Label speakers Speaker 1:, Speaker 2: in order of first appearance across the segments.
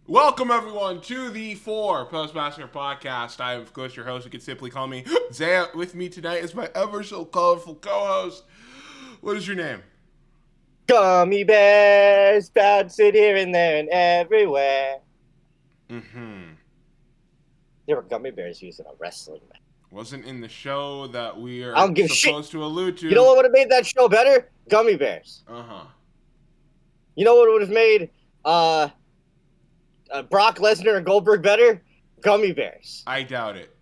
Speaker 1: Welcome, everyone, to the Four Post Massacre Podcast. I am, of course, your host. You can simply call me Zaya. With me tonight is my ever-so-colorful co-host. What is your name?
Speaker 2: Gummy bears bouncing here and there and everywhere. There were gummy bears used in a wrestling match.
Speaker 1: Wasn't in the show that we are supposed to allude to.
Speaker 2: You know what would have made that show better? Gummy bears. You know what would have made Brock Lesnar and Goldberg better? Gummy bears.
Speaker 1: I doubt it.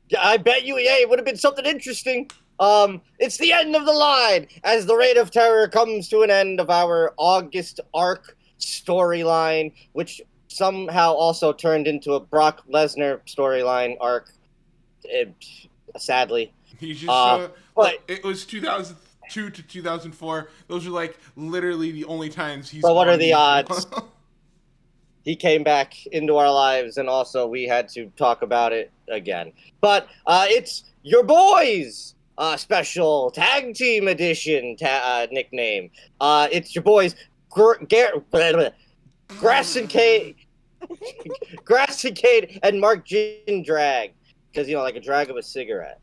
Speaker 2: Yeah, I bet you, it would have been something interesting. It's the end of the line as the Reign of Terror comes to an end of our August arc storyline, which somehow also turned into a Brock Lesnar storyline arc. Sadly.
Speaker 1: But it was 2002 to 2004. Those are like literally the only times he's.
Speaker 2: So what are the odds? He came back into our lives, and also we had to talk about it again. But it's your boys. Special tag team edition nickname. It's your boys, Grass and Cade, and Mark Gin Drag, because like a drag of a cigarette.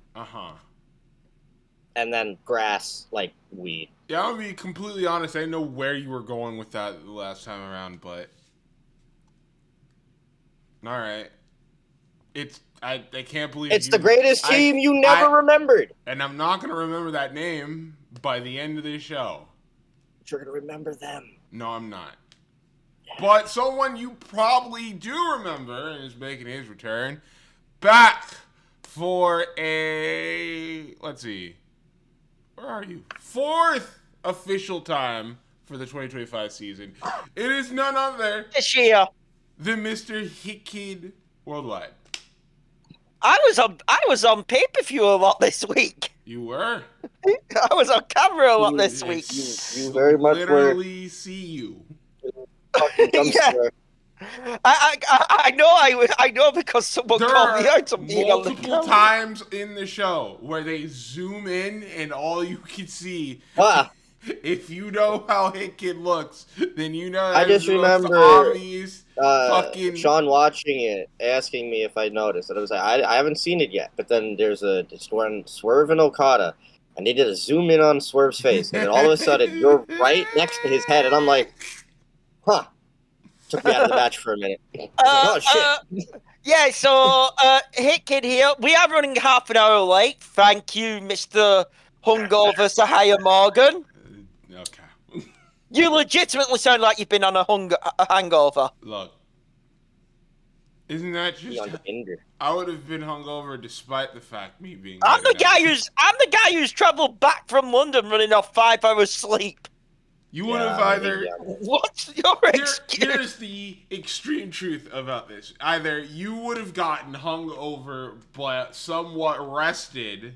Speaker 2: And then grass like weed.
Speaker 1: Yeah, I'll be completely honest. I didn't know where you were going with that the last time around, but all right. I can't believe
Speaker 2: it's the greatest team you never remembered.
Speaker 1: And I'm not going to remember that name by the end of this show.
Speaker 2: But you're going to remember them.
Speaker 1: No, I'm not. Yeah. But someone you probably do remember and is making his return back for let's see. Where are you? Fourth official time for the 2025 season. It is none other than Mr. Hit Kid Worldwide.
Speaker 3: I was on pay-per-view a lot this week.
Speaker 1: You were?
Speaker 3: I was on camera a lot this week.
Speaker 2: You very much
Speaker 1: literally see you.
Speaker 3: Yeah. I know because someone called me out to me on the camera.
Speaker 1: Multiple times in the show where they zoom in and all you can see. If you know how Hit Kid looks, then you know.
Speaker 2: I just remember Sean watching it, asking me if I noticed. And I was like, I haven't seen it yet. But then there's it's when Swerve and Okada, and they did a zoom in on Swerve's face, and then all of a sudden you're right next to his head, and I'm like, huh. Took me out of the match for a minute. Oh shit.
Speaker 3: Yeah, so Hit Kid here. We are running half an hour late. Thank you, Mr. Hungover Sahaya Morgan.
Speaker 1: Okay.
Speaker 3: You legitimately sound like you've been on a hangover.
Speaker 1: Look, isn't that just? I would have been hungover despite the fact me being.
Speaker 3: I'm the guy who's travelled back from London running off 5 hours sleep.
Speaker 1: You would have either.
Speaker 3: What's your excuse?
Speaker 1: Here's the extreme truth about this. Either you would have gotten hungover but somewhat rested,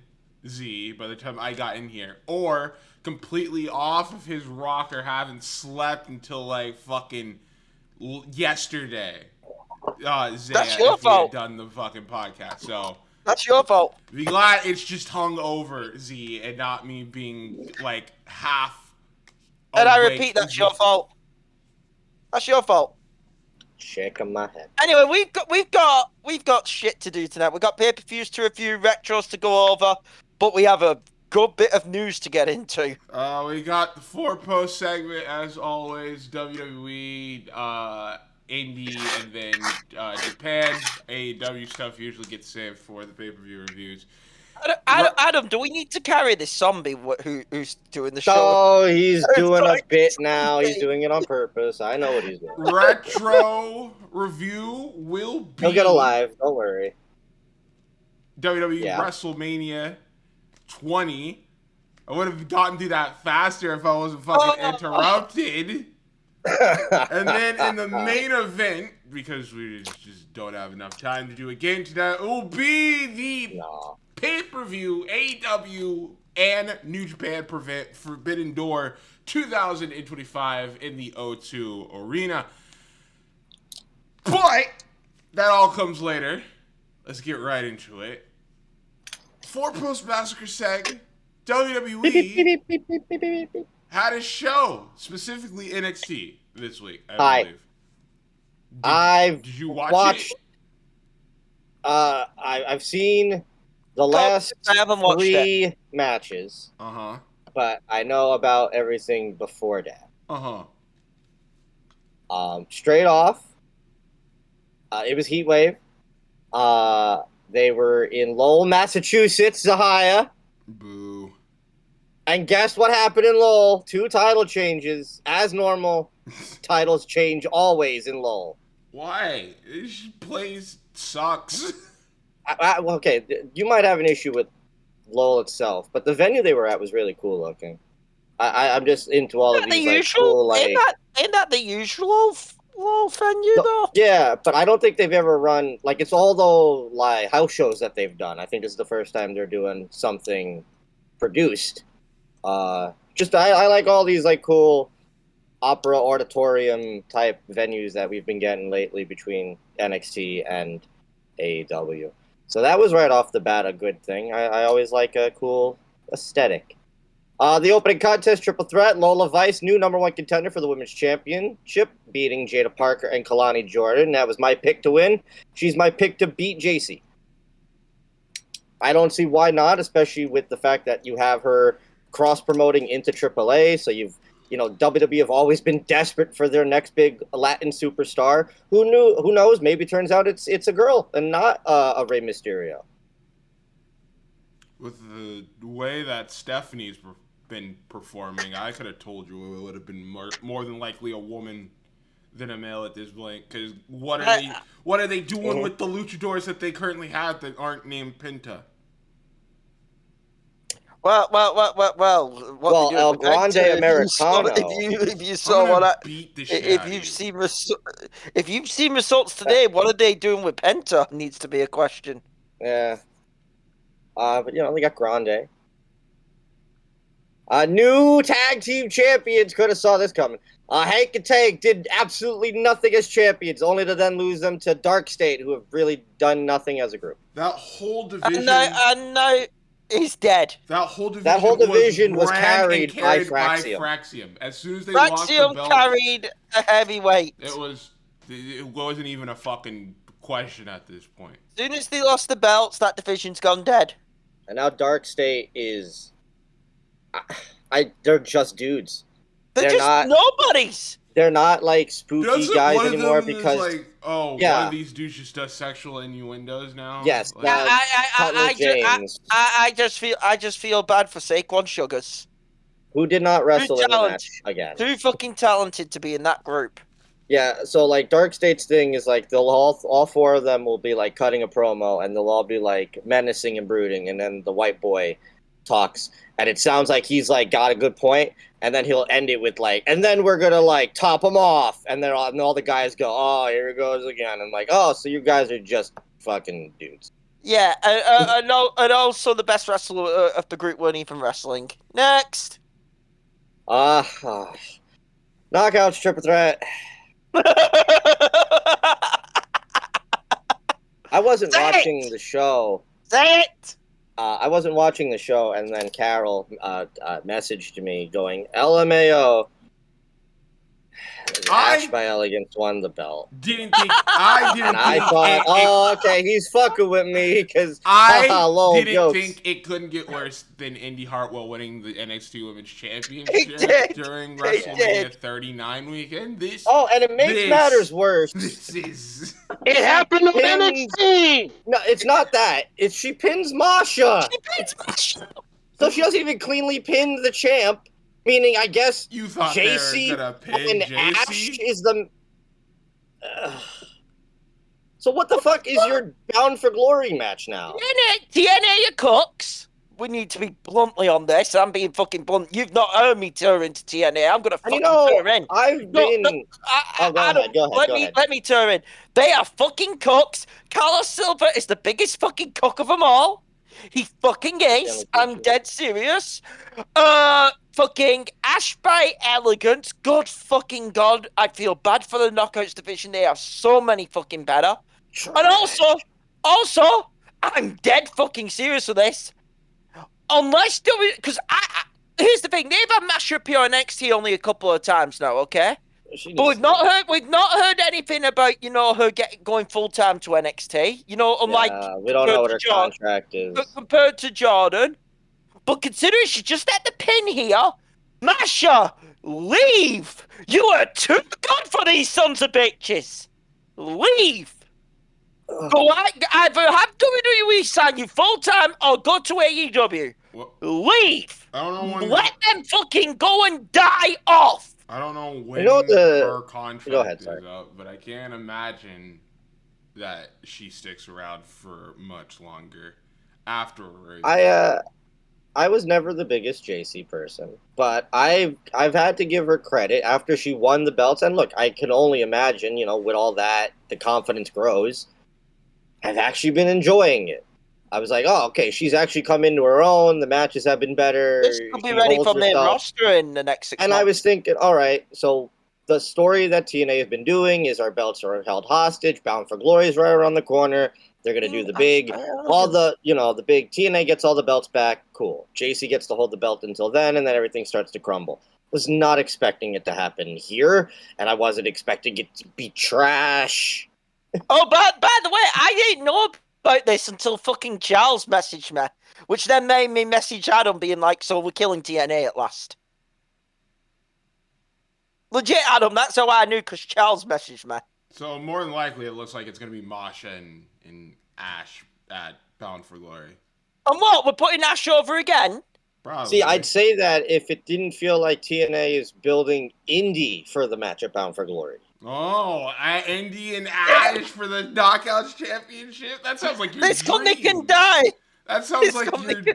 Speaker 1: Z, by the time I got in here, or completely off of his rocker, having slept until like fucking yesterday. Zay,
Speaker 3: that's your fault.
Speaker 1: Had done the fucking podcast, so
Speaker 3: that's your fault.
Speaker 1: Be glad it's just hungover, Z, and not me being like half.
Speaker 3: And I repeat, that's your fault. That's your fault.
Speaker 2: Shaking my head.
Speaker 3: Anyway, we've got shit to do tonight. We've got pay-per-views to review, retros to go over, but we have a good bit of news to get into.
Speaker 1: We got the Four Post segment as always. WWE, Indie, and then Japan. AEW stuff usually gets saved for the pay-per-view reviews.
Speaker 3: Adam, do we need to carry this zombie who's doing the show?
Speaker 2: Oh, he's doing a bit now. He's doing it on purpose. I know what he's doing.
Speaker 1: Retro review will be.
Speaker 2: He'll get alive. Don't worry.
Speaker 1: WWE Wrestlemania 20. I would have gotten through that faster if I wasn't fucking interrupted. And then in the main event, because we just don't have enough time to do a game tonight, it will be the pay-per-view AEW and New Japan Forbidden Door 2025 in the O2 Arena. But that all comes later. Let's get right into it. Four Post Massacre segment. WWE had a show, specifically NXT, this week, I believe.
Speaker 2: Did
Speaker 1: you watch it?
Speaker 2: I've seen the last 3 matches. But I know about everything before that. Straight off, it was Heatwave. They were in Lowell, Massachusetts, Zahia.
Speaker 1: Boo.
Speaker 2: And guess what happened in Lowell? 2 title changes. As normal, titles change always in Lowell.
Speaker 1: Why? This place sucks.
Speaker 2: Okay, you might have an issue with Lowell itself, but the venue they were at was really cool looking. I'm just into all of these like cool like.
Speaker 3: Ain't that the usual venue though?
Speaker 2: Yeah, but I don't think they've ever run like it's all those like house shows that they've done. I think this is the first time they're doing something produced. I like all these like cool opera auditorium type venues that we've been getting lately between NXT and AEW. So that was right off the bat a good thing. I always like a cool aesthetic. The opening contest, triple threat, Lola Vice, new #1 contender for the Women's Championship, beating Jada Parker and Kalani Jordan. That was my pick to win. She's my pick to beat JC. I don't see why not, especially with the fact that you have her cross-promoting into AAA, so WWE have always been desperate for their next big Latin superstar. Who knew? Who knows? Maybe it turns out it's a girl and not a Rey Mysterio.
Speaker 1: With the way that Stephanie's been performing, I could have told you it would have been more than likely a woman than a male at this point. Because what are they doing with the luchadors that they currently have that aren't named Penta?
Speaker 3: Well.
Speaker 2: El Grande Americano.
Speaker 3: If you've seen results today, what are they doing with Penta? Needs to be a question.
Speaker 2: Yeah. But they got Grande. New tag team champions, could have saw this coming. Hank and Tank did absolutely nothing as champions, only to then lose them to Dark State, who have really done nothing as a group.
Speaker 1: That whole division.
Speaker 3: And now he's dead.
Speaker 1: That whole division was carried by Fraxium. As soon as they lost the belt,
Speaker 3: carried a heavyweight.
Speaker 1: It wasn't even a fucking question at this point.
Speaker 3: As soon as they lost the belts, that division's gone dead.
Speaker 2: And now Dark State is. They're just dudes.
Speaker 3: They're just not nobodies.
Speaker 2: They're not like spooky guys anymore because
Speaker 1: one of these dudes just does sexual innuendos now.
Speaker 2: Yes,
Speaker 3: like, I just feel bad for Saquon Sugars,
Speaker 2: who did not wrestle in the match again.
Speaker 3: Too fucking talented to be in that group.
Speaker 2: Yeah, so like Dark State's thing is like they'll all 4 of them will be like cutting a promo and they'll all be like menacing and brooding, and then the white boy talks and it sounds like he's like got a good point, and then he'll end it with like, and then we're gonna like top him off, and then all the guys go, oh, here it goes again. I'm like, oh, so you guys are just fucking dudes.
Speaker 3: Yeah, and also the best wrestler of the group weren't even wrestling. Next.
Speaker 2: Knockouts, triple threat. I wasn't watching the show.
Speaker 3: Say it!
Speaker 2: I wasn't watching the show, and then Carol messaged me going, LMAO. Ash by Elegance won the belt.
Speaker 1: I didn't
Speaker 2: thought, okay, he's fucking with me because
Speaker 1: I didn't think it couldn't get worse than Indy Hartwell winning the NXT Women's Championship during WrestleMania 39 weekend.
Speaker 2: And it makes matters worse.
Speaker 3: It happened on NXT.
Speaker 2: No, it's not that. It's she pins Masha. So she doesn't even cleanly pin the champ. Meaning, I guess
Speaker 1: you thought
Speaker 2: JC
Speaker 1: and
Speaker 2: Ash is the. So what the fuck is your Bound for Glory match now?
Speaker 3: TNA cooks. We need to be bluntly on this. I'm being fucking blunt. You've not earned me to her into TNA. I'm gonna fucking turn in.
Speaker 2: I've been. Go ahead.
Speaker 3: Let me turn in. They are fucking cooks. Carlos Silva is the biggest fucking cook of them all. He fucking is. I'm dead serious. Fucking Ash by Elegance. Good fucking God. I feel bad for the Knockouts division. They are so many fucking better. And also, I'm dead fucking serious with this. Unless because here's the thing. They've had Masha appear on NXT only a couple of times now, okay? But we've not heard anything about her going full time to NXT. Unlike
Speaker 2: we don't know what her contract is.
Speaker 3: Compared to Jordan, but considering she just had the pin here, Masha, leave! You are too good for these sons of bitches. Leave. Go either have WWE sign you full time or go to AEW.
Speaker 1: What?
Speaker 3: Leave.
Speaker 1: I don't know when.
Speaker 3: Let them fucking go and die off.
Speaker 1: I don't know when her contract is up, but I can't imagine that she sticks around for much longer afterwards.
Speaker 2: I was never the biggest JC person, but I've had to give her credit after she won the belts. And look, I can only imagine, with all that, the confidence grows. I've actually been enjoying it. I was like, oh, okay, she's actually come into her own. The matches have been better.
Speaker 3: This could be ready for main roster in the next 6 months.
Speaker 2: And I was thinking, all right, so the story that TNA has been doing is our belts are held hostage. Bound for Glory is right around the corner. They're going to do the big, the big TNA gets all the belts back. Cool. JC gets to hold the belt until then, and then everything starts to crumble. Was not expecting it to happen here, and I wasn't expecting it to be trash.
Speaker 3: Oh, by the way, I didn't know about this until fucking Charles messaged me, which then made me message Adam being like, so we're killing TNA at last. Legit, Adam, that's how I knew, because Charles messaged me.
Speaker 1: So more than likely, it looks like it's going to be Masha and Ash at Bound for Glory.
Speaker 3: And what? We're putting Ash over again?
Speaker 1: Probably.
Speaker 2: See, I'd say that if it didn't feel like TNA is building Indy for the match at Bound for Glory.
Speaker 1: Oh, Indy and Ash for the Knockouts Championship? That sounds like your
Speaker 3: This company can die.
Speaker 1: That sounds like your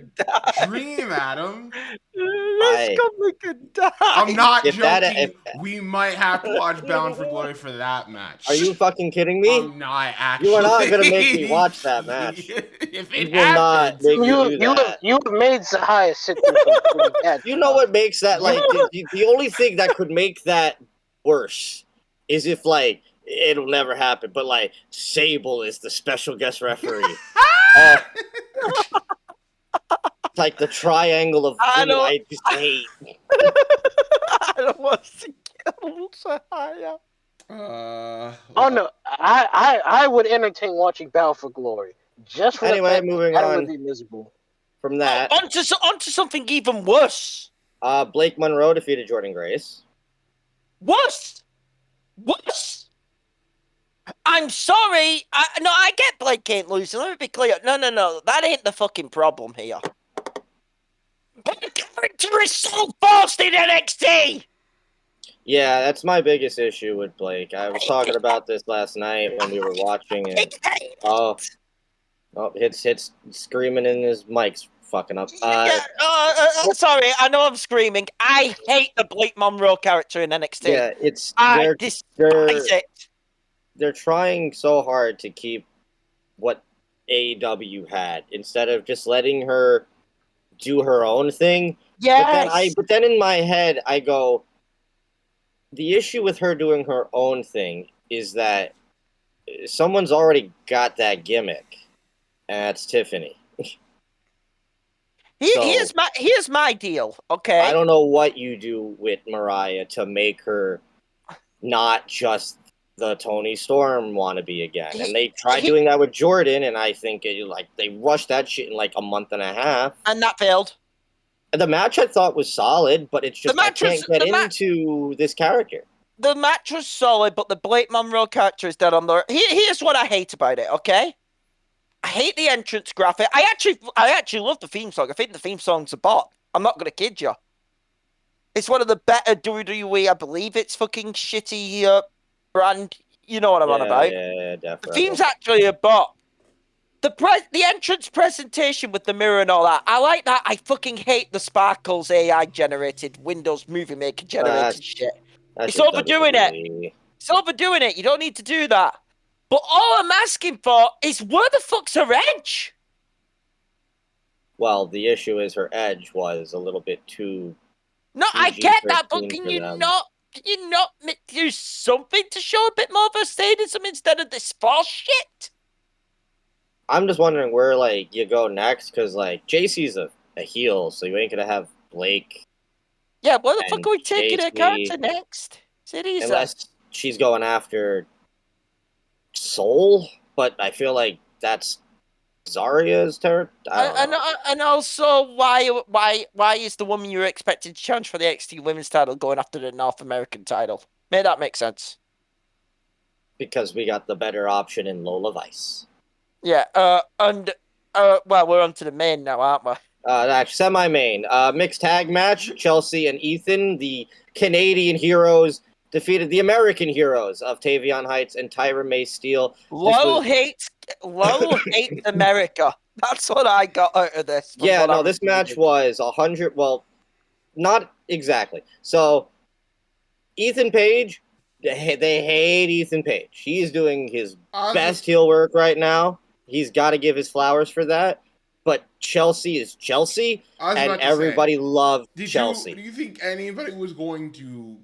Speaker 1: dream, Adam.
Speaker 3: This company can die.
Speaker 1: I'm not joking. We might have to watch Bound for Glory for that match.
Speaker 2: Are you fucking kidding me?
Speaker 1: I'm not actually.
Speaker 2: You are not going to make me watch that match.
Speaker 1: If it happens.
Speaker 4: You have made Zahaya sit through some bad.
Speaker 2: You know what makes that, like, the only thing that could make that worse is if, like, it'll never happen, but, like, Sable is the special guest referee. Like the triangle of I just hate.
Speaker 3: I don't want to kill Sahaya.
Speaker 4: Oh no, I would entertain watching Bound for Glory. Just for
Speaker 2: moving on.
Speaker 4: Would be miserable.
Speaker 2: From that,
Speaker 3: onto something even worse.
Speaker 2: Blake Monroe defeated Jordan Grace.
Speaker 3: Worse. I'm sorry. I get Blake can't lose. Let me be clear. No. That ain't the fucking problem here. Her character is so forced in NXT.
Speaker 2: Yeah, that's my biggest issue with Blake. I was talking about this last night when we were watching it. It's screaming in his mic's fucking up.
Speaker 3: Sorry, I know I'm screaming. I hate the Blake Monroe character in NXT.
Speaker 2: Yeah,
Speaker 3: I despise it.
Speaker 2: They're trying so hard to keep what AEW had instead of just letting her do her own thing.
Speaker 3: Yes.
Speaker 2: But then in my head, I go, the issue with her doing her own thing is that someone's already got that gimmick, and that's Tiffany.
Speaker 3: Here's my deal, okay?
Speaker 2: I don't know what you do with Mariah to make her not just the Toni Storm wannabe again. And they tried doing that with Jordan, and I think they rushed that shit in like a month and a half.
Speaker 3: And that failed.
Speaker 2: The match I thought was solid, but it's just I can't get into this character.
Speaker 3: The match was solid, but the Blake Monroe character is dead on the... Here's what I hate about it, okay? I hate the entrance graphic. I actually love the theme song. I think the theme song's a bop. I'm not going to kid you. It's one of the better WWE, I believe it's fucking shitty... brand, you know what I'm on about.
Speaker 2: Yeah, definitely.
Speaker 3: The theme's actually a bop. The entrance presentation with the mirror and all that, I like that. I fucking hate the Sparkles AI generated, Windows Movie Maker generated shit. It's overdoing it. It's overdoing it. You don't need to do that. But all I'm asking for is where the fuck's her edge?
Speaker 2: Well, the issue is her edge was a little bit too.
Speaker 3: No, I get that, but can you not do something to show a bit more of her sadism instead of this false shit?
Speaker 2: I'm just wondering where, like, you go next, because, like, JC's a heel, so you ain't gonna have Blake.
Speaker 3: Yeah, where the fuck are we taking her character next? Seriously.
Speaker 2: Unless she's going after Soul, but I feel like that's Zarya's territory.
Speaker 3: And also, why is the woman you're expected to challenge for the NXT Women's title going after the North American title? May that make sense?
Speaker 2: Because we got the better option in Lola Vice.
Speaker 3: Yeah. Well, we're on to the main now, aren't we?
Speaker 2: Semi-main. Mixed tag match. Chelsea and Ethan, the Canadian heroes, defeated the American heroes of Tavion Heights and Tyra May Steele.
Speaker 3: Lowell hates America. That's what I got out of this.
Speaker 2: Yeah, no, this match was 100. Well, not exactly. So, Ethan Page, they hate Ethan Page. He's doing his best heel work right now. He's got to give his flowers for that. But Chelsea is Chelsea, and everybody loved Chelsea.
Speaker 1: Do you think anybody was going to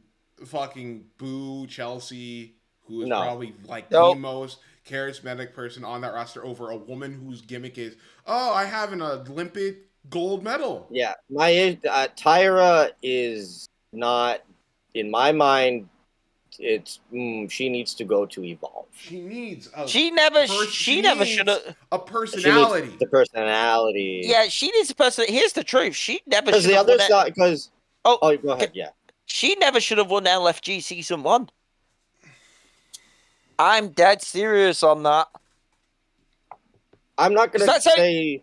Speaker 1: fucking boo Chelsea, who is probably like the most charismatic person on that roster, over a woman whose gimmick is, oh, I have an Olympic gold medal?
Speaker 2: Yeah, Tyra is not, in my mind, it's she needs to go to Evolve.
Speaker 1: She needs
Speaker 3: she never should have
Speaker 1: a personality.
Speaker 2: She needs the personality.
Speaker 3: Yeah, she needs a person. Here's the truth: she never should
Speaker 2: the
Speaker 3: have
Speaker 2: other side. Because go ahead. Yeah,
Speaker 3: she never should have won LFG season 1. I'm dead serious on that.
Speaker 2: I'm not gonna say.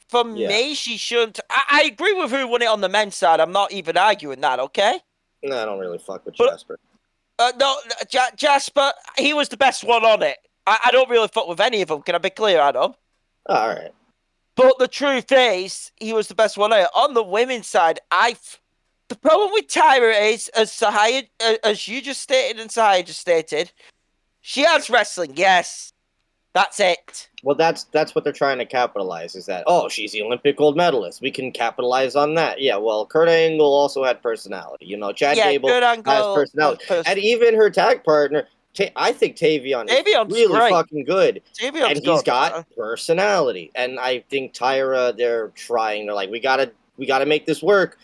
Speaker 3: For me, she shouldn't. I agree with who won it on the men's side. I'm not even arguing that, okay?
Speaker 2: No, I don't really fuck with Jasper.
Speaker 3: No, Jasper, he was the best one on it. I don't really fuck with any of them. Can I be clear, Adam?
Speaker 2: All right.
Speaker 3: But the truth is, he was the best one on it. On the women's side, the problem with Tyra is, as you just stated and Sahaya just stated, she has wrestling, yes. That's it.
Speaker 2: Well, that's what they're trying to capitalize, is that, she's the Olympic gold medalist. We can capitalize on that. Yeah, well, Kurt Angle also had personality. You know, Chad Gable has personality. And even her tag partner, I think Tavion's really great. Fucking good. And he's got personality. And I think Tyra, they're like, we gotta make this work.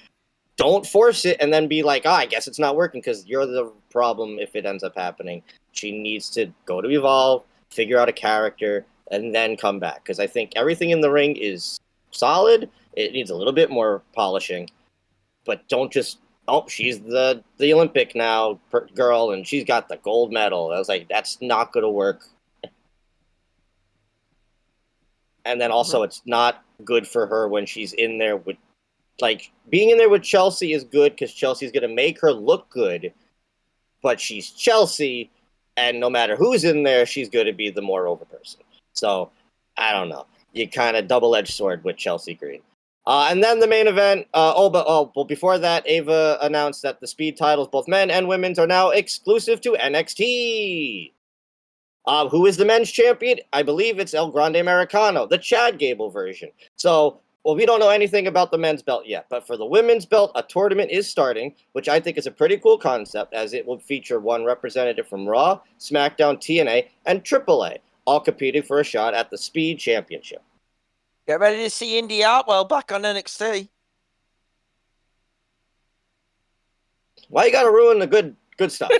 Speaker 2: Don't force it and then be like, I guess it's not working, because you're the problem if it ends up happening. She needs to go to Evolve, figure out a character, and then come back. Because I think everything in the ring is solid. It needs a little bit more polishing. But don't just, she's the Olympic now girl, and she's got the gold medal. I was like, that's not going to work. And then also, it's not good for her when she's in there with, like, being in there with Chelsea is good because Chelsea's going to make her look good. But she's Chelsea, and no matter who's in there, she's going to be the more over person. So, I don't know. You kind of double-edged sword with Chelsea Green. And then the main event, before that, Ava announced that the Speed titles, both men and women's, are now exclusive to NXT. Who is the men's champion? I believe it's El Grande Americano, the Chad Gable version. So, we don't know anything about the men's belt yet, but for the women's belt, a tournament is starting, which I think is a pretty cool concept, as it will feature one representative from Raw, SmackDown, TNA, and AAA, all competing for a shot at the Speed Championship.
Speaker 3: Get ready to see Indy Hartwell back on NXT.
Speaker 2: Why you gotta ruin the good stuff?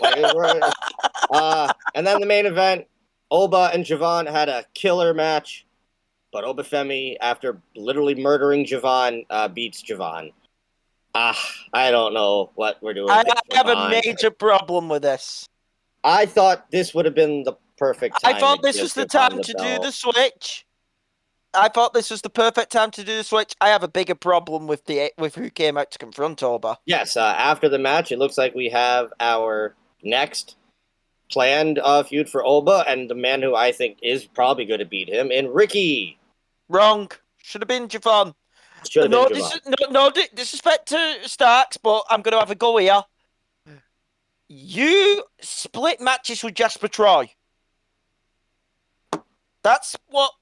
Speaker 2: And then the main event, Oba and Javon had a killer match. But Obafemi, after literally murdering Javon, beats Javon. I don't know what we're doing.
Speaker 3: I have a major problem with this.
Speaker 2: I thought this would have been the perfect time.
Speaker 3: I thought this was the time to do the switch. I thought this was the perfect time to do the switch. I have a bigger problem with who came out to confront Oba.
Speaker 2: Yes, after the match, it looks like we have our next planned feud for Oba, and the man who I think is probably going to beat him in Ricky.
Speaker 3: Wrong. Should have been Javon. No disrespect to Starks, but I'm going to have a go here. You split matches with Jasper Troy. That's what...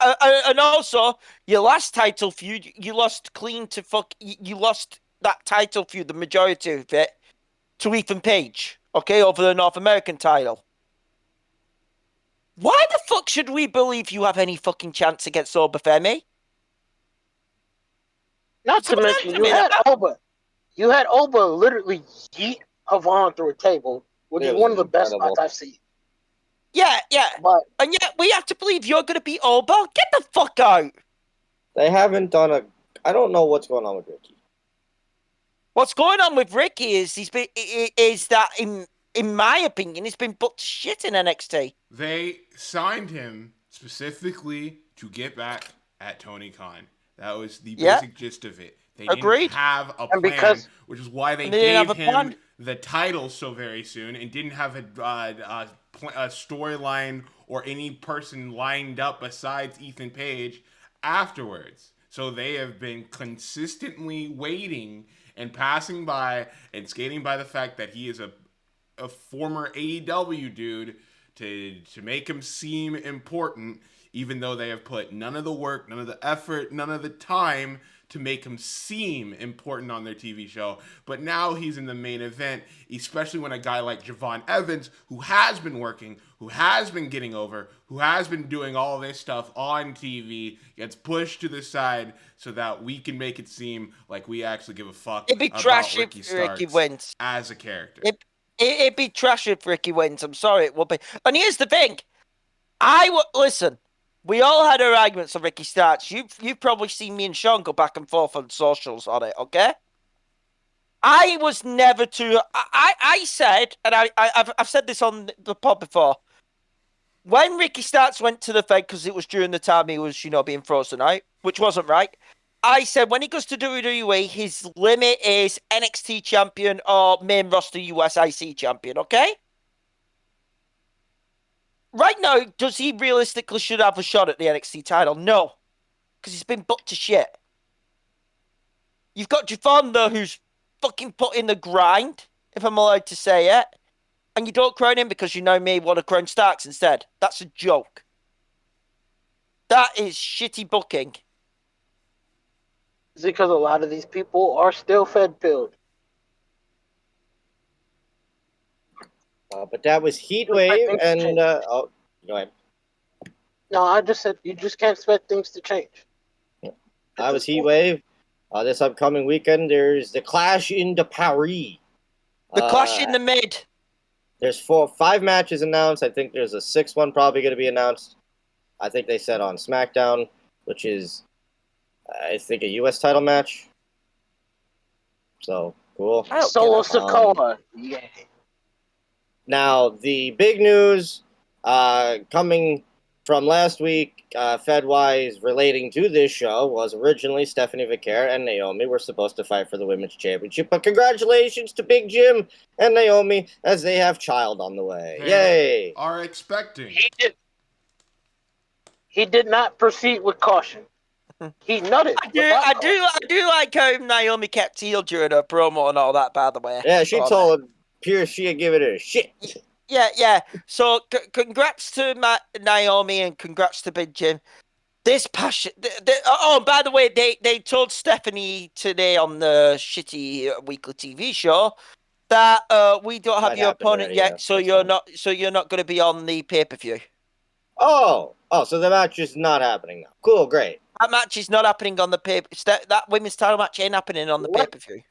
Speaker 3: and also, your last title feud, you lost clean to you lost that title feud, the majority of it, to Ethan Page, okay, over the North American title. Why the fuck should we believe you have any fucking chance against Obafemi?
Speaker 4: Not to mention, you had Oba. You had Oba literally yeet Havon through a table, which is one of the best spots I've seen.
Speaker 3: Yeah.
Speaker 4: But
Speaker 3: and yet we have to believe you're going to beat Oba? Get the fuck out.
Speaker 2: They haven't done I don't know what's going on with Ricky.
Speaker 3: What's going on with Ricky is in my opinion, he's been booked to shit in NXT.
Speaker 1: They signed him specifically to get back at Tony Khan. That was the basic gist of it. They didn't have a plan, which is why they gave him the title so very soon and didn't have a storyline or any person lined up besides Ethan Page afterwards. So they have been consistently waiting and passing by and skating by the fact that he is a former AEW dude to make him seem important, even though they have put none of the work, none of the effort, none of the time to make him seem important on their TV show. But now he's in the main event, especially when a guy like Javon Evans, who has been working, who has been getting over, who has been doing all this stuff on TV, gets pushed to the side so that we can make it seem like we actually give a fuck about Ricky Starks as a character.
Speaker 3: It'd be trash if Ricky wins. I'm sorry, it would be. And here's the thing. Listen. We all had our arguments on Ricky Starks. You've probably seen me and Sean go back and forth on socials on it, okay? I was never too... I said, and I've said this on the pod before, when Ricky Starks went to the Fed, because it was during the time he was, being frozen out, which wasn't right, I said when he goes to WWE, his limit is NXT champion or main roster US IC champion, okay? Right now, does he realistically should have a shot at the NXT title? No. Because he's been booked to shit. You've got Javon, though, who's fucking put in the grind, if I'm allowed to say it. And you don't crown him because you know me want to crown Starks instead. That's a joke. That is shitty booking.
Speaker 4: Is it because a lot of these people are still Fed-pilled?
Speaker 2: But that was Heatwave, and go ahead.
Speaker 4: No, I just said you just can't expect things to change.
Speaker 2: That was Heatwave. This upcoming weekend, there's the Clash in Paris.
Speaker 3: The Clash in the Mid.
Speaker 2: There's 5 matches announced. I think there's a 6th one probably going to be announced. I think they said on SmackDown, which is, I think, a U.S. title match. So, cool.
Speaker 4: Solo Sikoa. Yeah.
Speaker 2: Now, the big news coming from last week, Fed-wise, relating to this show, was originally Stephanie Vicaire and Naomi were supposed to fight for the Women's Championship. But congratulations to Big Jim and Naomi as they have child on the way. Yay!
Speaker 1: Are expecting.
Speaker 4: He did not proceed with caution. He nutted.
Speaker 3: I do like how Naomi kept heel during her promo and all that, by the way.
Speaker 2: Yeah, she told him Pierce she'd give it a shit.
Speaker 3: Yeah. So, congrats to Naomi and congrats to Big Jim. This passion. By the way, they told Stephanie today on the shitty weekly TV show that we don't have your opponent yet, so you're not going to be on the pay-per-view.
Speaker 2: Oh, so the match is not happening now. Cool, great.
Speaker 3: That match is not happening on the pay-per-view. That women's title match ain't happening on the pay-per-view.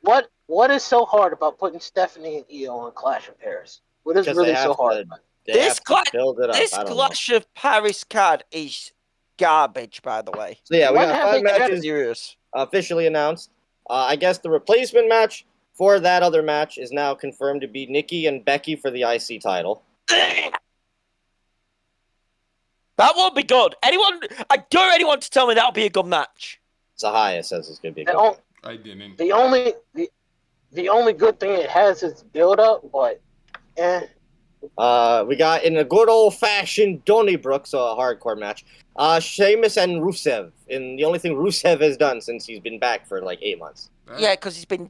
Speaker 4: What is so hard about putting Stephanie and Io on Clash of Paris? What is really so hard about it?
Speaker 3: This Clash of Paris card is garbage, by the way.
Speaker 2: So yeah, we got 5 matches officially announced. I guess the replacement match for that other match is now confirmed to be Nikki and Becky for the IC title.
Speaker 3: That won't be good. I dare anyone to tell me that'll be a good match.
Speaker 2: Zahaya says it's going to be a good match.
Speaker 1: I didn't.
Speaker 4: The only good thing it has is build up, but
Speaker 2: we got in a good old fashioned Donnybrook, so a hardcore match. Sheamus and Rusev, and the only thing Rusev has done since he's been back for like 8 months.
Speaker 3: Yeah, because he's been.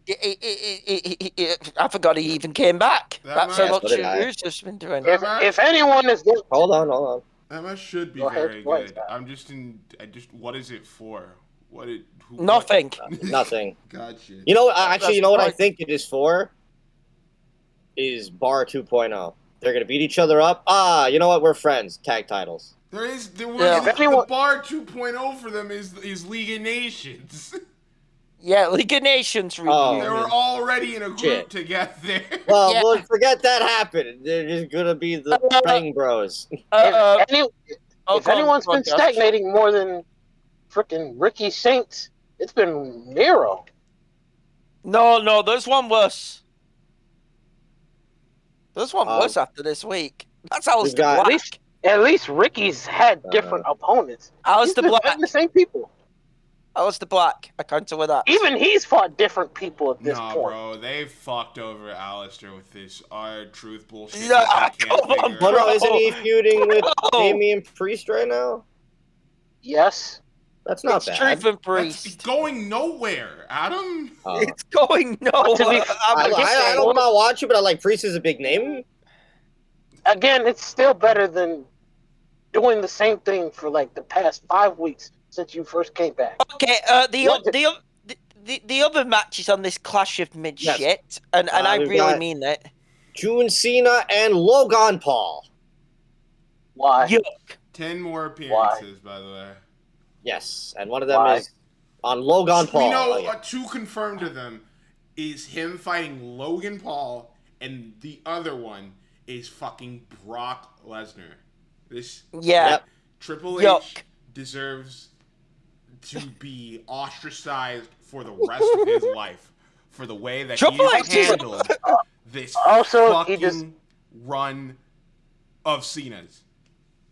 Speaker 3: I forgot he even came back. That's how much Rusev's been doing.
Speaker 4: If anyone is good,
Speaker 2: hold on.
Speaker 1: That match should be very good. What is it for?
Speaker 3: Nothing.
Speaker 2: Nothing.
Speaker 1: Gotcha.
Speaker 2: You know what I think it is for? Is Bar 2.0. They're going to beat each other up. You know what? We're friends. Tag titles.
Speaker 1: The Bar 2.0 for them is League of Nations.
Speaker 3: Yeah, League of Nations reunion.
Speaker 2: Oh.
Speaker 1: They were already in a group to get there.
Speaker 2: Well,
Speaker 3: Yeah.
Speaker 2: well, forget that happened. They're just gonna be the Bang Bros.
Speaker 4: If anyone's been stagnating more than freaking Ricky Saints, it's been Miro.
Speaker 3: No, there's one worse. There's one worse after this week. That's Alistair Black.
Speaker 4: At least Ricky's had different opponents.
Speaker 3: Alistair Black.
Speaker 4: The same people.
Speaker 3: Alistair Black. I counter with that.
Speaker 4: Even he's fought different people at this point.
Speaker 1: Bro, they fucked over Alistair with this R-Truth bullshit.
Speaker 3: No, come on, bro.
Speaker 2: No, isn't he feuding with Damian Priest right now?
Speaker 4: Yes.
Speaker 2: That's not bad.
Speaker 3: Truth and Priest.
Speaker 1: It's going nowhere, Adam.
Speaker 3: It's going nowhere.
Speaker 2: I don't know watch it, but I like Priest is a big name.
Speaker 4: Again, it's still better than doing the same thing for like the past 5 weeks since you first came back.
Speaker 3: Okay, the other matches on this clash of mid shit, and I really mean that.
Speaker 2: John Cena and Logan Paul.
Speaker 4: Why?
Speaker 3: Yuck.
Speaker 1: 10 more appearances, by the way.
Speaker 2: Yes, and one of them is on Logan Paul.
Speaker 1: We know to confirm to them is him fighting Logan Paul, and the other one is fucking Brock Lesnar. Triple H deserves to be ostracized for the rest of his life for the way that he handled this fucking run of Cena's.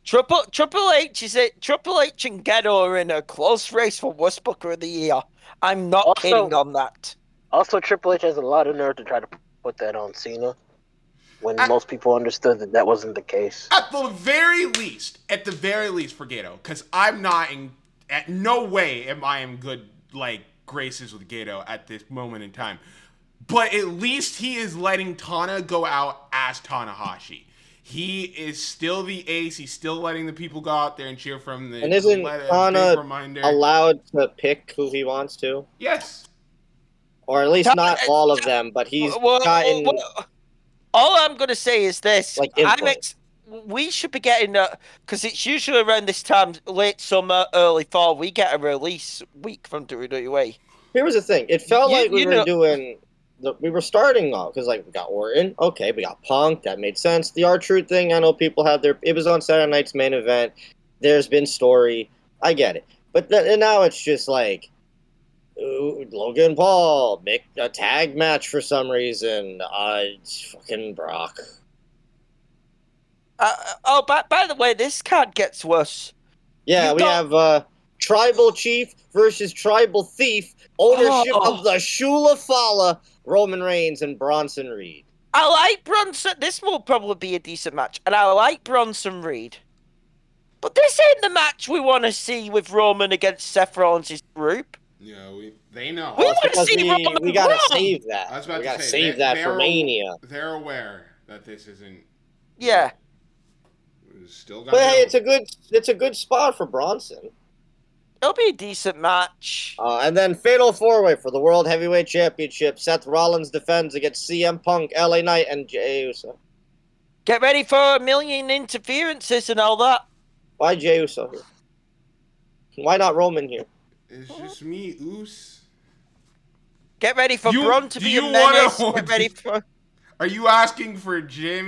Speaker 3: Triple H and Ghetto are in a close race for worst booker of the year. I'm not kidding on that.
Speaker 4: Also, Triple H has a lot of nerve to try to put that on Cena when most people understood that wasn't the case.
Speaker 1: At the very least, for Gato, because I'm not at no way am I in good graces with Gato at this moment in time. But at least he is letting Tana go out as Tanahashi. He is still the ace. He's still letting the people go out there and cheer for him.
Speaker 2: And isn't Tana allowed to pick who he wants to?
Speaker 1: Yes.
Speaker 2: Or at least not all of them, but he's gotten...
Speaker 3: All I'm going to say is this.
Speaker 2: We
Speaker 3: should be getting... Because it's usually around this time, late summer, early fall, we get a release week from WWE.
Speaker 2: Here was the thing. It felt like we were doing... We were starting off, because we got Orton, okay, we got Punk, that made sense. The R-Truth thing, I know people had it was on Saturday night's main event. There's been story. I get it. But now it's just Logan Paul, make a tag match for some reason. Fucking Brock.
Speaker 3: By the way, this card gets worse.
Speaker 2: Yeah, we have Tribal Chief versus Tribal Thief, ownership of the Shula Fala, Roman Reigns and Bronson Reed.
Speaker 3: I like Bronson. This will probably be a decent match, and I like Bronson Reed. But this ain't the match we want to see with Roman against Seth Rollins' group.
Speaker 1: Yeah, they know.
Speaker 3: We want to see Roman.
Speaker 2: We gotta save that.
Speaker 1: I was about
Speaker 2: we
Speaker 1: to
Speaker 2: gotta
Speaker 1: say,
Speaker 2: save that for Mania.
Speaker 1: They're aware that this isn't.
Speaker 3: Yeah.
Speaker 1: Still
Speaker 2: but hey, it's a good spot for Bronson.
Speaker 3: It'll be a decent match.
Speaker 2: And then Fatal 4-Way for the World Heavyweight Championship. Seth Rollins defends against CM Punk, LA Knight, and Jey Uso.
Speaker 3: Get ready for a million interferences and all that.
Speaker 2: Why Jey Uso here? Why not Roman here?
Speaker 1: It's just me, Oos.
Speaker 3: Get ready for Braun to be a menace. Get ready for...
Speaker 1: Are you asking for Jey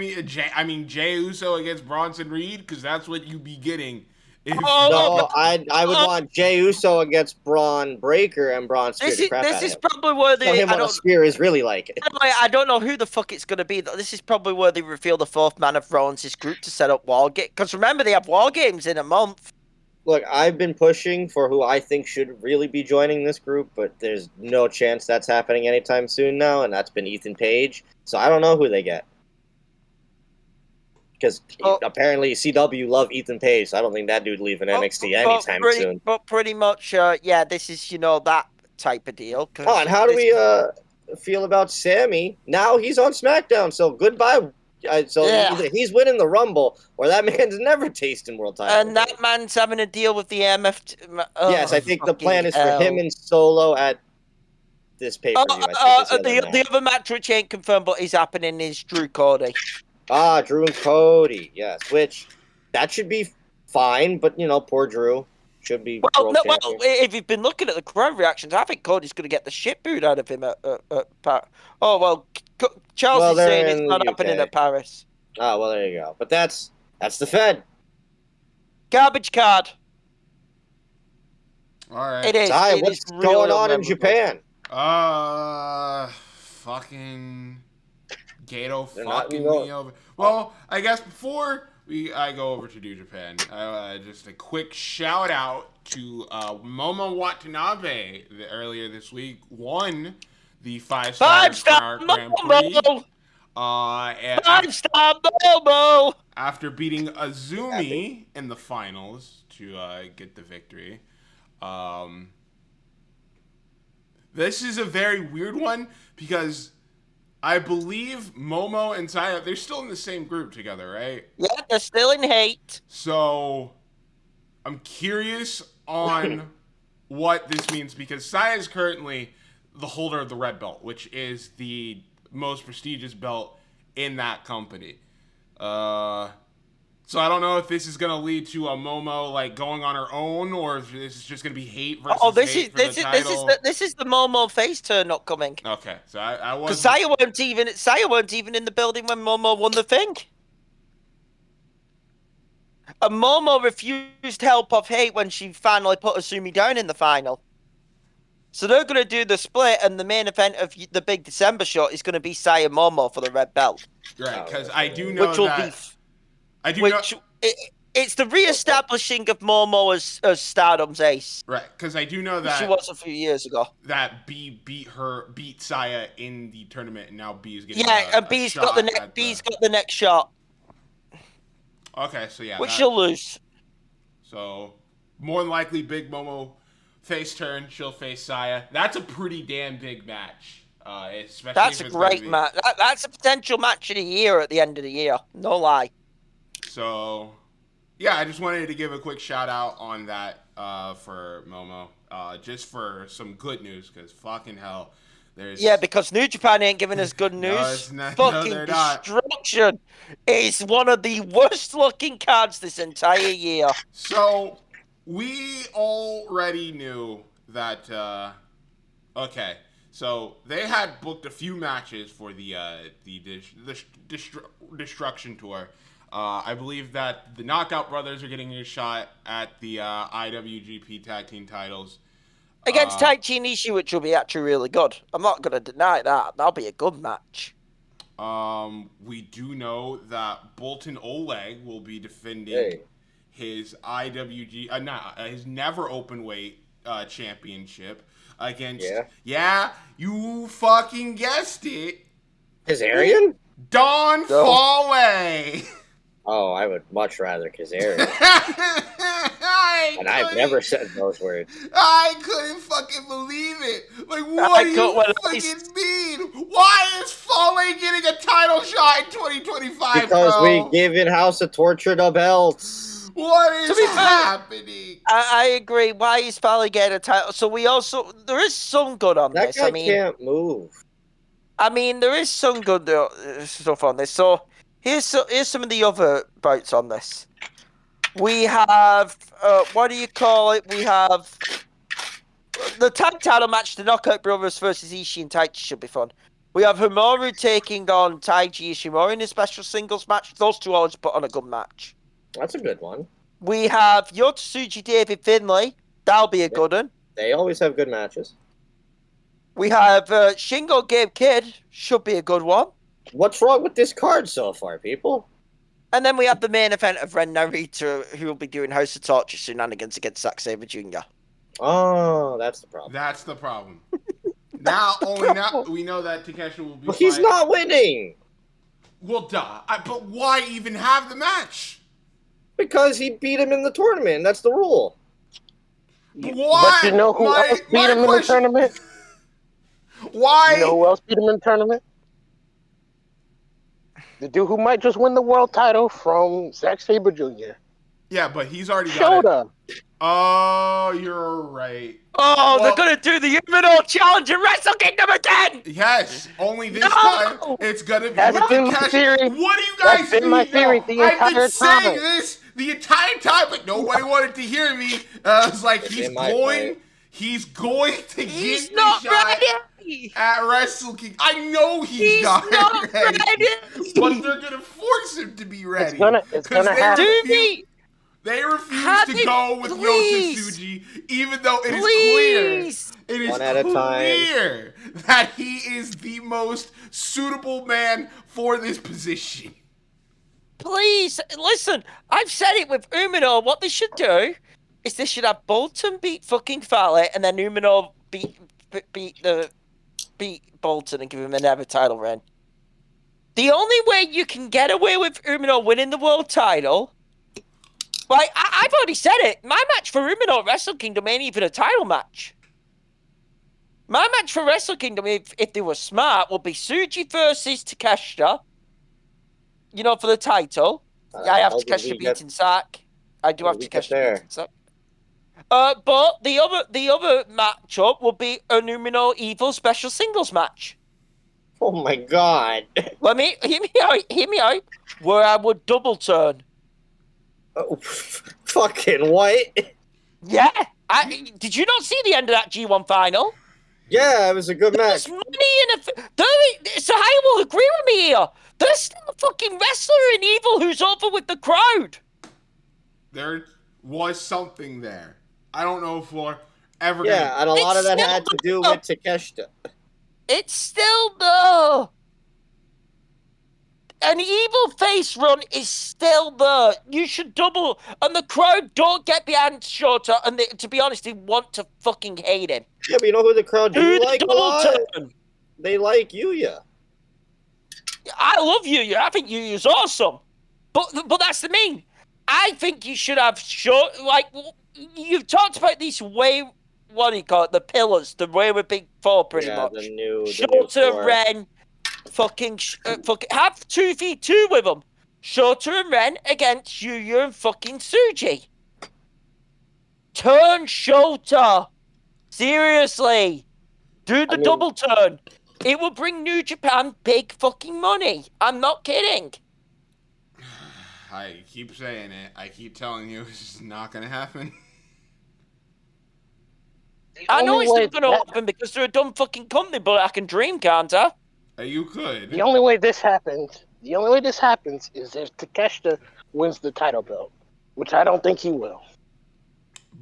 Speaker 1: Uso against Bronson Reed? Because that's what you'd be getting.
Speaker 2: No, I would want Jey Uso against Braun Breaker and Braun Spear.
Speaker 3: This is probably where
Speaker 2: the Spear is really like it.
Speaker 3: I don't know who the fuck it's going to be. This is probably where they reveal the fourth man of Rollins' group to set up War Games. Because remember, they have War Games in a month.
Speaker 2: Look, I've been pushing for who I think should really be joining this group, but there's no chance that's happening anytime soon now, and that's been Ethan Page. So I don't know who they get. Because apparently CW love Ethan Page, so I don't think that dude leaving NXT anytime soon.
Speaker 3: But pretty much, this is, that type of deal.
Speaker 2: And how do we feel about Sammy? Now he's on SmackDown, so goodbye. Either he's winning the Rumble, or that man's never tasting world title.
Speaker 3: And that man's having a deal with the MF.
Speaker 2: Yes, I think the plan is for him and Solo at this pay-per-view.
Speaker 3: The other match which ain't confirmed but is happening is Drew Cody.
Speaker 2: Drew and Cody, yes. Which, that should be fine, but, poor Drew. should be.
Speaker 3: Well, if you've been looking at the crowd reactions, I think Cody's going to get the shit booed out of him at Paris. Oh well, Charles is saying it's not happening at Paris.
Speaker 2: Oh well, there you go. But that's the Fed.
Speaker 3: Garbage card.
Speaker 1: All right.
Speaker 3: It is.
Speaker 2: Ty, what's going on in Japan?
Speaker 1: Fucking Gato fucking me over. Well, I guess before I go over to New Japan, just a quick shout out to Momo Watanabe earlier this week won the 5-star Grand Prix.
Speaker 3: 5-star Momo!
Speaker 1: After beating Azumi in the finals to get the victory. This is a very weird one because I believe Momo and Saya, they're still in the same group together, right?
Speaker 3: Yeah, they're still in hate.
Speaker 1: So I'm curious on what this means because Saya is currently the holder of the red belt, which is the most prestigious belt in that company. So I don't know if this is going to lead to a Momo like going on her own, or if this is just going to be hate versus hate for the title.
Speaker 3: This is the Momo face turn not coming.
Speaker 1: Okay, so I was.
Speaker 3: Because Saya weren't even in the building when Momo won the thing. And Momo refused help of hate when she finally put Azumi down in the final. So they're going to do the split, and the main event of the big December show is going to be Saya Momo for the red belt.
Speaker 1: Right, because I do know
Speaker 3: it's the re-establishing of Momo as Stardom's ace.
Speaker 1: Right, because I do know that
Speaker 3: she was a few years ago.
Speaker 1: That B beat Saya in the tournament, and now B is getting
Speaker 3: and B's got the next shot.
Speaker 1: Okay, so yeah,
Speaker 3: which she'll lose.
Speaker 1: So more than likely, Big Momo face turn. She'll face Saya. That's a pretty damn big match. Especially
Speaker 3: that's a great match. That's a potential match of the year at the end of the year. No lie.
Speaker 1: So, yeah, I just wanted to give a quick shout out on that for Momo, just for some good news, because fucking hell,
Speaker 3: because New Japan ain't giving us good news. Destruction is one of the worst looking cards this entire year.
Speaker 1: So we already knew that. Okay, so they had booked a few matches for the Destruction Tour. I believe that the Knockout Brothers are getting a shot at the IWGP Tag Team titles.
Speaker 3: Against Taichi and Ishii, which will be actually really good. I'm not going to deny that. That'll be a good match.
Speaker 1: We do know that Bolton Oleg will be defending his his never openweight championship against... Yeah, you fucking guessed it.
Speaker 2: Kazarian?
Speaker 1: Don Fale.
Speaker 2: Oh, I would much rather Kazarian. And I've never said those words.
Speaker 1: I couldn't fucking believe it. Like, what do you fucking mean? Why is Fale getting a title shot in 2025,
Speaker 2: because we give in House of Torture the belts.
Speaker 1: What is happening?
Speaker 3: I agree. Why is Fale getting a title? So there is some good on this.
Speaker 2: That guy can't move.
Speaker 3: I mean, there is some good stuff on this. So here's some of the other bouts on this. We have, what do you call it? We have the tag title match, the Knockout Brothers versus Ishii and Taichi should be fun. We have Hiromu taking on Taiji Ishimori in a special singles match. Those two always put on a good match.
Speaker 2: That's a good one.
Speaker 3: We have Yotsuji David Finlay. That'll be a good one.
Speaker 2: They always have good matches.
Speaker 3: We have Shingo Gabe Kidd. Should be a good one.
Speaker 2: What's wrong with this card so far, people?
Speaker 3: And then we have the main event of Ren Narita, who will be doing House of Torture shenanigans against Zack Sabre Jr.
Speaker 2: Oh, that's the problem.
Speaker 1: That's the problem. Now we know that Takeshita will be.
Speaker 2: But he's not winning.
Speaker 1: Well, duh. But why even have the match?
Speaker 2: Because he beat him in the tournament. That's the rule.
Speaker 1: Why?
Speaker 4: But you know who else beat him in the tournament?
Speaker 1: Why?
Speaker 4: You know who else beat him in the tournament? The dude who might just win the world title from Zack Sabre Jr.
Speaker 1: Yeah, but he's already got
Speaker 4: Shota.
Speaker 1: Oh, you're right.
Speaker 3: Oh, they're going to do the Human Challenge in Wrestle Kingdom again!
Speaker 1: Yes, only this time it's going to be
Speaker 4: That's
Speaker 1: with
Speaker 4: been
Speaker 1: the
Speaker 4: my
Speaker 1: cash.
Speaker 4: theory.
Speaker 1: What do you guys
Speaker 4: That's been my theory the entire
Speaker 1: I've been saying
Speaker 4: time.
Speaker 1: this the entire time, but nobody wanted to hear me. I was like, he's going to
Speaker 3: He's
Speaker 1: get
Speaker 3: not
Speaker 1: the shot
Speaker 3: ready
Speaker 1: at Wrestle King. I know he's not ready, but they're gonna force him to be ready.
Speaker 4: It's gonna happen.
Speaker 1: They refuse to go with Yota Tsuji, even though it is clear that he is the most suitable man for this position.
Speaker 3: Please, listen, I've said it with Umino. What they should do is they should have Bolton beat fucking Fale, and then Umino beat Bolton and give him another title reign. The only way you can get away with Umino winning the world title, like, I've already said it, my match for Umino at Wrestle Kingdom ain't even a title match. My match for Wrestle Kingdom, if they were smart, would be Tsuji versus Takeshita, for the title. I have Takeshita beating Zack. I do have Takeshita beating Zack. But the other matchup will be an Umino Evil special singles match.
Speaker 2: Oh my god!
Speaker 3: Hear me out. Where I would double turn.
Speaker 2: Oh, fucking what?
Speaker 3: Yeah. Did you not see the end of that G1 final?
Speaker 2: Yeah, it was a good match.
Speaker 3: There's money in so I will agree with me here. There's still a fucking wrestler in Evil who's over with the crowd.
Speaker 1: There was something there. I don't know if we're ever
Speaker 2: Yeah, and a lot of that had to do with Takeshita.
Speaker 3: It's still there. An Evil face run is still there. You should double. And the crowd don't get behind Shota. And to be honest, they want to fucking hate him.
Speaker 2: Yeah, but you know who the crowd do like a lot?
Speaker 3: Turn.
Speaker 2: They like Yuya.
Speaker 3: I love Yuya. I think Yuya's awesome. But that's the mean. I think you should have you've talked about these way, what do you call it? The pillars, the way with Big Four, pretty much.
Speaker 2: The new
Speaker 3: Shota, Ren, fucking have 2v2 with them. Shota and Ren against Yuya and fucking Tsuji. Turn Shota. Seriously. Do the double turn. It will bring New Japan big fucking money. I'm not kidding.
Speaker 1: I keep saying it. I keep telling you it's just not going to happen.
Speaker 3: I know it's not going to happen because they're a dumb fucking company, but I can dream, can't I?
Speaker 1: You could.
Speaker 4: The only way this happens is if Takeshita wins the title belt, which I don't think he will.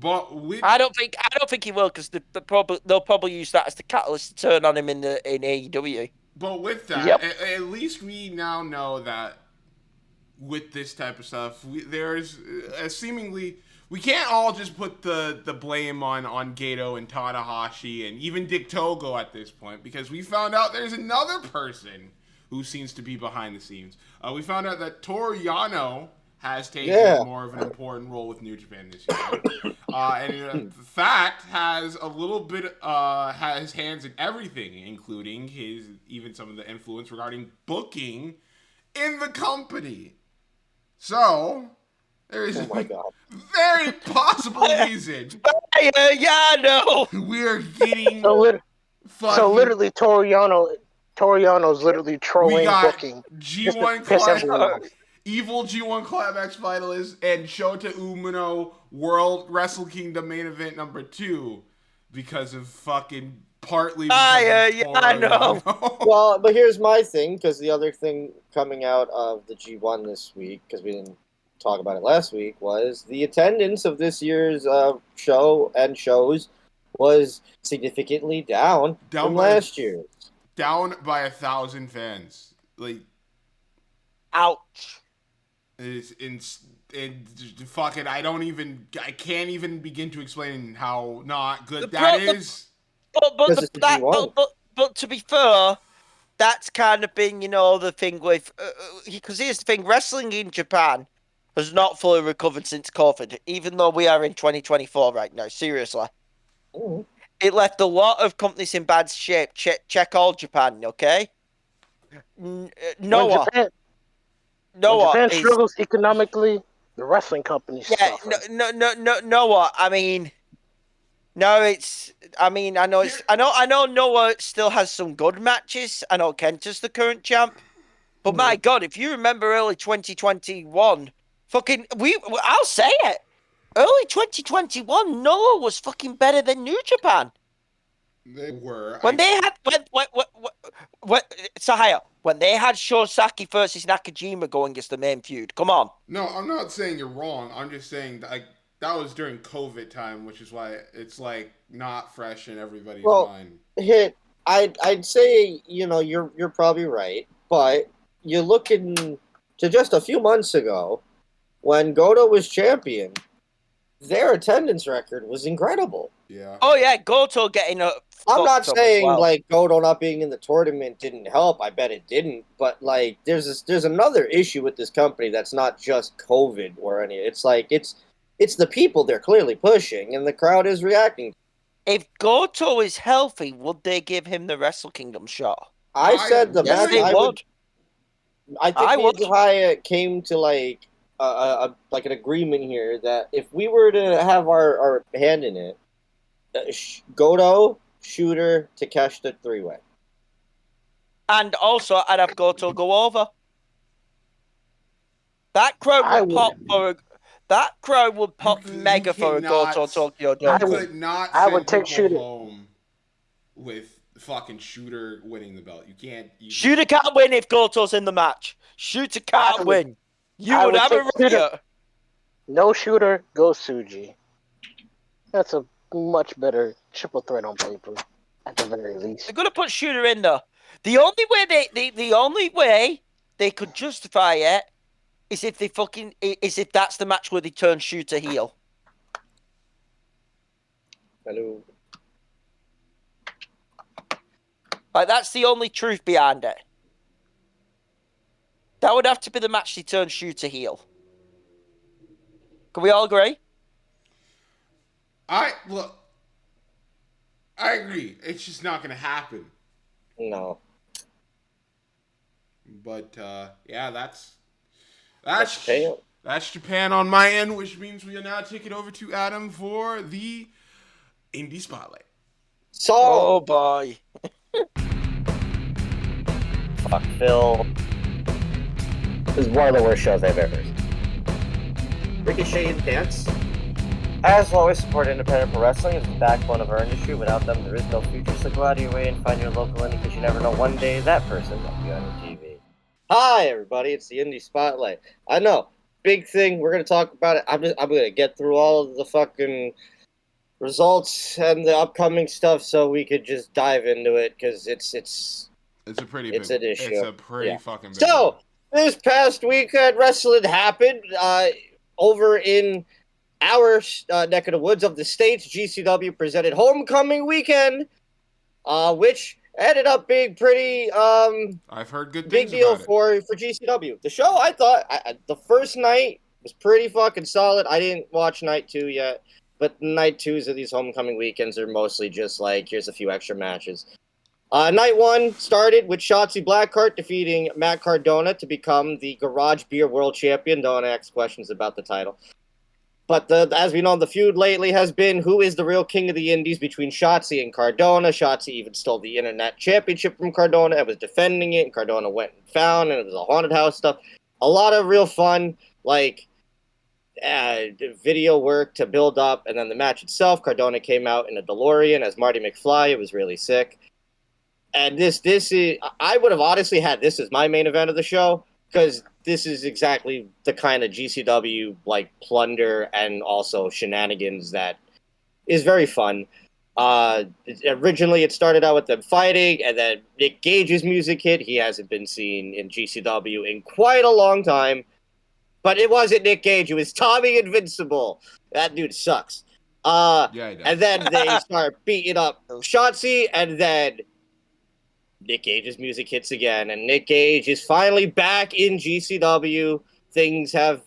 Speaker 1: But
Speaker 3: I don't think he will because they'll probably use that as the catalyst to turn on him in AEW.
Speaker 1: But with that, at least we now know that with this type of stuff, there's seemingly we can't all just put the blame on Gato and Tanahashi and even Dick Togo at this point, because we found out there's another person who seems to be behind the scenes. We found out that Toru Yano has taken more of an important role with New Japan this year. And in fact, has a little bit, has hands in everything, including even some of the influence regarding booking in the company. So, there is a very possible reason.
Speaker 3: Yeah, I know.
Speaker 1: We are getting
Speaker 4: so literally Toru Yano's literally trolling booking.
Speaker 1: G1 Climax, Evil G1 Climax finalist and Shota Umino World Wrestle Kingdom main event number 2 because of fucking partly.
Speaker 3: I know.
Speaker 2: Well, but here's my thing, because the other thing coming out of the G1 this week, because we didn't talk about it last week, was the attendance of this year's show and shows was significantly down from last year's.
Speaker 1: Down by 1,000 fans.
Speaker 3: Ouch.
Speaker 1: Fucking, I can't even begin to explain how not good that is.
Speaker 3: But to be fair, that's kind of been, the thing with, because here's the thing, wrestling in Japan has not fully recovered since COVID, even though we are in 2024 right now, seriously.
Speaker 2: Ooh.
Speaker 3: It left a lot of companies in bad shape. Check all Japan, okay? Noah.
Speaker 4: Japan struggles economically. The wrestling companies suffer.
Speaker 3: Noah. I mean, no, I know Noah still has some good matches. I know Kenta's the current champ, but my God, if you remember early 2021, I'll say it. Early 2021, Noah was fucking better than New Japan.
Speaker 1: They were.
Speaker 3: When they had Sahaya, when they had Shosaki versus Nakajima going as the main feud. Come on.
Speaker 1: No, I'm not saying you're wrong. I'm just saying that was during COVID time, which is why it's like not fresh in everybody's mind.
Speaker 2: I'd say you're probably right, but you're looking to just a few months ago when Goto was champion. Their attendance record was incredible.
Speaker 1: Yeah.
Speaker 3: Oh yeah, Goto getting a.
Speaker 2: I'm not saying like Goto not being in the tournament didn't help. I bet it didn't. But like, there's another issue with this company that's not just COVID or any. It's like it's the people they're clearly pushing, and the crowd is reacting.
Speaker 3: If Goto is healthy, would they give him the Wrestle Kingdom shot?
Speaker 2: I said the match.
Speaker 3: They would.
Speaker 2: I think me and Jahaya came to like an agreement here that if we were to have our hand in it, Goto, Shooter, Takeshita, 3-way.
Speaker 3: And also, I'd have Goto go over. That crowd would pop for a. That crowd would pop mega for a Goto Tokyo Dome.
Speaker 1: I would take Shooter home with fucking Shooter winning the belt. You can't.
Speaker 3: Shooter can't win if Goto's in the match. Shooter can't win. You would have a riot.
Speaker 4: No Shooter, go Tsuji. That's a much better triple threat on paper, at the very least.
Speaker 3: They're gonna put Shooter in there. The only way they could justify it is if if that's the match where they turn Shooter heel.
Speaker 2: Hello.
Speaker 3: Like that's the only truth behind it. That would have to be the match they turn Shooter heel. Can we all agree?
Speaker 1: I agree. It's just not going to happen.
Speaker 2: No.
Speaker 1: But yeah, that's
Speaker 2: Japan.
Speaker 1: That's Japan on my end, which means we will now take it over to Adam for the Indie Spotlight.
Speaker 3: Oh boy.
Speaker 2: Fuck Phil. This is one of the worst shows I've ever seen. Ricochet and Dance. As always, support independent pro wrestling is the backbone of our industry. Without them, there is no future. So go out of your way and find your local indie, because you never know, one day that person will be on your TV. Hi, everybody. It's the Indie Spotlight. I know, big thing. We're gonna talk about it. I'm gonna get through all of the fucking results and the upcoming stuff, so we could just dive into it, because it's
Speaker 1: a pretty
Speaker 2: big issue.
Speaker 1: It's a pretty fucking big
Speaker 2: So this past weekend, wrestling happened over in our neck of the woods of the States. GCW presented Homecoming Weekend, which ended up being pretty
Speaker 1: I've heard good
Speaker 2: big
Speaker 1: things
Speaker 2: deal
Speaker 1: about
Speaker 2: for GCW. The show, I thought, the first night was pretty fucking solid. I didn't watch night 2 yet, but night 2s of these Homecoming Weekends are mostly just like, here's a few extra matches. Night 1 started with Shotzi Blackheart defeating Matt Cardona to become the Garage Beer World Champion. Don't ask questions about the title. But as we know, the feud lately has been who is the real king of the indies between Shotzi and Cardona. Shotzi even stole the Internet Championship from Cardona and was defending it, and Cardona went and found, and it was a haunted house stuff. A lot of real fun, like, video work to build up, and then the match itself, Cardona came out in a DeLorean as Marty McFly. It was really sick. And this is, I would have honestly had this as my main event of the show, because this is exactly the kind of GCW like plunder and also shenanigans that is very fun. Originally, it started out with them fighting, and then Nick Gage's music hit. He hasn't been seen in GCW in quite a long time, but it wasn't Nick Gage. It was Tommy Invincible. That dude sucks.
Speaker 1: Yeah, he does.
Speaker 2: And then they start beating up Shotzi, and then Nick Gage's music hits again, and Nick Gage is finally back in GCW. Things have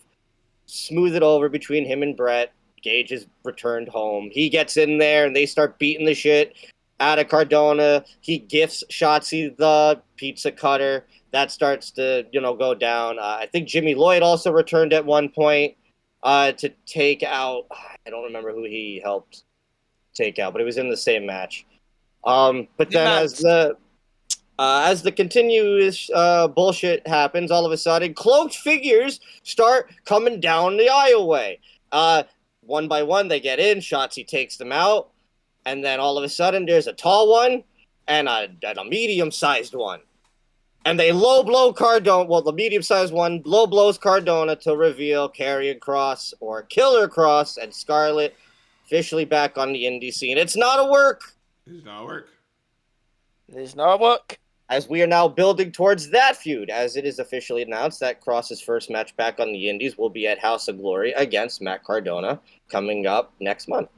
Speaker 2: smoothed over between him and Brett. Gage has returned home. He gets in there, and they start beating the shit out of Cardona. He gifts Shotzi the pizza cutter. That starts to, go down. I think Jimmy Lloyd also returned at one point to take out, I don't remember who he helped take out, but it was in the same match. But then As the continuous bullshit happens, all of a sudden, cloaked figures start coming down the aisleway. One by one, they get in. Shotzi takes them out. And then all of a sudden, there's a tall one and a medium-sized one. And they low blow Cardona. Well, the medium-sized one low blows Cardona to reveal Karrion Kross or Killer Kross and Scarlett officially back on the indie scene. It's not a work.
Speaker 1: It's not a work.
Speaker 3: It's not a work.
Speaker 2: As we are now building towards that feud, as it is officially announced that Kross's first match back on the Indies will be at House of Glory against Matt Cardona coming up next month.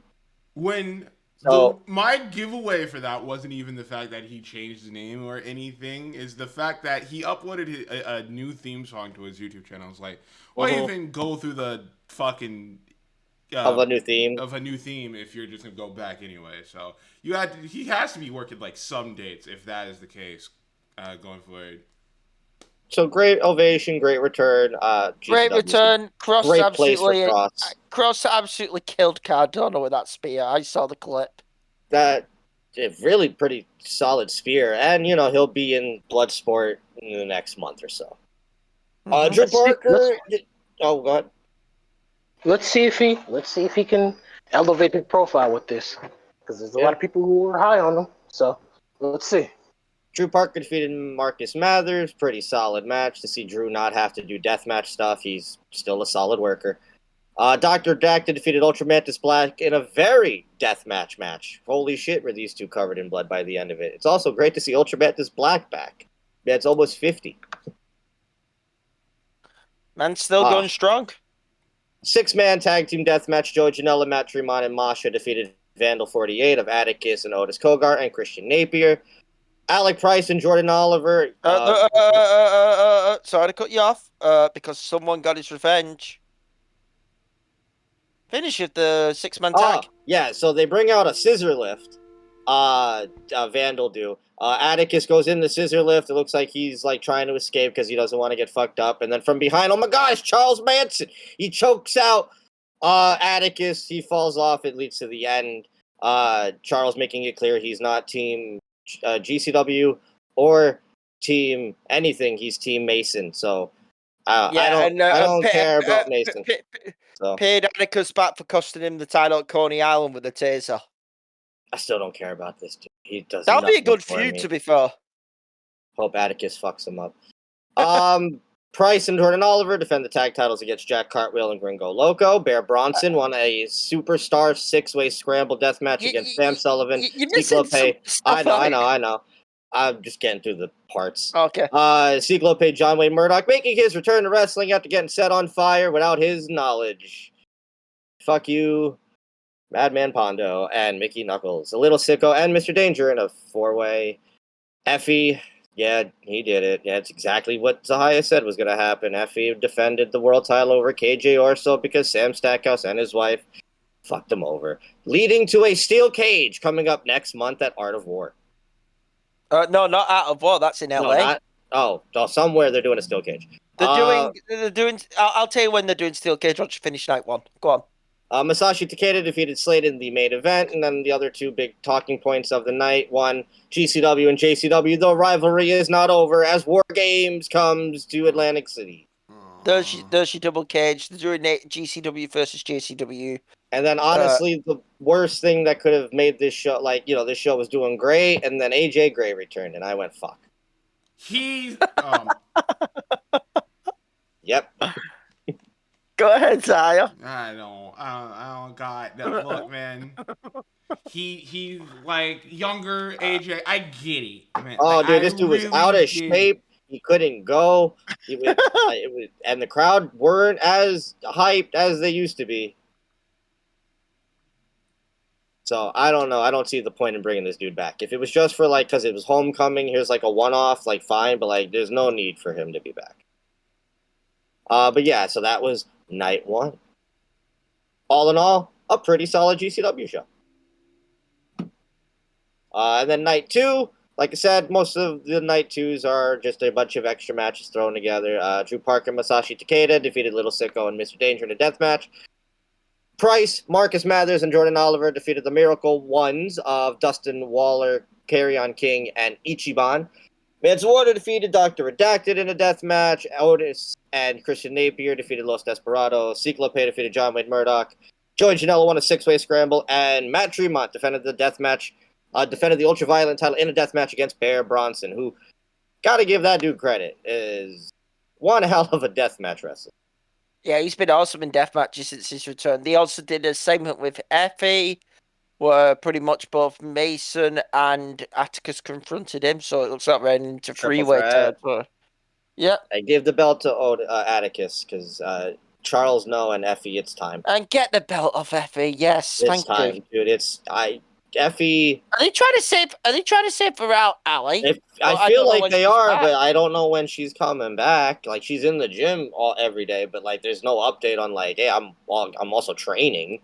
Speaker 1: My giveaway for that wasn't even the fact that he changed his name or anything, is the fact that he uploaded a new theme song to his YouTube channel. I was like, why even go through the fucking...
Speaker 2: of a new theme
Speaker 1: if you're just gonna go back anyway. So he has to be working like some dates if that is the case going forward.
Speaker 2: So great ovation, great return.
Speaker 3: Great return.
Speaker 2: Kross
Speaker 3: Kross absolutely killed Cardona with that spear. I saw the clip.
Speaker 2: That really pretty solid spear, and he'll be in Bloodsport in the next month or so. Drew Parker. Oh God.
Speaker 4: Let's see if he can elevate his profile with this, because there's a lot of people who are high on him. So let's see.
Speaker 2: Drew Parker defeated Marcus Mathers. Pretty solid match to see Drew not have to do deathmatch stuff. He's still a solid worker. Dr. Dacta defeated Ultra Mantis Black in a very deathmatch match. Holy shit, were these two covered in blood by the end of it. It's also great to see Ultra Mantis Black back. Yeah, it's almost 50.
Speaker 3: Man's still going strong.
Speaker 2: 6-man tag team deathmatch. Joey Janela, Matt Tremont, and Masha defeated Vandal 48 of Atticus and Otis Kogar and Christian Napier. Alec Price and Jordan Oliver.
Speaker 3: Sorry to cut you off, because someone got his revenge. Finish it, the 6-man tag.
Speaker 2: Yeah, so they bring out a scissor lift. Vandal do. Atticus goes in the scissor lift. It looks like he's like trying to escape because he doesn't want to get fucked up. And then from behind, oh my gosh, Charles Manson. He chokes out Atticus. He falls off. It leads to the end. Charles making it clear he's not team GCW or team anything. He's team Mason. So I don't care about Mason.
Speaker 3: Paid Atticus back for costing him the title at Coney Island with the taser.
Speaker 2: I still don't care about this dude. He does.
Speaker 3: That'll be a good feud, to be fair.
Speaker 2: Hope Atticus fucks him up. Price and Jordan Oliver defend the tag titles against Jack Cartwheel and Gringo Loco. Bear Bronson won a superstar 6-way scramble death match against Sam Sullivan. I know. I'm just getting through the parts.
Speaker 3: Okay.
Speaker 2: Cyclope John Wayne Murdoch making his return to wrestling after getting set on fire without his knowledge. Fuck you, Madman Pondo, and Mickey Knuckles. A Little Sicko and Mr. Danger in a 4-way. Effie, yeah, he did it. Yeah, it's exactly what Zahaya said was going to happen. Effie defended the world title over KJ Orso because Sam Stackhouse and his wife fucked him over. Leading to a steel cage coming up next month at Art of War.
Speaker 3: No, not Art of War. That's in LA.
Speaker 2: Somewhere they're doing a steel cage.
Speaker 3: They're doing. I'll tell you when they're doing steel cage once you finish night one. Go on.
Speaker 2: Masashi Takeda defeated Slade in the main event, and then the other two big talking points of the night. One, GCW and JCW. The rivalry is not over as War Games comes to Atlantic City.
Speaker 3: There's your double cage. They're doing GCW versus JCW.
Speaker 2: And then, honestly, the worst thing that could have made this show, this show was doing great, and then AJ Gray returned, and I went, fuck. Yep.
Speaker 3: Go ahead, Zaya.
Speaker 1: I don't got that. Look, man. He like younger AJ. I get it, man.
Speaker 2: Oh, dude, this dude was out of shape. He couldn't go. And the crowd weren't as hyped as they used to be. So I don't know. I don't see the point in bringing this dude back. If it was just for because it was homecoming, here's a one-off, fine. But there's no need for him to be back. But yeah, so that was night one. All in all, a pretty solid GCW show. And then night two, like I said, most of the night twos are just a bunch of extra matches thrown together. Drew Parker, Masashi Takeda defeated Little Sicko and Mr. Danger in a death match. Price, Marcus Mathers, and Jordan Oliver defeated the Miracle Ones of Dustin Waller, Karrion King, and Ichiban. Manslaughter defeated Dr. Redacted in a death match. Otis and Christian Napier defeated Los Desperados. Ciclope defeated John Wayne Murdoch. Joey Janela won a 6-way scramble. And Matt Tremont defended the Ultraviolet title in a death match against Bear Bronson, who, gotta give that dude credit, is one hell of a death match wrestler.
Speaker 3: Yeah, he's been awesome in death matches since his return. They also did a segment with Effie, where pretty much both Mason and Atticus confronted him, so it looks like we're into freeway territory. Yeah.
Speaker 2: I gave the belt to Atticus, because Charles, no, and Effie, it's time.
Speaker 3: And get the belt off Effie, yes,
Speaker 2: thank you. Dude, Effie...
Speaker 3: Are they trying to save her out, Ali?
Speaker 2: I feel like they are, but I don't know when she's coming back. Like, she's in the gym every day, but, like, there's no update on, like, hey, I'm also training.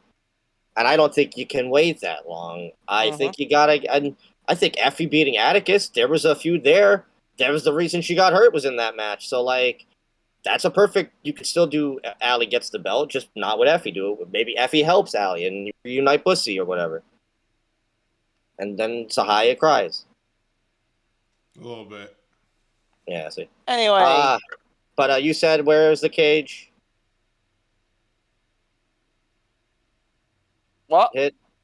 Speaker 2: And I don't think you can wait that long. I think you gotta... And I think Effie beating Atticus, there was a feud there. There was the reason she got hurt was in that match. So, like, that's a perfect... You could still do Allie gets the belt, just not what Effie do. Maybe Effie helps Allie and reunite Bussy or whatever. And then Sahaya cries.
Speaker 1: A little bit.
Speaker 2: Yeah, see.
Speaker 3: Anyway.
Speaker 2: But you said, where's the cage?
Speaker 3: What?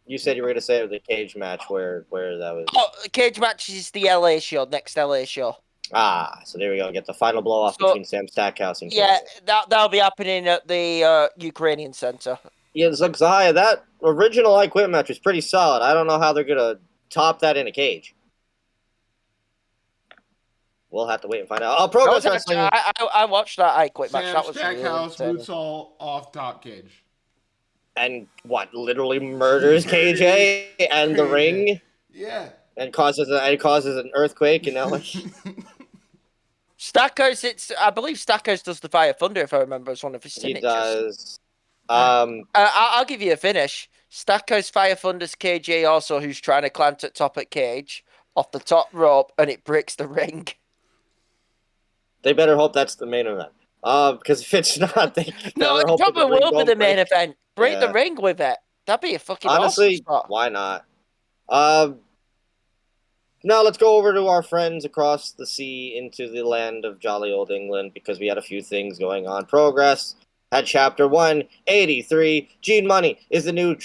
Speaker 2: You said you were going to say the cage match where that was.
Speaker 3: Oh, the cage match is the LA show, next LA show.
Speaker 2: So there we go. Get the final blow off between Sam Stackhouse and
Speaker 3: yeah, that'll be happening at the Ukrainian Center.
Speaker 2: Yeah, it's like Zahaya, that original I Quit match was pretty solid. I don't know how they're going to top that in a cage. We'll have to wait and find out. Oh, Progress Wrestling.
Speaker 3: I watched that I Quit match.
Speaker 1: Sam
Speaker 3: That was
Speaker 1: Stackhouse
Speaker 3: really
Speaker 1: moonsault off top cage.
Speaker 2: And what, literally murders KJ and the ring?
Speaker 1: Yeah.
Speaker 2: And causes an earthquake in LA.
Speaker 3: Stackhouse, I believe Stackhouse does the Fire Thunder, if I remember, as one of his signatures.
Speaker 2: He does.
Speaker 3: I'll give you a finish. Stackhouse Fire Thunders KJ also, who's trying to climb to the top at cage off the top rope, and it breaks the ring.
Speaker 2: They better hope that's the main event. Because if it's not, they
Speaker 3: no, it probably will be the main event. Break the ring with it. That'd be a fucking
Speaker 2: honestly,
Speaker 3: awesome spot.
Speaker 2: Why not? Now let's go over to our friends across the sea into the land of jolly old England, because we had a few things going on. Progress had Chapter 183. Gene Money is the new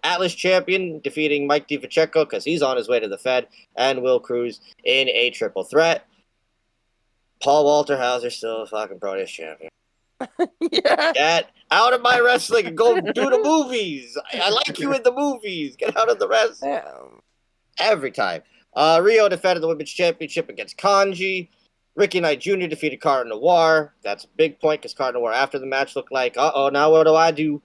Speaker 2: Atlas champion, defeating Mike DiVacheco because he's on his way to the Fed, and Will Cruz in a triple threat. Paul Walter Hauser still a fucking Pro champion.
Speaker 3: Yeah.
Speaker 2: Get out of my wrestling and go do the movies. I like you in the movies. Get out of the wrestling.
Speaker 3: Yeah.
Speaker 2: Every time. Rio defended the Women's Championship against Kanji. Ricky Knight Jr. defeated Carter Noir. That's a big point because Carter Noir after the match looked like, now what do I do?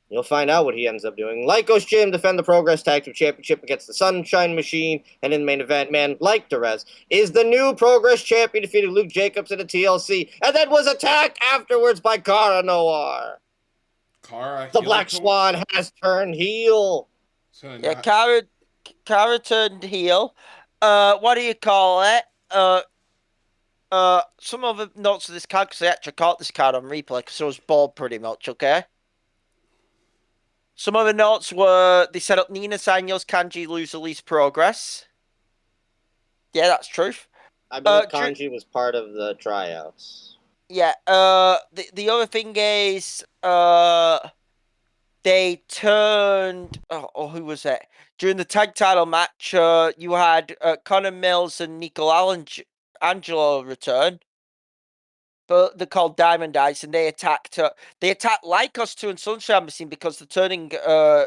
Speaker 2: You'll find out what he ends up doing. Lycos Jim defend the Progress Tag Team Championship against the Sunshine Machine. And in the main event, man, like Derez, is the new Progress Champion, defeated Luke Jacobs in a TLC, and then was attacked afterwards by Cara Noir. The Black Swan has turned heel.
Speaker 3: Yeah, Cara turned heel. What do you call it? Some of the notes of this card, because I actually caught this card on replay, because I was bored pretty much, okay? Some of the notes were, they set up Nina Sanyo's Kanji lose the least Progress. Yeah, that's truth.
Speaker 2: I believe Kanji was part of the tryouts.
Speaker 3: Yeah, the other thing is, they turned, who was it? During the tag title match, you had Connor Mills and Nico Angelo return. But they're called Diamond Eyes, and they attacked Lycos 2 and Sunshine Machine because they're turning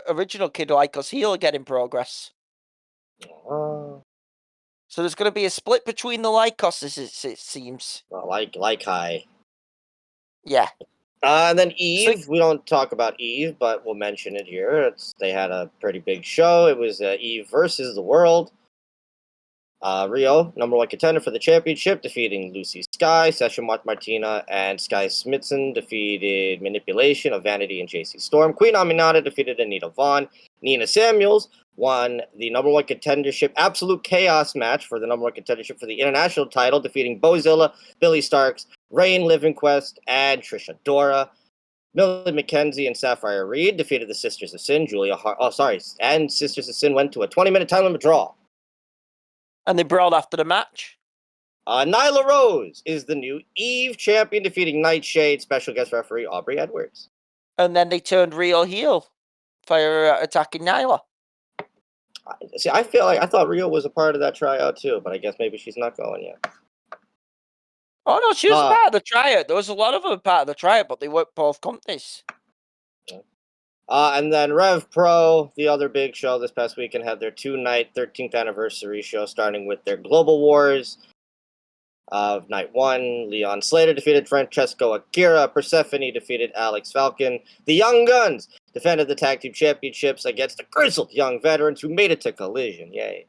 Speaker 3: original Kid Lycos heel again in Progress. So there's going to be a split between the Lycoses, it seems.
Speaker 2: Like high.
Speaker 3: Yeah.
Speaker 2: And then Eve, we don't talk about Eve, but we'll mention it here. They had a pretty big show. It was Eve versus the World. Rio, number 1 contender for the championship, defeating Lucy Sky. Session Martina and Sky Smithson defeated Manipulation of Vanity and JC Storm. Queen Aminata defeated Anita Vaughn. Nina Samuels won the number 1 contendership Absolute Chaos match for the number 1 contendership for the international title, defeating Bozilla, Billy Starks, Rain Livenquest, and Trisha Dora. Millie McKenzie and Sapphire Reed defeated the Sisters of Sin. And Sisters of Sin went to a 20-minute time limit draw.
Speaker 3: And they brawled after the match.
Speaker 2: Nyla Rose is the new Eve champion, defeating Nightshade, special guest referee Aubrey Edwards.
Speaker 3: And then they turned real heel for attacking Nyla.
Speaker 2: See, I thought Rio was a part of that tryout too, but I guess maybe she's not going yet.
Speaker 3: Oh no, she was part of the tryout. There was a lot of them part of the tryout, but they worked both companies.
Speaker 2: And then Rev Pro, the other big show this past weekend, had their 2-night 13th anniversary show, starting with their Global Wars. Of night 1, Leon Slater defeated Francesco Akira. Persephone defeated Alex Falcon. The Young Guns defended the Tag Team Championships against the grizzled young veterans who made it to Collision. Yay.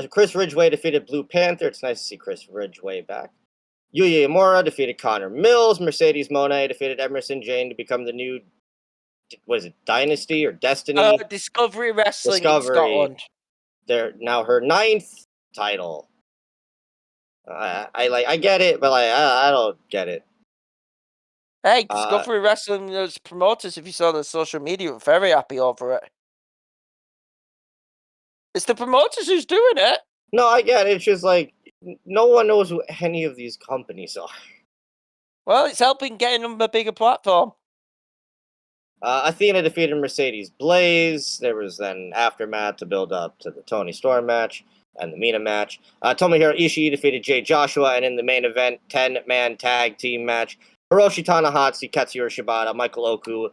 Speaker 2: Chris Ridgway defeated Blue Panther. It's nice to see Chris Ridgway back. Yuya Uemura defeated Connor Mills. Mercedes Moné defeated Emerson Jane to become the new, what is it, Dynasty or Destiny?
Speaker 3: Discovery Wrestling in Scotland.
Speaker 2: They're now her 9th title. I get it, but I don't get it.
Speaker 3: Hey, Discovery Wrestling, those promoters, if you saw the social media, were very happy over it. It's the promoters who's doing it.
Speaker 2: No, I get it. It's just like no one knows who any of these companies are.
Speaker 3: Well, it's helping getting them a bigger platform.
Speaker 2: Athena defeated Mercedes Blaze. There was then aftermath to build up to the Toni Storm match and the Mina match. Tomohiro Ishii defeated Jay Joshua, and in the main event, 10-man tag team match, Hiroshi Tanahashi, Katsuyori Shibata, Michael Oku,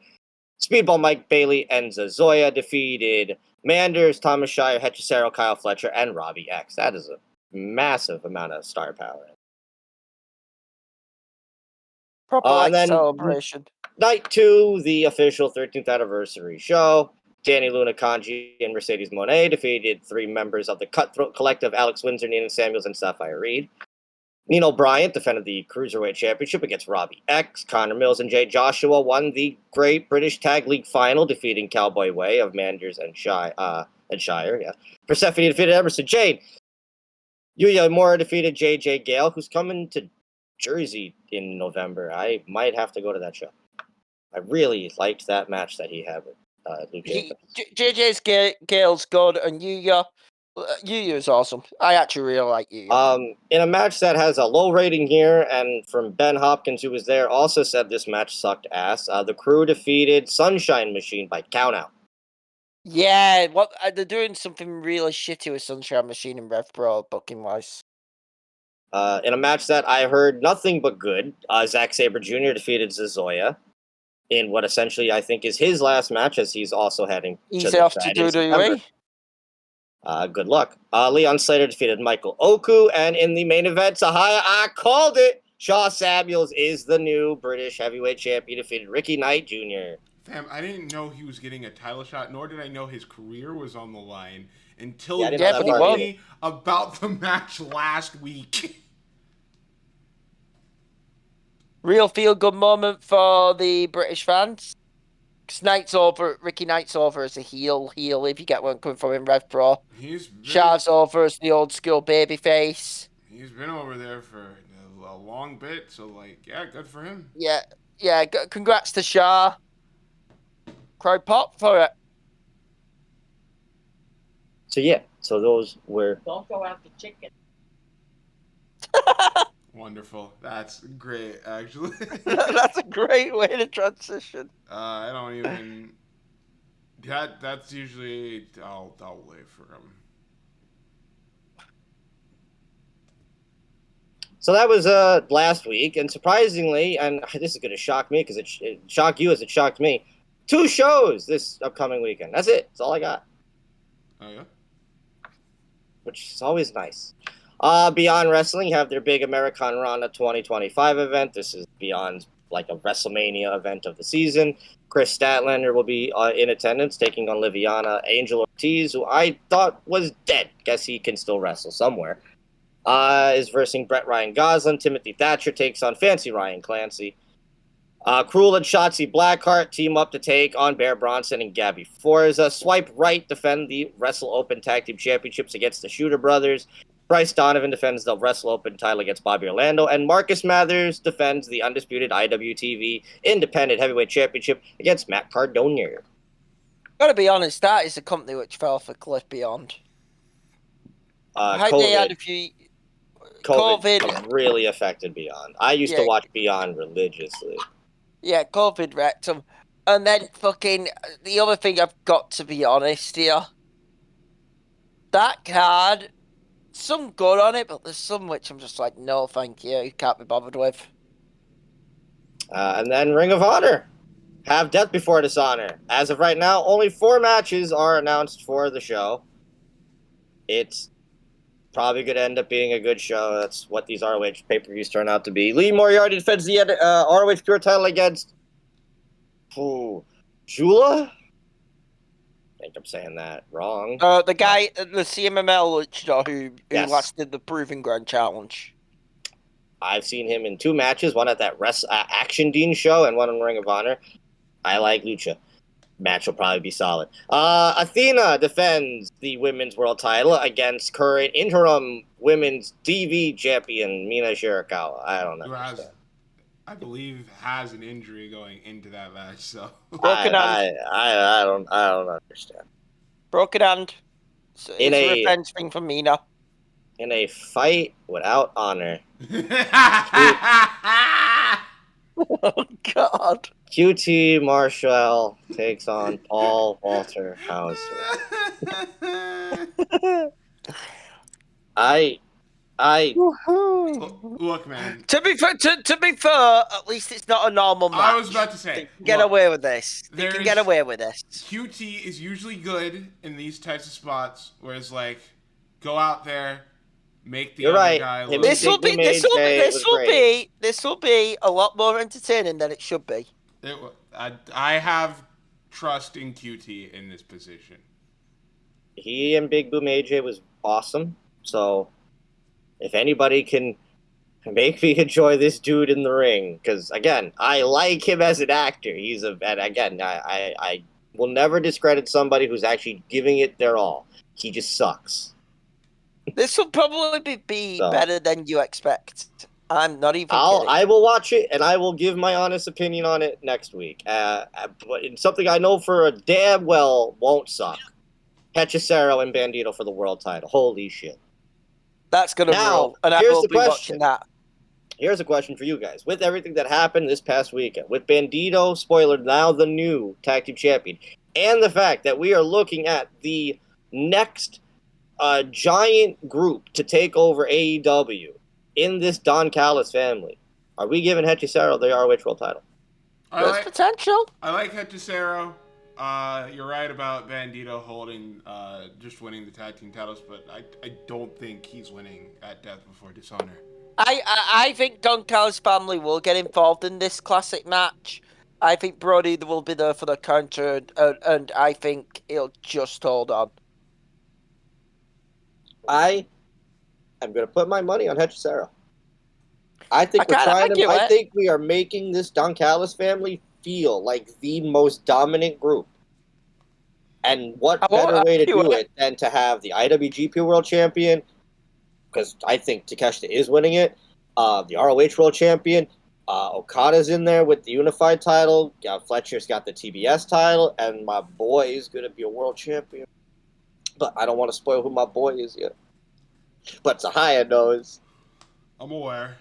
Speaker 2: Speedball Mike Bailey, and Zazoya defeated Manders, Thomas Shire, Hechicero, Kyle Fletcher, and Robbie X. That is a massive amount of star power.
Speaker 3: Proper celebration.
Speaker 2: Night 2, the official 13th anniversary show. Danny Luna Kanji and Mercedes Moné defeated 3 members of the Cutthroat Collective, Alex Windsor, Nina Samuels, and Sapphire Reed. Nino Bryant defended the Cruiserweight Championship against Robbie X. Connor Mills and Jay Joshua won the Great British Tag League Final, defeating Cowboy Way of Manders and Shire. Persephone defeated Emerson Jane. Yuya Uemura defeated JJ Gale, who's coming to Jersey in November. I might have to go to that show. I really liked that match that he had with Luke Jacobs.
Speaker 3: JJ's Gale's good, and Yuya's awesome. I actually really like Yuya.
Speaker 2: In a match that has a low rating here, and from Ben Hopkins, who was there, also said this match sucked ass. The Crew defeated Sunshine Machine by countout.
Speaker 3: Yeah, they're doing something really shitty with Sunshine Machine and Rev Pro booking wise.
Speaker 2: In a match that I heard nothing but good, Zack Sabre Jr. defeated Zazoya in what essentially I think is his last match, as he's also heading
Speaker 3: to off to WWE.
Speaker 2: Good luck. Leon Slater defeated Michael Oku, and in the main event, I called it. Shaw Samuels is the new British heavyweight champion, defeated Ricky Knight Jr.
Speaker 1: Fam, I didn't know he was getting a title shot, nor did I know his career was on the line until you told me about the match last week.
Speaker 3: Real feel-good moment for the British fans. Because Ricky Knight's over as a heel, if you get one coming from him, Rev Pro. Shav's over as the old-school babyface.
Speaker 1: He's been over there for a long bit, so, yeah, good for him.
Speaker 3: Yeah, congrats to Shah. Crowd pop for it.
Speaker 2: So those were...
Speaker 5: Don't go after chicken.
Speaker 1: Wonderful. That's great, actually.
Speaker 3: That's a great way to transition.
Speaker 1: I don't even... That's usually... I'll wait for him.
Speaker 2: So that was last week, and surprisingly, and this is going to shock me because it shocked you as it shocked me, 2 shows this upcoming weekend. That's it. That's all I got.
Speaker 1: Oh, yeah?
Speaker 2: Which is always nice. Beyond Wrestling have their big Americanrana 2025 event. This is Beyond's like a WrestleMania event of the season. Chris Statlander will be in attendance, taking on Liviana. Angel Ortiz, who I thought was dead. Guess he can still wrestle somewhere. Is versing Brett Ryan Goslin. Timothy Thatcher takes on Fancy Ryan Clancy. Cruel and Shotzi Blackheart team up to take on Bear Bronson and Gabby Forza. Swipe Right defend the Wrestle Open Tag Team Championships against the Shooter Brothers. Bryce Donovan defends the Wrestle Open title against Bobby Orlando. And Marcus Mathers defends the undisputed IWTV Independent Heavyweight Championship against Matt Cardona.
Speaker 3: Gotta be honest, that is a company which fell off a cliff Beyond. They had a few.
Speaker 2: COVID really affected Beyond. I used to watch Beyond religiously.
Speaker 3: Yeah, COVID wrecked them. And then fucking the other thing I've got to be honest here. That card, some good on it, but there's some which I'm just like, no, thank you. Can't be bothered with.
Speaker 2: And then Ring of Honor. Have Death Before Dishonor. As of right now, only 4 matches are announced for the show. It's probably going to end up being a good show. That's what these ROH pay-per-views turn out to be. Lee Moriarty defends the ROH Pure title against Jula? I think I'm saying that wrong.
Speaker 3: The guy, the CMML luchador who lasted the Proving Ground Challenge.
Speaker 2: I've seen him in 2 matches, one at that Action Dean show and one in Ring of Honor. I like Lucha. Match will probably be solid. Athena defends the women's world title against current interim women's TV champion Mina Shirakawa. I don't know.
Speaker 1: I believe has an injury going into that match. So
Speaker 3: broken hand.
Speaker 2: I don't understand.
Speaker 3: Broken hand. It's a revenge thing for Mina.
Speaker 2: In a fight without honor.
Speaker 3: Oh God.
Speaker 2: QT Marshall takes on Paul Walter Hauser.
Speaker 1: Look, man.
Speaker 3: To be fair, at least it's not a normal match.
Speaker 1: I was about to say,
Speaker 3: they can get away with this.
Speaker 1: QT is usually good in these types of spots, where it's like, go out there, make the other guy look.
Speaker 3: This will be a lot more entertaining than it should be.
Speaker 1: I have trust in QT in this position.
Speaker 2: He and Big Boom AJ was awesome. So, if anybody can make me enjoy this dude in the ring, because again, I like him as an actor. I will never discredit somebody who's actually giving it their all. He just sucks.
Speaker 3: This will probably be better than you expect. I'm not even kidding.
Speaker 2: I will watch it, and I will give my honest opinion on it next week. But it's something I know for a damn well won't suck. Hechicero and Bandito for the world title. Holy shit.
Speaker 3: That's going to roll, and I will be watching that.
Speaker 2: Here's a question for you guys. With everything that happened this past weekend, with Bandito, spoiler, now the new tag team champion, and the fact that we are looking at the next giant group to take over AEW in this Don Callis family, are we giving Hechicero the ROH world title?
Speaker 3: There's potential.
Speaker 1: I like Hechicero. You're right about Bandito just winning the tag team titles, but I don't think he's winning at Death Before Dishonor.
Speaker 3: I think Don Callis' family will get involved in this classic match. I think Brody will be there for the counter, and I think he'll just hold on.
Speaker 2: I am going to put my money on Hechicero. I think I think we are making this Don Callis family feel like the most dominant group. And what better way to do it than to have the IWGP World Champion, because I think Takeshita is winning it, the ROH World Champion, Okada's in there with the unified title, Fletcher's got the TBS title, and my boy is going to be a world champion. But I don't want to spoil who my boy is yet. But Sahaya knows.
Speaker 1: I'm aware.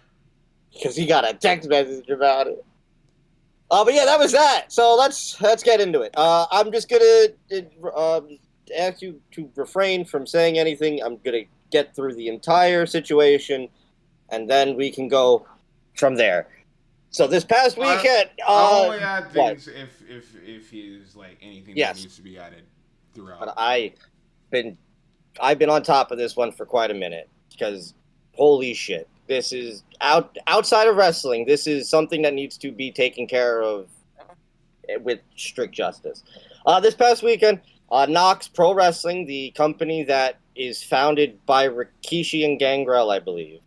Speaker 2: Because he got a text message about it. But yeah, that was that. So let's get into it. I'm just gonna ask you to refrain from saying anything. I'm gonna get through the entire situation, and then we can go from there. So this past weekend,
Speaker 1: I'll only add things if he's like anything that needs to be added throughout.
Speaker 2: But I've been on top of this one for quite a minute because holy shit. This is outside of wrestling. This is something that needs to be taken care of with strict justice. This past weekend, Knox Pro Wrestling, the company that is founded by Rikishi and Gangrel, I believe,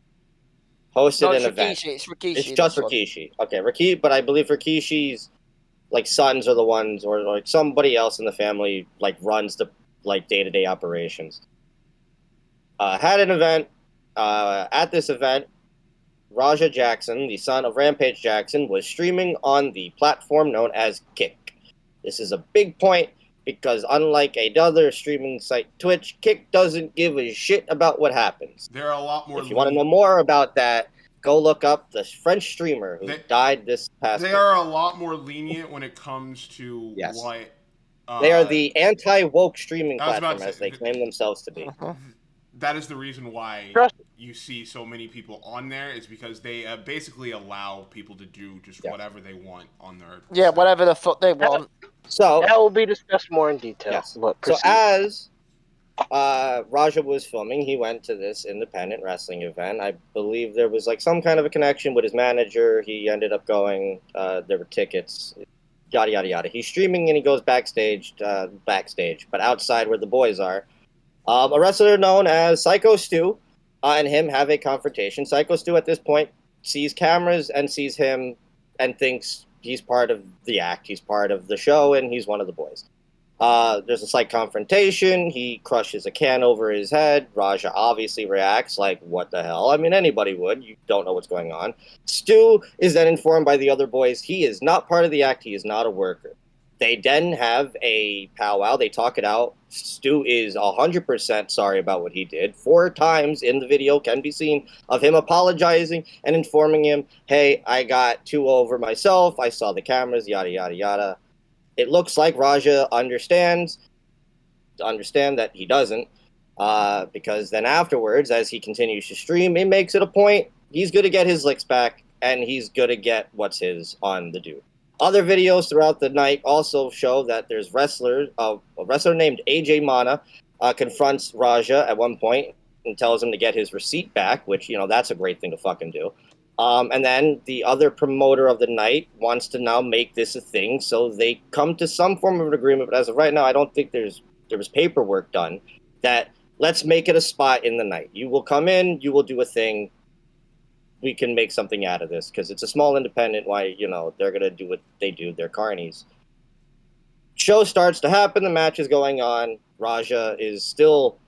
Speaker 2: hosted an event.
Speaker 3: It's Rikishi.
Speaker 2: It's just Rikishi. Okay, Rikishi, but I believe Rikishi's like sons are the ones, or like somebody else in the family, like runs the like day-to-day operations. Had an event. At this event, Raja Jackson, the son of Rampage Jackson, was streaming on the platform known as Kick. This is a big point because unlike another streaming site, Twitch, Kick doesn't give a shit about what happens.
Speaker 1: They're a lot more.
Speaker 2: If you want to know more about that, go look up the French streamer who died this past week.
Speaker 1: They are a lot more lenient when it comes to what.
Speaker 2: They are the anti-woke streaming platform, as they claim themselves to be.
Speaker 1: That is the reason why you see so many people on there, is because they basically allow people to do just whatever they want on their site.
Speaker 3: Whatever the fuck they want.
Speaker 2: So
Speaker 4: that will be discussed more in detail.
Speaker 2: Yes. So as Raja was filming, he went to this independent wrestling event. I believe there was like some kind of a connection with his manager. He ended up going. There were tickets. Yada yada yada. He's streaming and he goes backstage, but outside where the boys are. A wrestler known as Psycho Stu and him have a confrontation. Psycho Stu at this point sees cameras and sees him and thinks he's part of the act. He's part of the show and he's one of the boys. There's a slight confrontation. He crushes a can over his head. Raja obviously reacts like, what the hell? I mean, anybody would. You don't know what's going on. Stu is then informed by the other boys he is not part of the act. He is not a worker. They then have a powwow. They talk it out. Stu is 100% sorry about what he did. 4 times in the video can be seen of him apologizing and informing him, hey, I got too over myself. I saw the cameras, yada, yada, yada. It looks like Raja understand that he doesn't, because then afterwards, as he continues to stream, it makes it a point. He's going to get his licks back, and he's going to get what's his on the dude. Other videos throughout the night also show that there's a wrestler named AJ Mana confronts Raja at one point and tells him to get his receipt back, which, that's a great thing to fucking do. And then the other promoter of the night wants to now make this a thing, so they come to some form of an agreement, but as of right now, I don't think there was paperwork done that let's make it a spot in the night. You will come in, you will do a thing, we can make something out of this, because it's a small independent, why, they're going to do what they do, they're carnies. Show starts to happen, the match is going on, Raja is still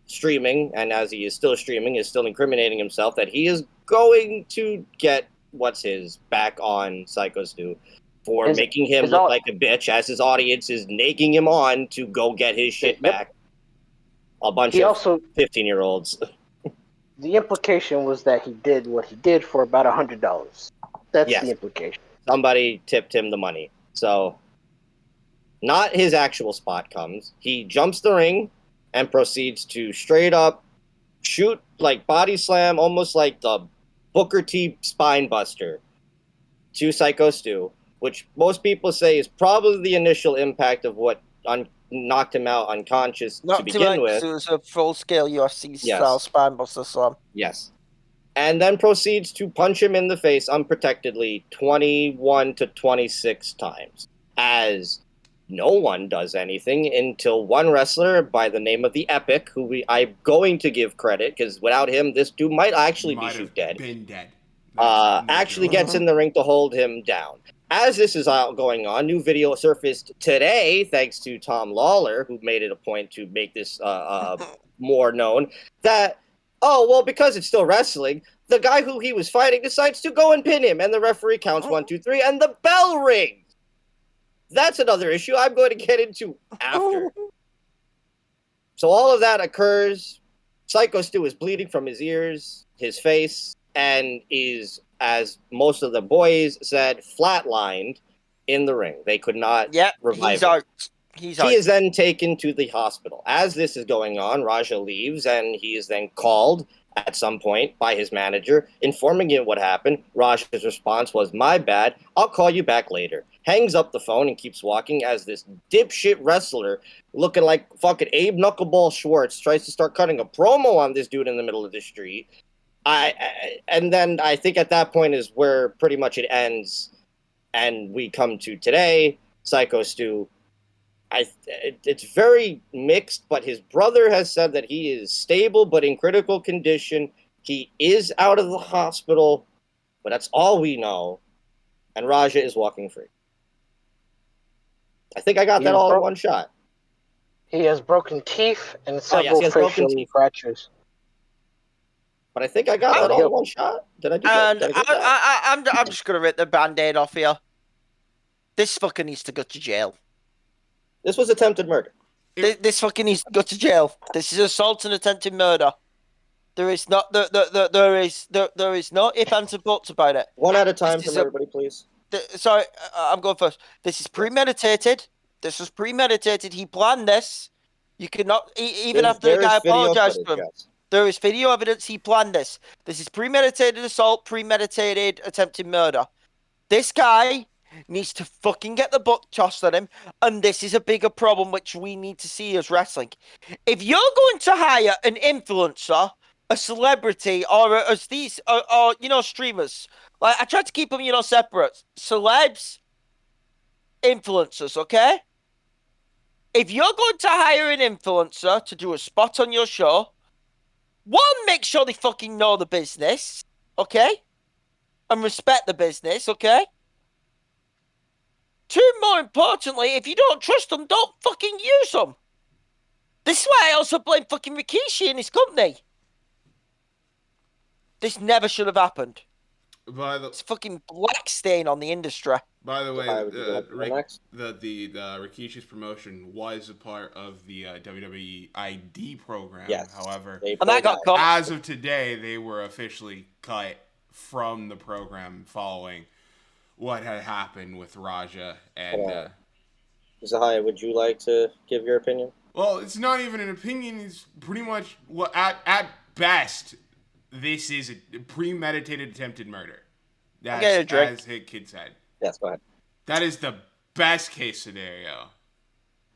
Speaker 2: streaming, and as he is still streaming, is still incriminating himself that he is going to get what's his back on Psycho Stu for making him look like a bitch, as his audience is nagging him on to go get his shit back. A bunch of 15-year-olds.
Speaker 4: The implication was that he did what he did for about $100. That's the implication.
Speaker 2: Somebody tipped him the money. So, not his actual spot comes. He jumps the ring and proceeds to straight up shoot, like body slam, almost like the Booker T spine buster to Psycho Stu, which most people say is probably the initial impact of what knocked him out unconscious to begin with.
Speaker 3: It was a full-scale UFC-style spine buster slam.
Speaker 2: Yes. And then proceeds to punch him in the face unprotectedly 21 to 26 times, as no one does anything until one wrestler by the name of the Epic, who I'm going to give credit, because without him, this dude might actually be shoot dead.
Speaker 1: Been dead.
Speaker 2: Actually gets in the ring to hold him down. As this is all going on, new video surfaced today, thanks to Tom Lawler, who made it a point to make this more known, that, because it's still wrestling, the guy who he was fighting decides to go and pin him, and the referee counts 1, 2, 3, and the bell rings. That's another issue I'm going to get into after. So all of that occurs. Psycho Stu is bleeding from his ears, his face, and is, as most of the boys said, flatlined in the ring. They could not revive him. He is then taken to the hospital. As this is going on, Raja leaves, and he is then called at some point by his manager, informing him what happened. Raja's response was, "My bad, I'll call you back later." Hangs up the phone and keeps walking as this dipshit wrestler, looking like fucking Abe Knuckleball Schwartz, tries to start cutting a promo on this dude in the middle of the street. And then I think at that point is where pretty much it ends, and we come to today. Psycho Stu, it's very mixed, but his brother has said that he is stable but in critical condition. He is out of the hospital, but that's all we know. And Raja is walking free. I think I got that all in one shot.
Speaker 4: He has broken teeth and several facial fractures.
Speaker 2: But I think I got that all in one shot. Did I do that?
Speaker 3: I'm just going to rip the Band-Aid off here. This fucker needs to go to jail.
Speaker 2: This was attempted murder.
Speaker 3: This fucking needs to go to jail. This is assault and attempted murder. There is no ifs, ands, and buts about it.
Speaker 2: One at a time from everybody, please.
Speaker 3: Sorry, I'm going first. This is premeditated. This was premeditated. He planned this. You cannot even after the guy apologized to him. Yes. There is video evidence he planned this. This is premeditated assault, premeditated attempted murder. This guy needs to fucking get the book tossed at him, and this is a bigger problem which we need to see as wrestling. If you're going to hire an influencer, a celebrity, or as these, or streamers, like I tried to keep them, separate. Celebs, influencers, okay? If you're going to hire an influencer to do a spot on your show, one, make sure they fucking know the business, okay? And respect the business, okay? Two, more importantly, if you don't trust them, don't fucking use them. This is why I also blame fucking Rikishi and his company. This never should have happened. It's a fucking black stain on the industry.
Speaker 1: By the way, the Rikishi's promotion was a part of the WWE ID program.
Speaker 2: Yes.
Speaker 1: However,
Speaker 3: and that got cut.
Speaker 1: As of today, they were officially cut from the program following what had happened with Raja and.
Speaker 2: Zahaya, would you like to give your opinion?
Speaker 1: Well, it's not even an opinion. It's pretty much what at best. This is a premeditated attempted murder. That's as Hit Kid said.
Speaker 2: Yes, go ahead.
Speaker 1: That is the best case scenario.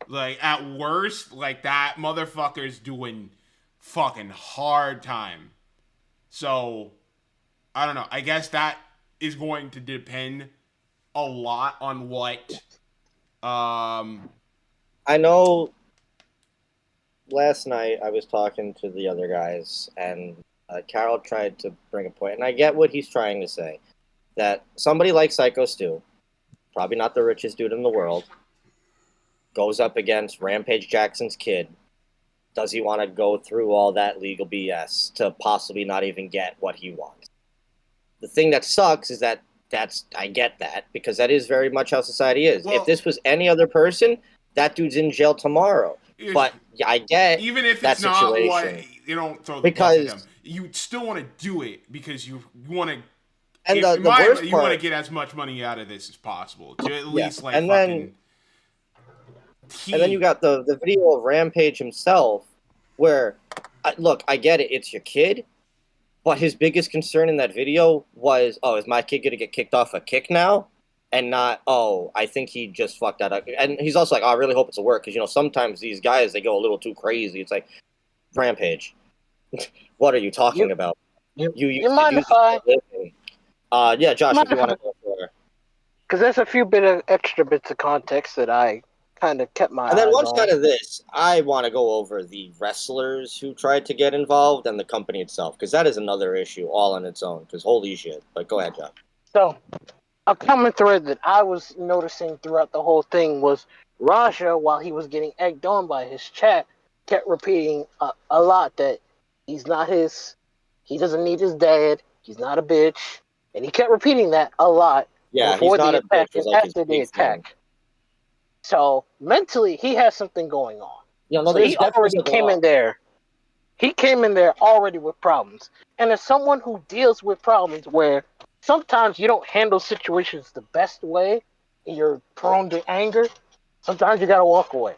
Speaker 1: Like, at worst, like, that motherfucker's doing fucking hard time. So, I don't know. I guess that is going to depend a lot on what...
Speaker 2: I know last night I was talking to the other guys, and Carol tried to bring a point, and I get what he's trying to say. That somebody like Psycho Stu, probably not the richest dude in the world, goes up against Rampage Jackson's kid. Does he want to go through all that legal BS to possibly not even get what he wants? The thing that sucks is that I get that, because that is very much how society is. Well, if this was any other person, that dude's in jail tomorrow. But I get
Speaker 1: even if
Speaker 2: that
Speaker 1: it's not
Speaker 2: situation.
Speaker 1: what you don't throw the book at him, you still want to do it because you want to. And the worst part, you want to get as much money out of this as possible to at least and then
Speaker 2: you got the video of Rampage himself, where I get it, it's your kid, but his biggest concern in that video was, is my kid gonna get kicked off a kick now? And not, I think he just fucked that up. And he's also like, I really hope it's a work, because sometimes these guys, they go a little too crazy. It's like, Rampage, what are you talking about?
Speaker 4: You mind if I?
Speaker 2: Yeah, Josh, if you want to go for it.
Speaker 4: Because there's a few extra bits of context that I kind of kept my eyes on.
Speaker 2: And then once out of this, I want to go over the wrestlers who tried to get involved and the company itself, because that is another issue all on its own, because holy shit. But go ahead, Josh.
Speaker 4: So, a common thread that I was noticing throughout the whole thing was Raja, while he was getting egged on by his chat, kept repeating a lot that he doesn't need his dad, he's not a bitch. And he kept repeating that a lot before the attack and after the attack. So mentally, he has something going on. So he already came in there. He came in there already with problems. And as someone who deals with problems where sometimes you don't handle situations the best way, and you're prone to anger, sometimes you gotta walk away.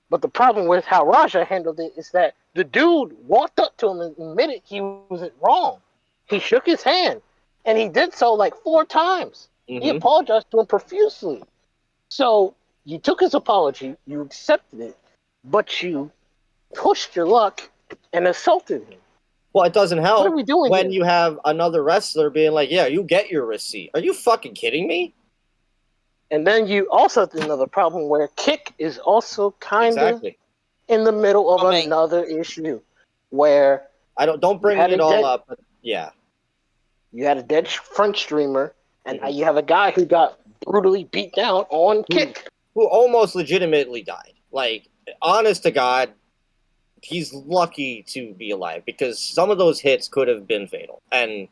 Speaker 4: But the problem with how Raja handled it is that the dude walked up to him and admitted he wasn't wrong. He shook his hand. And he did so like 4 times. Mm-hmm. He apologized to him profusely. So you took his apology, you accepted it, but you pushed your luck and assaulted him.
Speaker 2: Well, it doesn't help
Speaker 4: what are we doing
Speaker 2: when
Speaker 4: here?
Speaker 2: You have another wrestler being like, yeah, you get your receipt. Are you fucking kidding me?
Speaker 4: And then you also have another problem where Kick is also kind of in the middle of another issue where...
Speaker 2: Don't bring it all up, but yeah.
Speaker 4: You had a dead French streamer, and you have a guy who got brutally beat down on Kick.
Speaker 2: Who almost legitimately died. Like, honest to God, he's lucky to be alive, because some of those hits could have been fatal. And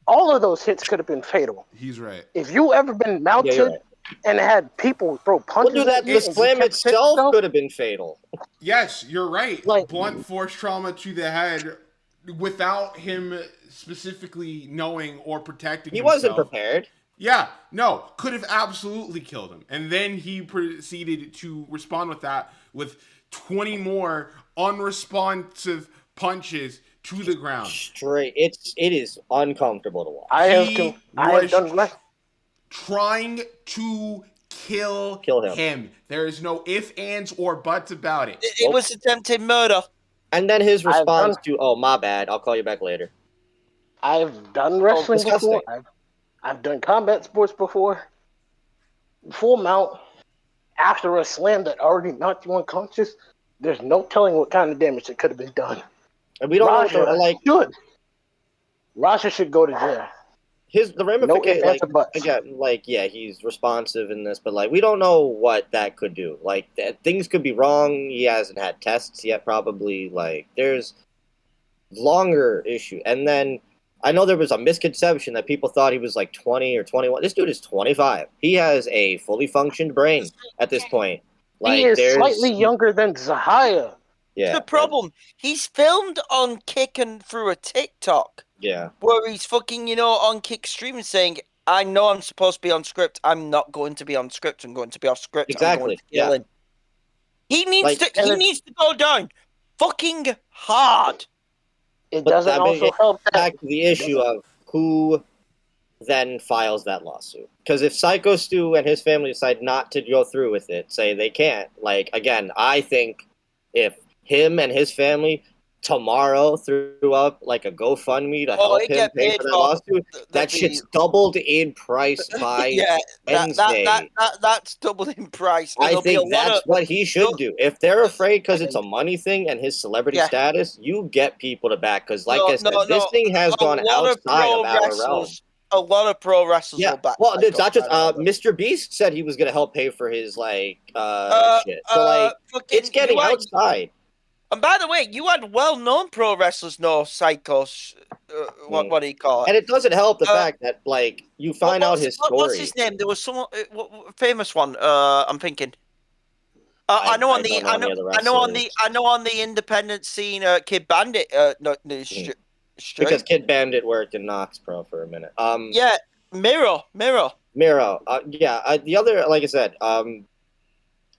Speaker 4: all of those hits could have been fatal.
Speaker 1: He's right.
Speaker 4: If you ever been mounted and had people throw punches.
Speaker 2: We'll do that. The slam itself could have been fatal.
Speaker 1: Yes, you're right.
Speaker 4: Like,
Speaker 1: blunt force trauma to the head without him specifically knowing or protecting himself.
Speaker 2: He wasn't prepared.
Speaker 1: Yeah, no, could have absolutely killed him. And then he proceeded to respond with that with 20 more unresponsive punches to the ground.
Speaker 2: Straight. It is uncomfortable to watch.
Speaker 4: I have done
Speaker 1: trying to kill him. There is no ifs, ands, or buts about it.
Speaker 3: It was attempted murder.
Speaker 2: And then his response to, "Oh, my bad. I'll call you back later."
Speaker 4: I've done wrestling before. I've done combat sports before. Full mount after a slam that already knocked you unconscious. There's no telling what kind of damage that could have been done.
Speaker 2: And we don't know
Speaker 4: Rasha should go to jail.
Speaker 2: The ramifications, he's responsive in this, but we don't know what that could do. Things could be wrong. He hasn't had tests yet, probably. There's longer issue. And then I know there was a misconception that people thought he was 20 or 21. This dude is 25. He has a fully functioned brain at this point.
Speaker 4: He is slightly younger than Zahaya.
Speaker 2: Yeah.
Speaker 3: The problem, he's filmed on Kick and through a TikTok.
Speaker 2: Yeah.
Speaker 3: Where he's fucking, on Kick streaming saying, I know I'm supposed to be on script. I'm not going to be on script. I'm going to be off script.
Speaker 2: Exactly.
Speaker 3: Yeah. He needs to go down fucking hard.
Speaker 4: It doesn't help
Speaker 2: back to the issue of who then files that lawsuit. Because if Psycho Stu and his family decide not to go through with it, say they can't, again, I think if him and his family tomorrow threw up a GoFundMe to help him pay for that lawsuit, that shit's doubled in price by Wednesday.
Speaker 3: That's doubled in price.
Speaker 2: I think that's what he should do. If they're afraid because it's a money thing and his celebrity status, you get people to back. Because I said, this thing has gone outside of our realm.
Speaker 3: A lot of pro wrestlers will back.
Speaker 2: Well, it's not just Mr. Beast said he was going to help pay for his shit. So it's getting outside.
Speaker 3: And by the way, you had well-known pro wrestlers know Psychos. What do you call it?
Speaker 2: And it doesn't help the fact that you find out his story.
Speaker 3: What's his name? There was someone famous one. I'm thinking. I know on the independent scene, Kid Bandit.
Speaker 2: Because Kid Bandit worked in Knox Pro for a minute.
Speaker 3: Miro.
Speaker 2: The other, like I said,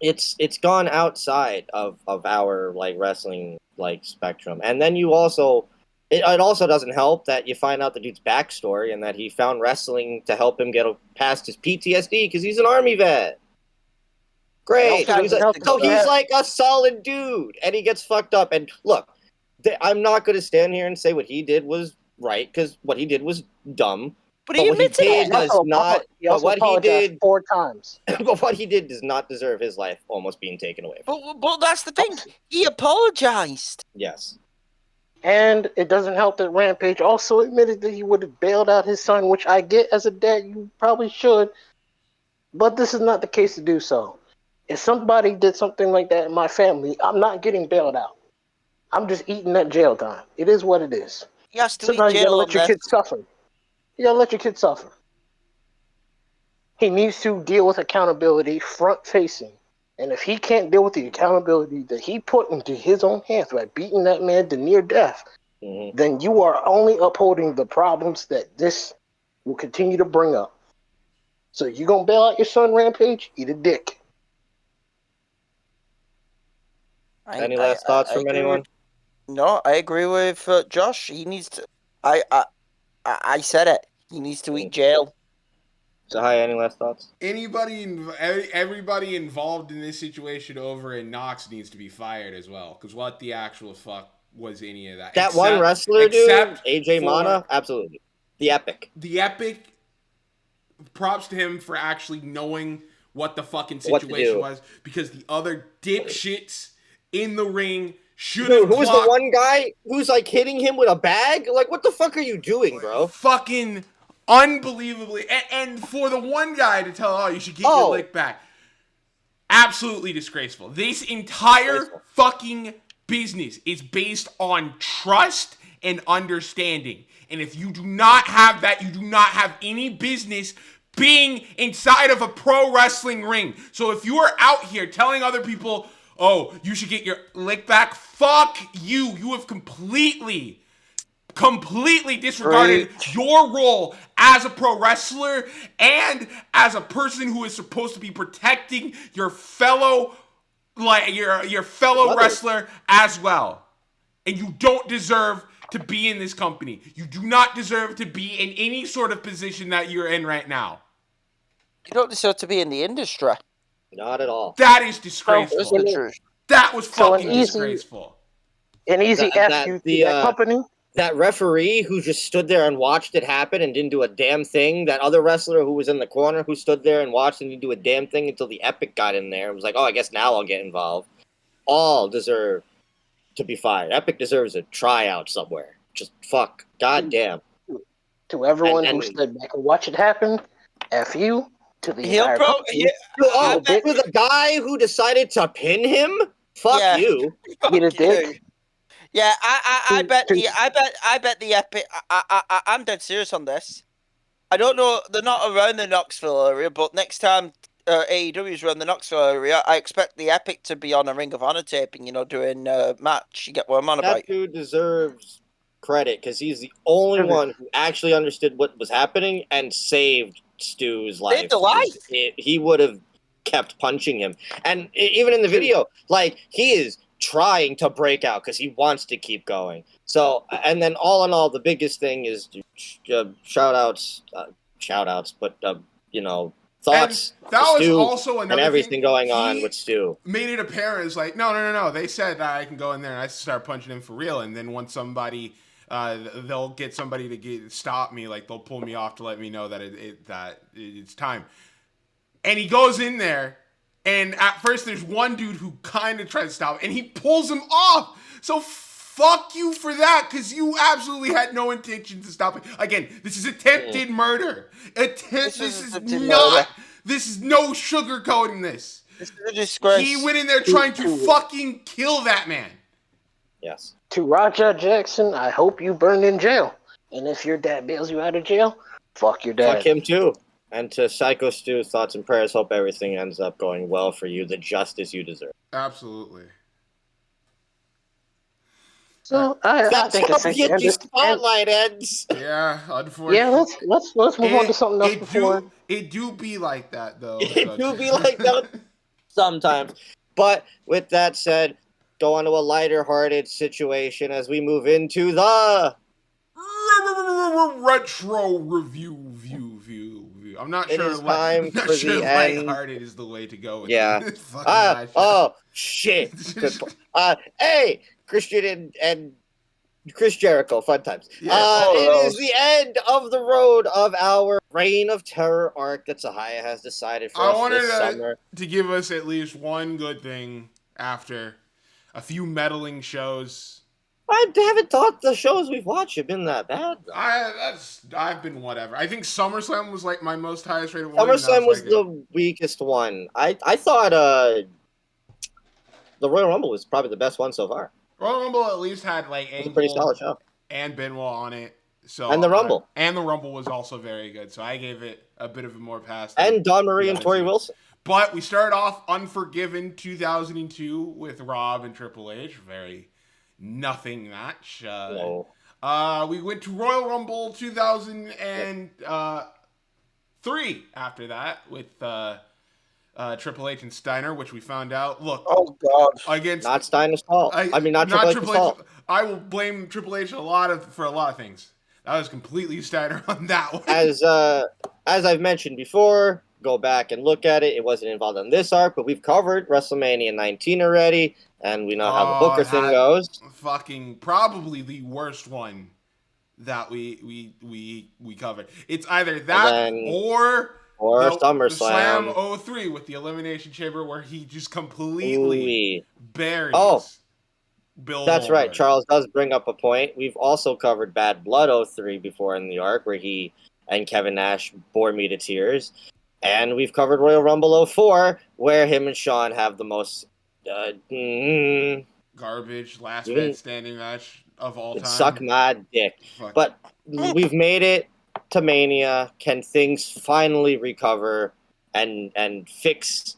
Speaker 2: it's gone outside of our wrestling spectrum. And then you also it also doesn't help that you find out the dude's backstory and that he found wrestling to help him get past his PTSD because he's an army vet. Great. He's a solid dude and he gets fucked up. And look, I'm not going to stand here and say what he did was right because what he did was dumb.
Speaker 3: But he admits it.
Speaker 2: What he did
Speaker 4: 4 times.
Speaker 2: But what he did does not deserve his life almost being taken away from him.
Speaker 3: But that's the thing. He apologized.
Speaker 2: Yes.
Speaker 4: And it doesn't help that Rampage also admitted that he would have bailed out his son, which I get as a dad, you probably should. But this is not the case to do so. If somebody did something like that in my family, I'm not getting bailed out. I'm just eating that jail time. It is what it is.
Speaker 3: He has to
Speaker 4: Sometimes you gotta let your kids suffer. You gotta let your kids suffer. He needs to deal with accountability front facing. And if he can't deal with the accountability that he put into his own hands by beating that man to near death, then you are only upholding the problems that this will continue to bring up. So you gonna bail out your son, Rampage? Eat a dick.
Speaker 2: Any last thoughts from anyone?
Speaker 3: No, I agree with Josh. He needs to. I said it. He needs to eat jail.
Speaker 2: So, any last thoughts?
Speaker 1: Everybody involved in this situation over in Knox needs to be fired as well. Because what the actual fuck was any of that?
Speaker 2: One wrestler, dude, AJ Mana, absolutely. The Epic.
Speaker 1: Props to him for actually knowing what the fucking situation was. Because the other dipshits in the ring should have.
Speaker 2: Who's the one guy who's hitting him with a bag? What the fuck are you doing, bro?
Speaker 1: Fucking unbelievably. And for the one guy to tell, you should get your lick back. Absolutely disgraceful. This entire fucking business is based on trust and understanding. And if you do not have that, you do not have any business being inside of a pro wrestling ring. So if you are out here telling other people, oh, you should get your lick back, fuck you. You have completely disregarded your role as a pro wrestler and as a person who is supposed to be protecting your fellow wrestler as well. And you don't deserve to be in this company. You do not deserve to be in any sort of position that you're in right now.
Speaker 3: You don't deserve to be in the industry.
Speaker 2: Not at all.
Speaker 1: That is disgraceful. That was fucking disgraceful.
Speaker 4: An easy F you to that company.
Speaker 2: That referee who just stood there and watched it happen and didn't do a damn thing. That other wrestler who was in the corner who stood there and watched and didn't do a damn thing until the Epic got in there and was like, oh, I guess now I'll get involved. All deserve to be fired. Epic deserves a tryout somewhere. Just fuck. Goddamn.
Speaker 4: To everyone who stood back and watched it happen, F you. To the
Speaker 2: to the guy who decided to pin him? Fuck you.
Speaker 4: Get a dick.
Speaker 3: Yeah, I bet the Epic. I'm dead serious on this. I don't know. They're not around the Knoxville area, but next time AEW is around the Knoxville area, I expect the Epic to be on a Ring of Honor taping. Doing a match. You get what I'm on about.
Speaker 2: That dude deserves credit because he's the only one who actually understood what was happening and saved Stu's life.
Speaker 3: Saved the life.
Speaker 2: He would have kept punching him, and even in the video, like he is trying to break out because he wants to keep going. So, and then all in all, the biggest thing is shout outs, but thoughts.
Speaker 1: And that was also another
Speaker 2: and everything
Speaker 1: thing.
Speaker 2: Going on with Stu.
Speaker 1: Made it apparent it's like no. They said that I can go in there and I start punching him for real, and then once somebody. They'll get somebody to stop me, like they'll pull me off to let me know that it's time. And he goes in there, and at first there's one dude who kind of tries to stop, and he pulls him off. So fuck you for that, because you absolutely had no intention to stop it. Again, this is attempted murder. This is no sugarcoating this.
Speaker 3: This is a disgrace.
Speaker 1: He went in there trying to fucking kill that man.
Speaker 2: Yes.
Speaker 4: To Roger Jackson, I hope you burn in jail. And if your dad bails you out of jail, fuck your dad.
Speaker 2: Fuck him too. And to Psycho Stu, thoughts and prayers. Hope everything ends up going well for you. The justice you deserve.
Speaker 1: Absolutely.
Speaker 4: So I think it's
Speaker 2: the spotlight ends.
Speaker 1: Yeah, unfortunately.
Speaker 4: Yeah, let's move on to something else before.
Speaker 1: It do be like that though.
Speaker 2: It do be like that sometimes. But with that said, go on to a lighter-hearted situation as we move into the
Speaker 1: retro review. I'm not sure. Lighthearted is the way to go.
Speaker 2: Yeah. Shit. Hey, Christian and Chris Jericho, fun times. Yeah. It is the end of the road of our Reign of Terror arc that Sahaya has decided for us this summer.
Speaker 1: To give us at least one good thing after a few meddling shows.
Speaker 2: I haven't thought the shows we've watched have been that bad.
Speaker 1: I've been whatever. I think SummerSlam was like my most highest rated one.
Speaker 2: SummerSlam was the weakest one. I thought the Royal Rumble was probably the best one so far.
Speaker 1: Royal Rumble at least had like
Speaker 2: a pretty solid show.
Speaker 1: And Benoit on it. So
Speaker 2: and the Rumble.
Speaker 1: And the Rumble was also very good. So I gave it a bit of a more pass.
Speaker 2: And Dawn Marie and Tori Wilson.
Speaker 1: But we started off Unforgiven 2002 with Rob and Triple H. Very nothing match.
Speaker 2: No.
Speaker 1: We went to Royal Rumble 2003 after that with Triple H and Steiner, which we found out. Look,
Speaker 3: oh god,
Speaker 1: against
Speaker 2: not Steiner's fault. Not Triple H's fault.
Speaker 1: I will blame Triple H for a lot of things. That was completely Steiner on that one.
Speaker 2: As I've mentioned before, go back and look at it. It wasn't involved in this arc, but we've covered WrestleMania 19 already, and we know how the Booker thing goes.
Speaker 1: Fucking probably the worst one that we covered. It's either that or
Speaker 2: SummerSlam
Speaker 1: 03 with the Elimination Chamber where he just completely buries Bill
Speaker 2: That's
Speaker 1: Goldberg.
Speaker 2: right. Charles does bring up a point. We've also covered Bad Blood 03 before in the arc where he and Kevin Nash bore me to tears. And we've covered Royal Rumble 04 where him and Shawn have the most
Speaker 1: garbage last man standing match of all time.
Speaker 2: Suck my dick. But we've made it get to Mania, can things finally recover and fix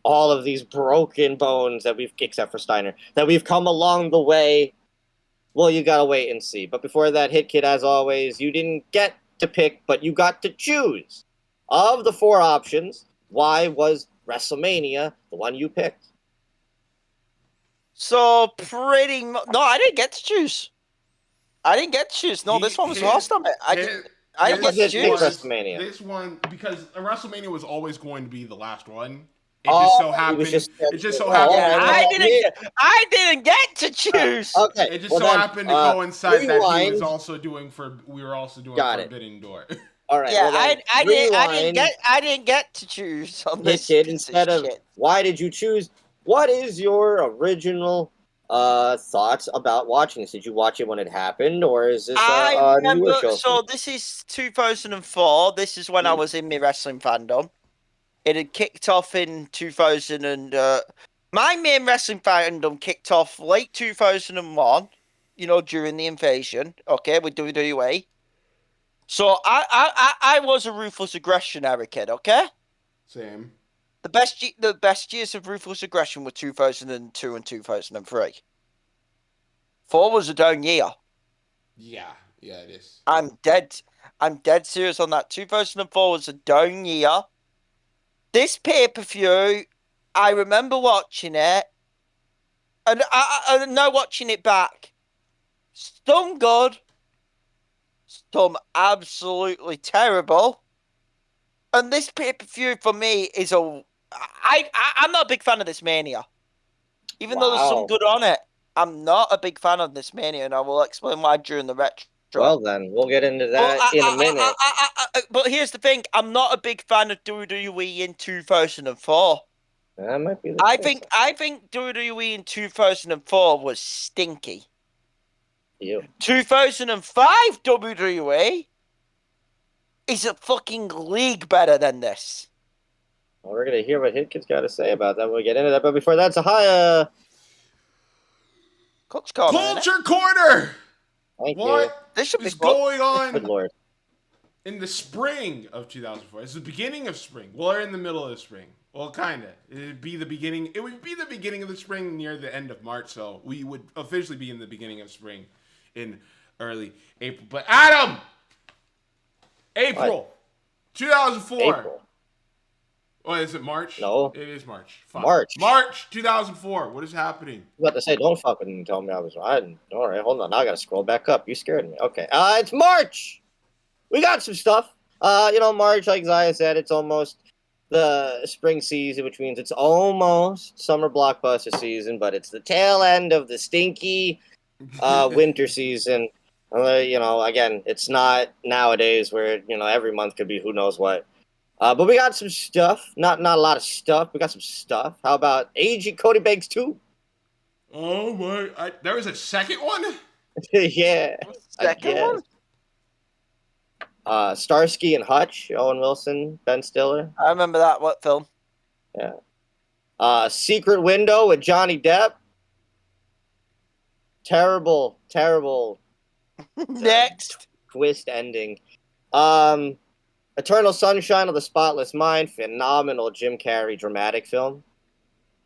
Speaker 2: all of these broken bones that except for Steiner, that we've come along the way? Well, you gotta wait and see. But before that, Hit Kid, as always, you didn't get to pick, but you got to choose. Of the 4 options, why was WrestleMania the one you picked?
Speaker 3: So pretty much, no, I didn't get to choose. No, this one was lost on me. I didn't get to choose.
Speaker 2: WrestleMania.
Speaker 1: This one, because WrestleMania was always going to be the last one. It just so happened.
Speaker 3: I didn't get to choose.
Speaker 2: Okay.
Speaker 1: It just happened to coincide that we were also doing Forbidden Door.
Speaker 2: All right.
Speaker 3: Yeah, well, I didn't get to choose on this.
Speaker 2: Kid, instead of why did you choose? What is your original thoughts about watching this? Did you watch it when it happened, or is this a newer show?
Speaker 3: So this is 2004. This is when I was in my wrestling fandom. It had kicked off in 2000 and my main wrestling fandom kicked off late 2001. During the invasion. Okay, with WWE. So I was a Ruthless Aggression era kid. Okay.
Speaker 1: Same.
Speaker 3: The best years of Ruthless Aggression were 2002 and 2003. 4 was a down year.
Speaker 1: Yeah, it is.
Speaker 3: I'm dead serious on that. 2004 was a down year. This pay-per-view, I remember watching it, and I now watching it back. Some good, some absolutely terrible. And this pay-per-view for me is I'm not a big fan of this Mania. Even though there's some good on it, I'm not a big fan of this Mania, and I will explain why during the retro.
Speaker 2: Well, then, we'll get into that in a minute.
Speaker 3: But here's the thing. I'm not a big fan of WWE in 2004.
Speaker 2: That might be
Speaker 3: I think WWE in 2004 was stinky.
Speaker 2: Ew.
Speaker 3: 2005 WWE is a fucking league better than this.
Speaker 2: Well, we're going to hear what Hit Kid's got to say about that when we get into that. But before that, Sahaya.
Speaker 1: Culture Corner! What
Speaker 3: this should
Speaker 1: is
Speaker 3: be
Speaker 1: going on
Speaker 2: Good Lord.
Speaker 1: in the spring of 2004? It's the beginning of spring. Well, or in the middle of the spring. Well, kind of. It would be the beginning of the spring near the end of March, so we would officially be in the beginning of spring in early April. But Adam! April 2004.
Speaker 2: April.
Speaker 1: Oh, is it March?
Speaker 2: No.
Speaker 1: It is March.
Speaker 2: Fuck.
Speaker 1: March 2004. What is happening?
Speaker 2: I was about to say, don't fuck with me and tell me I was right. All right, hold on. Now I got to scroll back up. You scared me. Okay. It's March. We got some stuff. March, like Zaya said, it's almost the spring season, which means it's almost summer blockbuster season, but it's the tail end of the stinky winter season. Again, it's not nowadays where, every month could be who knows what. But we got some stuff. Not a lot of stuff. We got some stuff. How about AG Cody Banks 2?
Speaker 1: Oh, my. There was a second one?
Speaker 2: Yeah.
Speaker 3: Second one?
Speaker 2: Starsky and Hutch, Owen Wilson, Ben Stiller.
Speaker 3: I remember that. What film?
Speaker 2: Yeah. Secret Window with Johnny Depp. Terrible.
Speaker 3: Next.
Speaker 2: Twist ending. Eternal Sunshine of the Spotless Mind, phenomenal Jim Carrey dramatic film.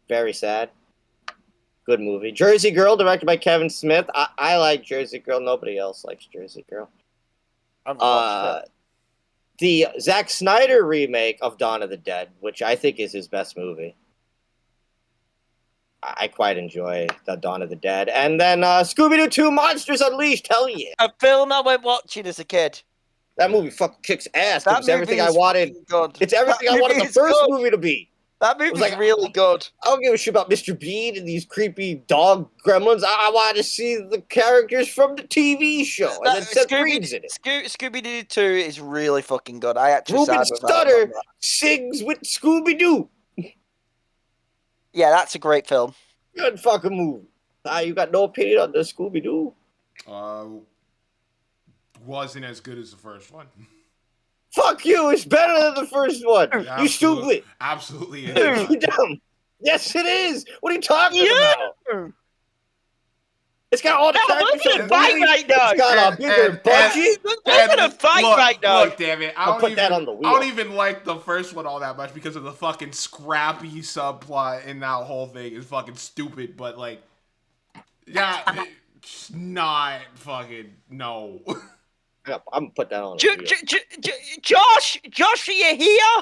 Speaker 2: Very sad. Good movie. Jersey Girl, directed by Kevin Smith. I like Jersey Girl. Nobody else likes Jersey Girl. The Zack Snyder remake of Dawn of the Dead, which I think is his best movie. I quite enjoy the Dawn of the Dead. And then Scooby-Doo 2 Monsters Unleashed, hell yeah.
Speaker 3: A film I went watching as a kid.
Speaker 2: That movie fucking kicks ass. It's everything I wanted.
Speaker 3: Good.
Speaker 2: It's everything I wanted the first movie to be.
Speaker 3: That movie's really good.
Speaker 2: I don't give a shit about Mr. Bean and these creepy dog gremlins. I wanted to see the characters from the TV show. And then Seth Green's in it.
Speaker 3: Scooby-Doo 2 is really fucking good. I actually
Speaker 2: Ruben Studdard sings with Scooby-Doo.
Speaker 3: Yeah, that's a great film.
Speaker 2: Good fucking movie. You got no opinion on the Scooby-Doo?
Speaker 1: Wasn't as good as the first one.
Speaker 2: Fuck you! It's better than the first one. You stupid.
Speaker 1: Absolutely.
Speaker 2: You dumb. Yes, it is. What are you talking about? It's got all the characters.
Speaker 3: We're gonna fight right now.
Speaker 2: It's got a bigger budget.
Speaker 3: We're gonna fight right now.
Speaker 1: Look, damn it!
Speaker 2: I'll put that on the wheel.
Speaker 1: I don't even like the first one all that much because of the fucking scrappy subplot in that whole thing is fucking stupid. But like, yeah, it's not fucking no.
Speaker 2: I'm gonna put that on the wheel.
Speaker 3: Josh, are you here?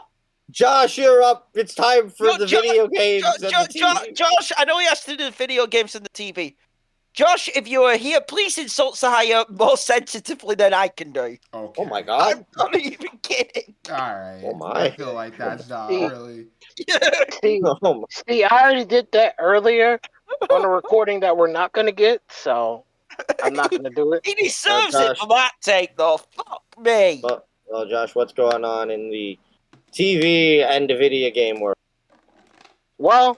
Speaker 2: Josh, you're up. It's time for the video games.
Speaker 3: Josh, I know he has to do the video games and the TV. Josh, if you are here, please insult Sahaya more sensitively than I can do.
Speaker 1: Okay.
Speaker 2: Oh my god.
Speaker 3: I'm not even kidding.
Speaker 1: All right.
Speaker 2: Oh my.
Speaker 1: I feel like that's not really.
Speaker 4: See, I already did that earlier on a recording that we're not going to get, so I'm not going to do it.
Speaker 3: He deserves it for that take, though. Fuck me.
Speaker 2: Well, Josh, what's going on in the TV and the video game world?
Speaker 4: Well,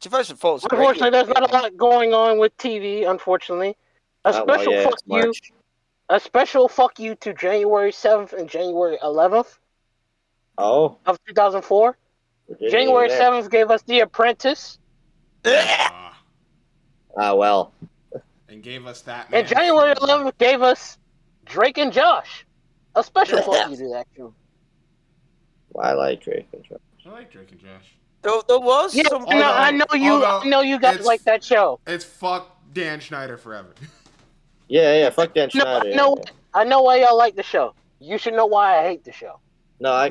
Speaker 3: first and foremost,
Speaker 4: unfortunately, there's not a lot going on with TV, unfortunately. A special fuck you to January 7th and January 11th of 2004. January 7th gave us The Apprentice.
Speaker 2: Well.
Speaker 1: And gave us that.
Speaker 4: And January 11th gave us Drake and Josh. A special fuck you to that too.
Speaker 2: Well, I like Drake and Josh.
Speaker 1: I like Drake and Josh.
Speaker 3: There was some.
Speaker 4: I know you guys like that show.
Speaker 1: It's fuck Dan Schneider forever.
Speaker 2: Yeah, fuck Dan Schneider.
Speaker 4: I know why y'all like the show. You should know why I hate the show.
Speaker 2: No,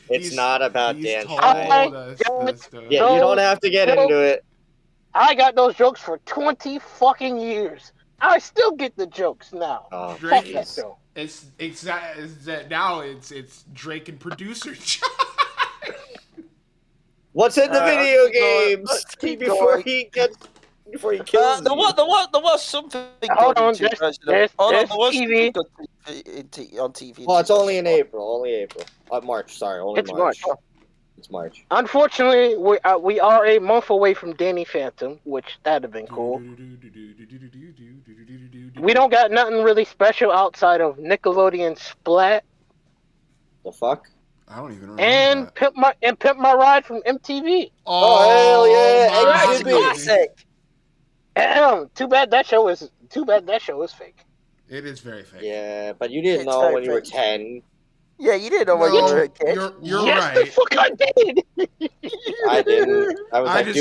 Speaker 2: it's not about Dan Schneider. Yeah, you don't have to get into it.
Speaker 4: I got those jokes for 20 fucking years. I still get the jokes now. Fuck that show.
Speaker 1: It's now it's Drake and producer Josh.
Speaker 2: What's in the video games before he kills
Speaker 3: there was something.
Speaker 4: Hold on, there's TV
Speaker 3: on TV.
Speaker 2: Oh, it's only in April. March. Sorry, only March. It's March.
Speaker 4: Unfortunately, we are a month away from Danny Phantom, which that'd have been cool. We don't got nothing really special outside of Nickelodeon Splat.
Speaker 2: The fuck?
Speaker 1: I don't even remember.
Speaker 4: And Pimp My Ride from MTV.
Speaker 2: Oh hell yeah!
Speaker 3: That's a classic.
Speaker 4: Too bad that show is fake.
Speaker 1: It is very fake.
Speaker 2: Yeah, but you didn't know when you were 10.
Speaker 3: Yeah, you didn't know when you were a kid.
Speaker 1: You're
Speaker 4: yes,
Speaker 1: right.
Speaker 4: The fuck I did.
Speaker 2: I didn't. I want a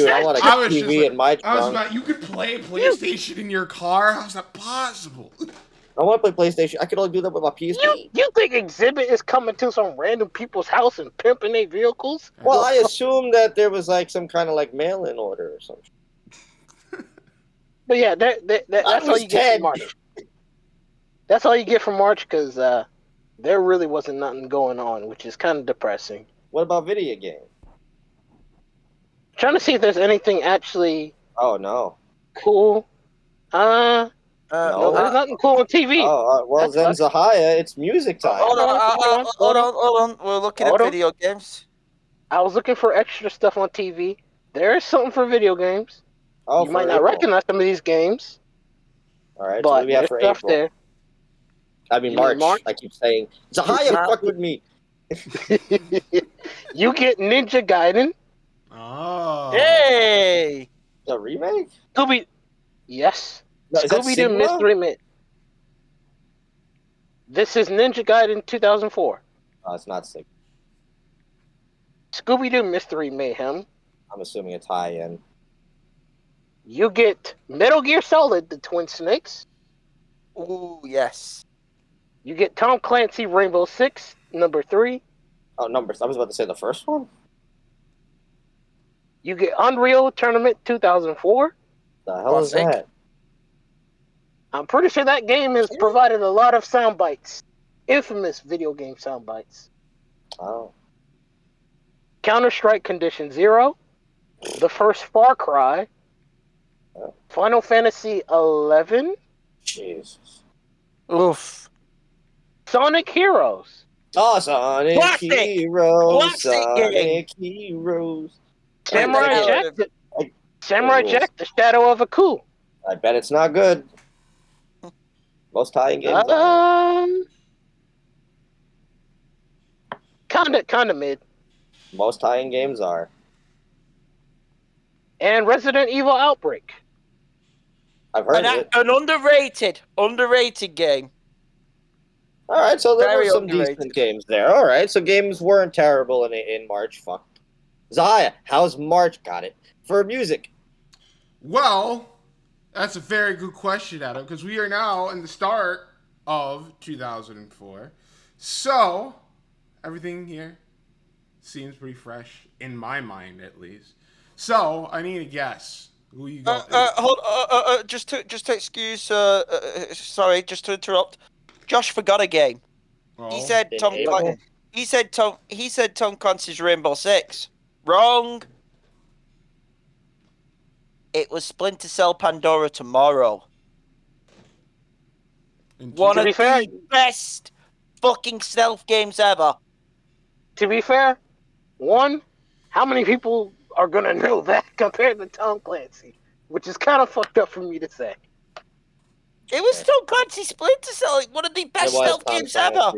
Speaker 2: TV in my trunk.
Speaker 1: You could play PlayStation in your car? How's that possible?
Speaker 2: I want to play PlayStation. I could only do that with my PSP.
Speaker 4: You think Exhibit is coming to some random people's house and pimping their vehicles?
Speaker 2: Well, I assume that there was like some kind of like mail-in order or something.
Speaker 4: But yeah, that's all you get from March. That's all you get from March because there really wasn't nothing going on, which is kind of depressing.
Speaker 2: What about video games?
Speaker 4: Trying to see if there's anything actually.
Speaker 2: Oh no.
Speaker 4: Cool. No, there's nothing cool on TV.
Speaker 2: Well, then Zahaya, it's music time.
Speaker 3: Hold on. We're looking at video games.
Speaker 4: I was looking for extra stuff on TV. There is something for video games. You might not recognize some of these games.
Speaker 2: All right,
Speaker 4: but
Speaker 2: so we have for April. There. I mean March. I keep saying Zahaya, fuck with me.
Speaker 4: You get Ninja Gaiden.
Speaker 1: Oh.
Speaker 3: Hey.
Speaker 2: The remake?
Speaker 4: Yes. No, Scooby-Doo Mystery Mayhem. This is Ninja Gaiden 2004.
Speaker 2: Oh, it's not sick.
Speaker 4: Scooby-Doo Mystery Mayhem.
Speaker 2: I'm assuming it's high-end.
Speaker 4: You get Metal Gear Solid, the Twin Snakes.
Speaker 3: Ooh, yes.
Speaker 4: You get Tom Clancy Rainbow Six, number 3.
Speaker 2: Oh, numbers. I was about to say the first one.
Speaker 4: You get Unreal Tournament 2004.
Speaker 2: The hell is that?
Speaker 4: I'm pretty sure that game has provided a lot of sound bites. Infamous video game sound bites.
Speaker 2: Oh.
Speaker 4: Counter-Strike Condition Zero. The first Far Cry. Oh. Final Fantasy 11.
Speaker 2: Jesus.
Speaker 3: Oof.
Speaker 4: Sonic Heroes.
Speaker 2: Oh, Sonic Heroes. Sonic Heroes.
Speaker 4: Samurai Jack, The Shadow of a Coup.
Speaker 2: I bet it's not good. Most tie-in games
Speaker 4: Kinda mid.
Speaker 2: Most tie-in games are.
Speaker 4: And Resident Evil Outbreak.
Speaker 2: I've heard of it.
Speaker 3: An underrated game.
Speaker 2: All right, so there
Speaker 3: Very
Speaker 2: were some
Speaker 3: underrated.
Speaker 2: decent games there. All right, so games weren't terrible in March. Fuck. Zaya, how's March got it for music?
Speaker 1: Well, that's a very good question, Adam, because we are now in the start of 2004. So, everything here seems pretty fresh, in my mind at least. So, I need a guess. Who you got?
Speaker 3: Just to excuse, sorry, just to interrupt. Josh forgot a game.
Speaker 1: Oh.
Speaker 3: He said Tom.
Speaker 2: April?
Speaker 3: He said Tom Clancy's Rainbow Six. Wrong. It was Splinter Cell Pandora Tomorrow. One of the best fucking stealth games ever.
Speaker 4: To be fair, how many people are gonna know that compared to Tom Clancy? Which is kind of fucked up for me to say.
Speaker 3: It was Tom Clancy Splinter Cell, one of the best stealth games ever.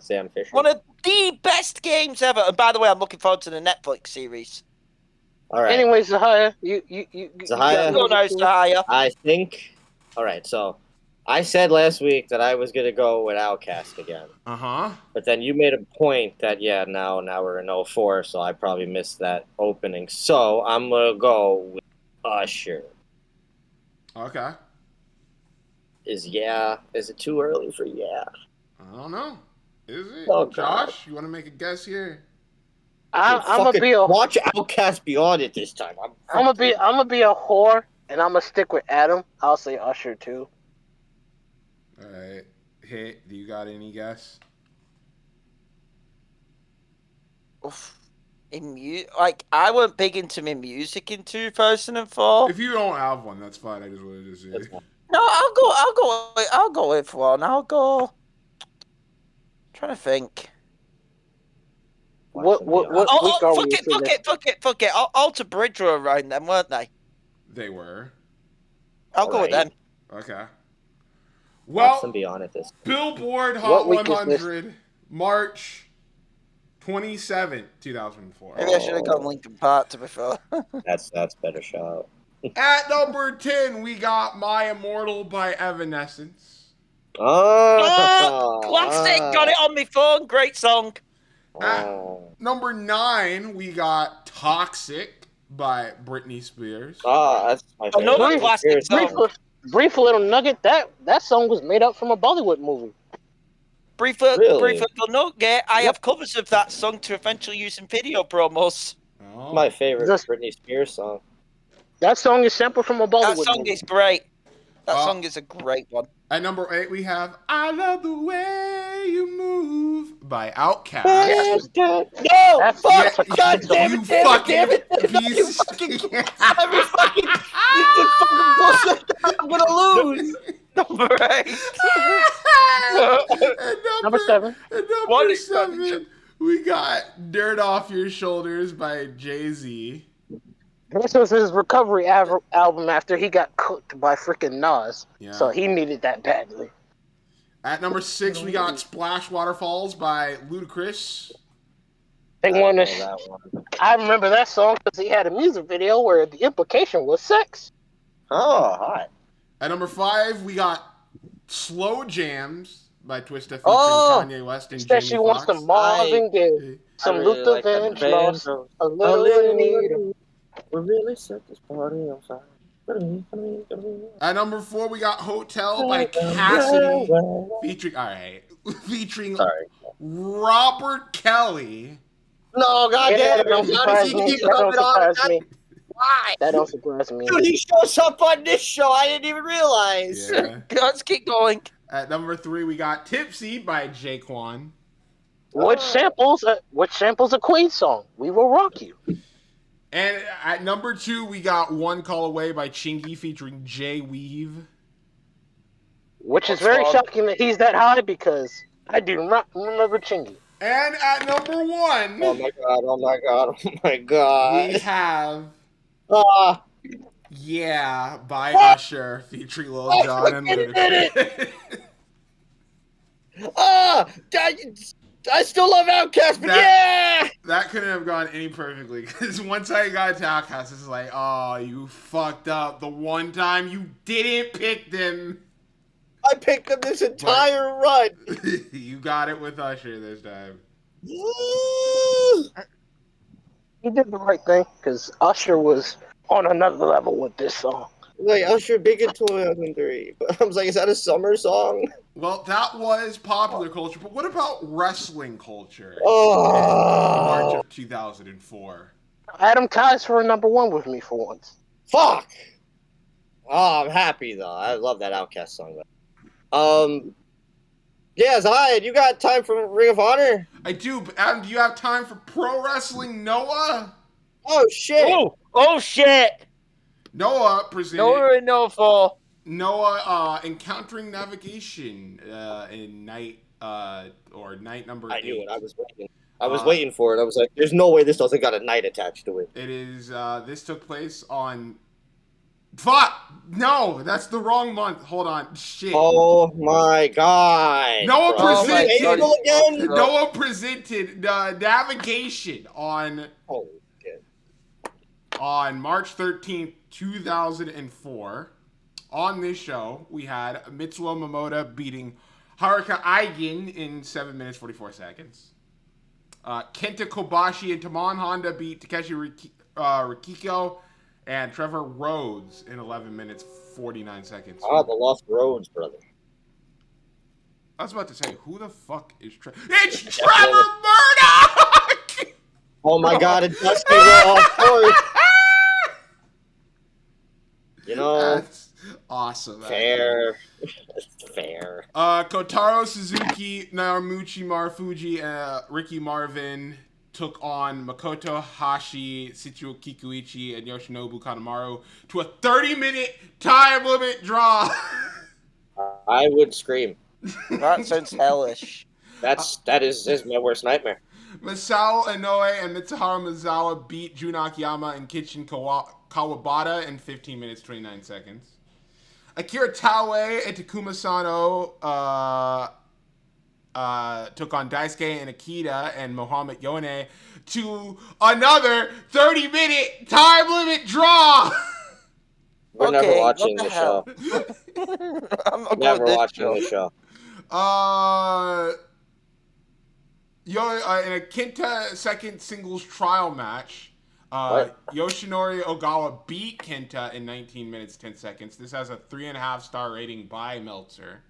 Speaker 2: Sam Fisher.
Speaker 3: One of the best games ever. And by the way, I'm looking forward to the Netflix series.
Speaker 2: All right.
Speaker 4: Anyway, Zahaya,
Speaker 2: Zahaya.
Speaker 3: Go now, Zahaya.
Speaker 2: I think. All right, so I said last week that I was gonna go with Outcast again. But then you made a point that now we're in 04, so I probably missed that opening. So I'm gonna go with Usher.
Speaker 1: Okay.
Speaker 2: Is it too early for
Speaker 1: I don't know. Is it?
Speaker 2: Oh,
Speaker 1: Josh, you want to make a guess here?
Speaker 4: I'm gonna be a
Speaker 2: watch Outcast Beyond it this time.
Speaker 4: I'm gonna be a whore, and I'm gonna stick with Adam. I'll say Usher too.
Speaker 1: All right. Hey, do you got any guess?
Speaker 3: Oof. I weren't big into my music in 2004.
Speaker 1: If you don't have one, that's fine. I just wanted to see.
Speaker 3: No, I'll go with one. Trying to think.
Speaker 4: What week are we in?
Speaker 3: Fuck it. Alter Bridge were around then, weren't they?
Speaker 1: They were.
Speaker 3: I'll go with them.
Speaker 1: Okay. Well,
Speaker 2: be on it this.
Speaker 1: Billboard Hot 100, March 27, 2004.
Speaker 3: Maybe I should have gone Linkin Park, to be fair.
Speaker 2: That's better shot.
Speaker 1: At number 10, we got My Immortal by Evanescence.
Speaker 3: Classic! Got it on my phone. Great song.
Speaker 1: At number 9, we got Toxic by Britney Spears.
Speaker 2: That's my favorite.
Speaker 3: Another classic song.
Speaker 4: Brief little nugget. That song was made up from a Bollywood movie.
Speaker 3: Brief little nugget. I have covers of that song to eventually use in video promos.
Speaker 2: Oh. My favorite Britney Spears song.
Speaker 4: That song is sampled from a Bollywood movie.
Speaker 3: That song is great. That song is a great one.
Speaker 1: At number 8, we have I Love the Way You Move by Outkast.
Speaker 2: No!
Speaker 1: Fuck!
Speaker 2: God damn it! Damn it! You fucking bullshit! I'm gonna lose!
Speaker 3: Number 8.
Speaker 4: Number 7.
Speaker 1: Number 7, we got Dirt Off Your Shoulders by Jay-Z.
Speaker 4: This was his recovery album after he got cooked by freaking Nas.
Speaker 1: Yeah.
Speaker 4: So he needed that badly.
Speaker 1: At number 6, we got Splash Waterfalls by Ludacris.
Speaker 4: I remember that song because he had a music video where the implication was sex.
Speaker 2: Oh, hot.
Speaker 1: At number 5, we got Slow Jams by Twista featuring Kanye West and Jamie Foxx.
Speaker 4: She wants some Marvin Gaye, some Luther Vandross, a little need.
Speaker 2: We really set this party on fire.
Speaker 1: At number 4, we got Hotel by Cassidy featuring Robert Kelly.
Speaker 2: No, goddamn! Why?
Speaker 4: That don't surprise me.
Speaker 2: Dude, he shows up on this show. I didn't even realize.
Speaker 1: Yeah.
Speaker 3: Let's keep going.
Speaker 1: At number 3, we got Tipsy by Jaquan.
Speaker 4: Which samples a Queen song. We Will Rock You.
Speaker 1: And at number 2, we got One Call Away by Chingy featuring Jay Weave.
Speaker 4: Which is very shocking that he's that high because I do not remember Chingy.
Speaker 1: And at number 1...
Speaker 2: Oh my god.
Speaker 1: We have... Yeah, by Usher featuring Lil Jon and Ludacris.
Speaker 2: I still love Outkast, but
Speaker 1: That couldn't have gone any perfectly, because once I got to Outcast, it's like, oh, you fucked up. The one time you didn't pick them.
Speaker 2: I picked them this entire run.
Speaker 1: You got it with Usher this time.
Speaker 4: He did the right thing, because Usher was on another level with this song.
Speaker 2: Like, Usher big in 2003. But I was like, is that a summer song?
Speaker 1: Well, that was popular culture, but what about wrestling culture?
Speaker 2: Oh.
Speaker 1: In March of 2004.
Speaker 4: Adam Kai's for number one with me for once.
Speaker 2: Fuck! Oh, I'm happy, though. I love that Outkast song, though. Yeah, Zion, you got time for Ring of Honor?
Speaker 1: I do, but Adam, do you have time for Pro Wrestling Noah?
Speaker 2: Oh, shit!
Speaker 3: Oh, shit!
Speaker 1: Noah presented... Noah Encountering Navigation in night number 8.
Speaker 2: I knew it. I was waiting. I was waiting for it. I was like, there's no way this doesn't got a night attached to it.
Speaker 1: It is, this took place on... Fuck! No, that's the wrong month. Hold on. Shit.
Speaker 2: Oh my god.
Speaker 1: Noah presented...
Speaker 2: again?
Speaker 1: Noah presented Navigation on...
Speaker 2: Holy shit.
Speaker 1: On March 13th, 2004. On this show, we had Mitsuo Momota beating Haruka Aigen in 7 minutes, 44 seconds. Kenta Kobashi and Tamon Honda beat Takeshi Rikiko and Trevor Rhodes in 11 minutes, 49 seconds.
Speaker 2: Ah, the Lost Rhodes, brother.
Speaker 1: I was about to say, who the fuck is Trevor? It's Trevor Murdoch!
Speaker 2: Oh my god, it's Dusty Raw, of course. You know...
Speaker 1: That's awesome.
Speaker 2: Fair. Fair.
Speaker 1: Kotaro Suzuki, Naomichi Marufuji, and Ricky Marvin took on Makoto Hashi, Setsuo Kikuichi, and Yoshinobu Kanemaru to a 30-minute time limit draw.
Speaker 2: I would scream.
Speaker 3: That sounds hellish.
Speaker 2: That is my worst nightmare.
Speaker 1: Masao Inoue and Mitsuharu Mizawa beat Jun Akiyama and Kichin Kawabata in 15 minutes, 29 seconds. Akira Taue and Takuma Sano took on Daisuke and Akita and Mohamed Yone to another 30-minute time limit draw.
Speaker 2: We're never watching the show.
Speaker 3: I'm not
Speaker 2: never watching the show.
Speaker 1: In a Kenta second singles trial match, Yoshinori Ogawa beat Kenta in 19 minutes, 10 seconds. This has a 3.5 star rating by Meltzer.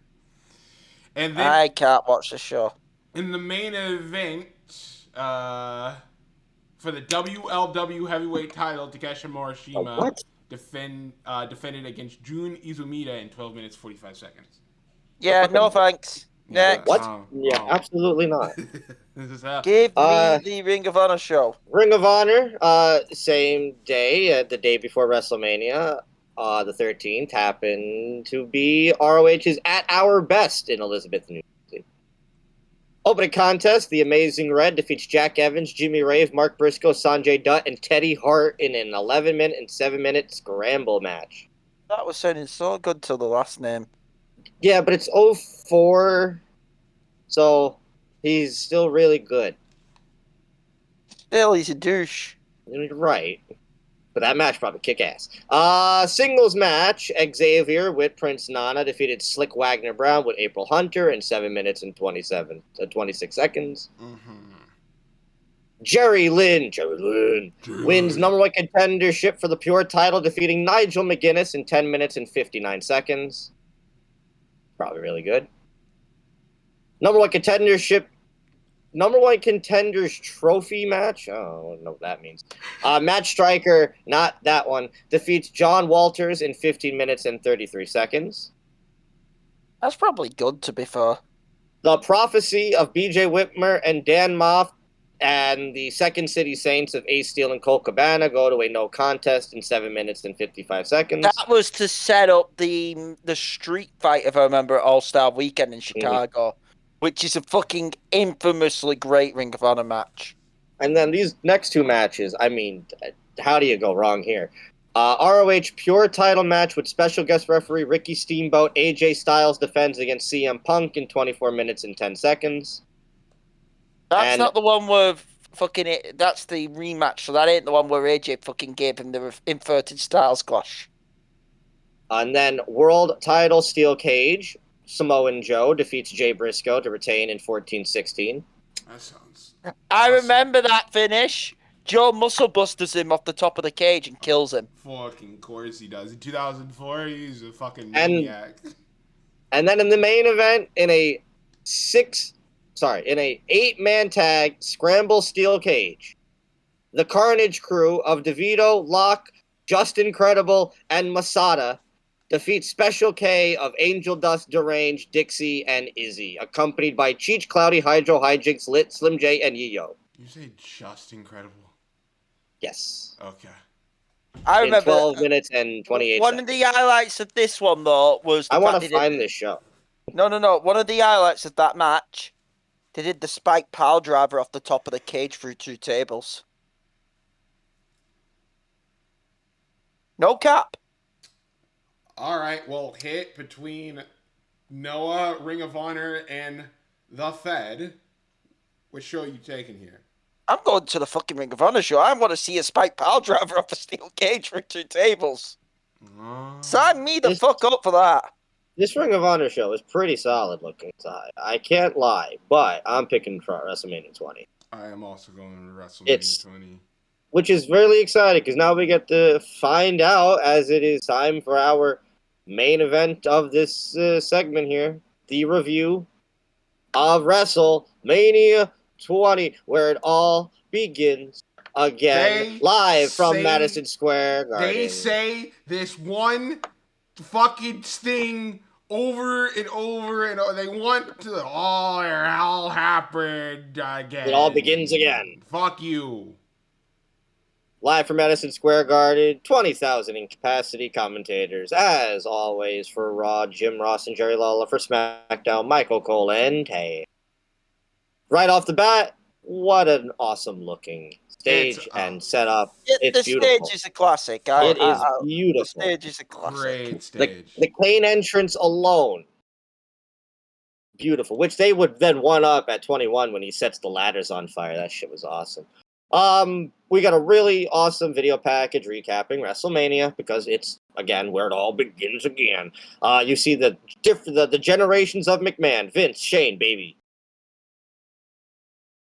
Speaker 1: And then
Speaker 3: I can't watch the show.
Speaker 1: In the main event, for the WLW heavyweight title, Takeshi Morishima defended against Jun Izumida in 12 minutes, 45 seconds.
Speaker 3: Yeah, no thanks. Next.
Speaker 2: What? Absolutely not.
Speaker 3: Give me the Ring of Honor show.
Speaker 2: Ring of Honor, same day, the day before WrestleMania, the 13th, happened to be ROH's At Our Best in Elizabeth, New Jersey. Opening contest, the Amazing Red defeats Jack Evans, Jimmy Rave, Mark Briscoe, Sanjay Dutt, and Teddy Hart in an 11-minute and 7-minute scramble match.
Speaker 3: That was sounding so good till the last name.
Speaker 2: Yeah, but it's 04, so he's still really good.
Speaker 3: Still, he's a douche.
Speaker 2: Right. But that match probably kick ass. Singles match, Xavier with Prince Nana defeated Slick Wagner Brown with April Hunter in 7 minutes and 26 seconds.
Speaker 1: Mm-hmm.
Speaker 2: Jerry Lynn wins number one contendership for the Pure title, defeating Nigel McGuinness in 10 minutes and 59 seconds. Probably really good. Number one contenders trophy match. Oh, I don't know what that means. Matt Striker, not that one, defeats John Walters in 15 minutes and 33 seconds.
Speaker 3: That's probably good, to be fair.
Speaker 2: The Prophecy of BJ Whitmer and Dan Moff and the Second City Saints of Ace Steel and Colt Cabana go to a no contest in 7 minutes and 55 seconds.
Speaker 3: That was to set up the street fight, if I remember, All-Star Weekend in Chicago, which is a fucking infamously great Ring of Honor match.
Speaker 2: And then these next two matches, I mean, how do you go wrong here? ROH Pure title match with special guest referee Ricky Steamboat. AJ Styles defends against CM Punk in 24 minutes and 10 seconds.
Speaker 3: That's not the one with That's the rematch. So that ain't the one where AJ fucking gave him the inverted style squash.
Speaker 2: And then world title steel cage. Samoan Joe defeats Jay Briscoe to retain in 14-16.
Speaker 1: That sounds.
Speaker 3: I remember that finish. Joe muscle busters him off the top of the cage and kills him.
Speaker 1: Fucking course he does. In 2004, he's a fucking maniac.
Speaker 2: And then in the main event, in a 8-man tag scramble steel cage, the Carnage crew of DeVito, Locke, Justin Credible, and Masada defeats Special K of Angel Dust, Deranged, Dixie, and Izzy, accompanied by Cheech, Cloudy, Hydro, Hijinks, Lit, Slim J, and Yo.
Speaker 1: You say just incredible?
Speaker 2: Yes.
Speaker 1: Okay.
Speaker 3: I remember
Speaker 2: 12 minutes and 28
Speaker 3: One
Speaker 2: seconds.
Speaker 3: of the highlights of this one, though, was...
Speaker 2: I want to find this show.
Speaker 3: No. One of the highlights of that match, they did the spike pile driver off the top of the cage through 2 tables. No cap.
Speaker 1: All right, well, hit between Noah, Ring of Honor, and The Fed. Which show are you taking here?
Speaker 3: I'm going to the fucking Ring of Honor show. I want to see a spike pile driver off a steel cage through 2 tables. Sign me the fuck up for that.
Speaker 2: This Ring of Honor show is pretty solid looking. I can't lie, but I'm picking WrestleMania 20.
Speaker 1: I am also going to WrestleMania 20.
Speaker 2: Which is really exciting because now we get to find out, as it is time for our main event of this segment here, the review of WrestleMania 20, where it all begins again, live from Madison Square Garden.
Speaker 1: They say this one fucking thing over and over, and they want to all happen again.
Speaker 2: It all begins again.
Speaker 1: Fuck you.
Speaker 2: Live from Madison Square Garden, 20,000 in capacity. Commentators, as always, for Raw, Jim Ross and Jerry Lawler. For SmackDown, Michael Cole and Tay. Right off the bat, what an awesome looking stage and setup. It's beautiful.
Speaker 3: The stage is a classic.
Speaker 2: It is beautiful.
Speaker 3: The stage is a classic.
Speaker 1: Great stage.
Speaker 2: The Kane entrance alone, beautiful. Which they would then one up at 21 when he sets the ladders on fire. That shit was awesome. We got a really awesome video package recapping WrestleMania because it's again where it all begins again. You see the generations of McMahon, Vince, Shane, baby.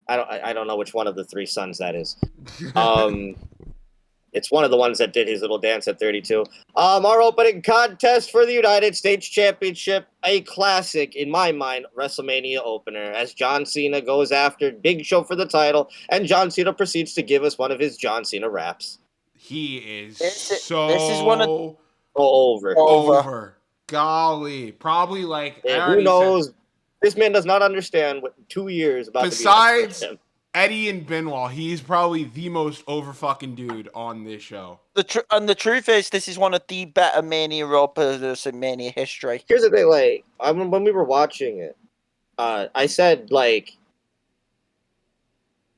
Speaker 2: I don't know which one of the 3 sons that is. It's one of the ones that did his little dance at 32. Our opening contest for the United States Championship, a classic, in my mind, WrestleMania opener, as John Cena goes after Big Show for the title, and John Cena proceeds to give us one of his John Cena raps.
Speaker 1: He is
Speaker 3: This is one of
Speaker 2: over.
Speaker 1: Golly. Probably like...
Speaker 2: Who knows? This man does not understand what 2 years about
Speaker 1: besides
Speaker 2: to be
Speaker 1: Eddie and Benoit, he's probably the most over fucking dude on this show.
Speaker 3: The truth is, this is one of the better Mania openers in Mania history.
Speaker 2: Here's the thing, like, when we were watching it, I said, like,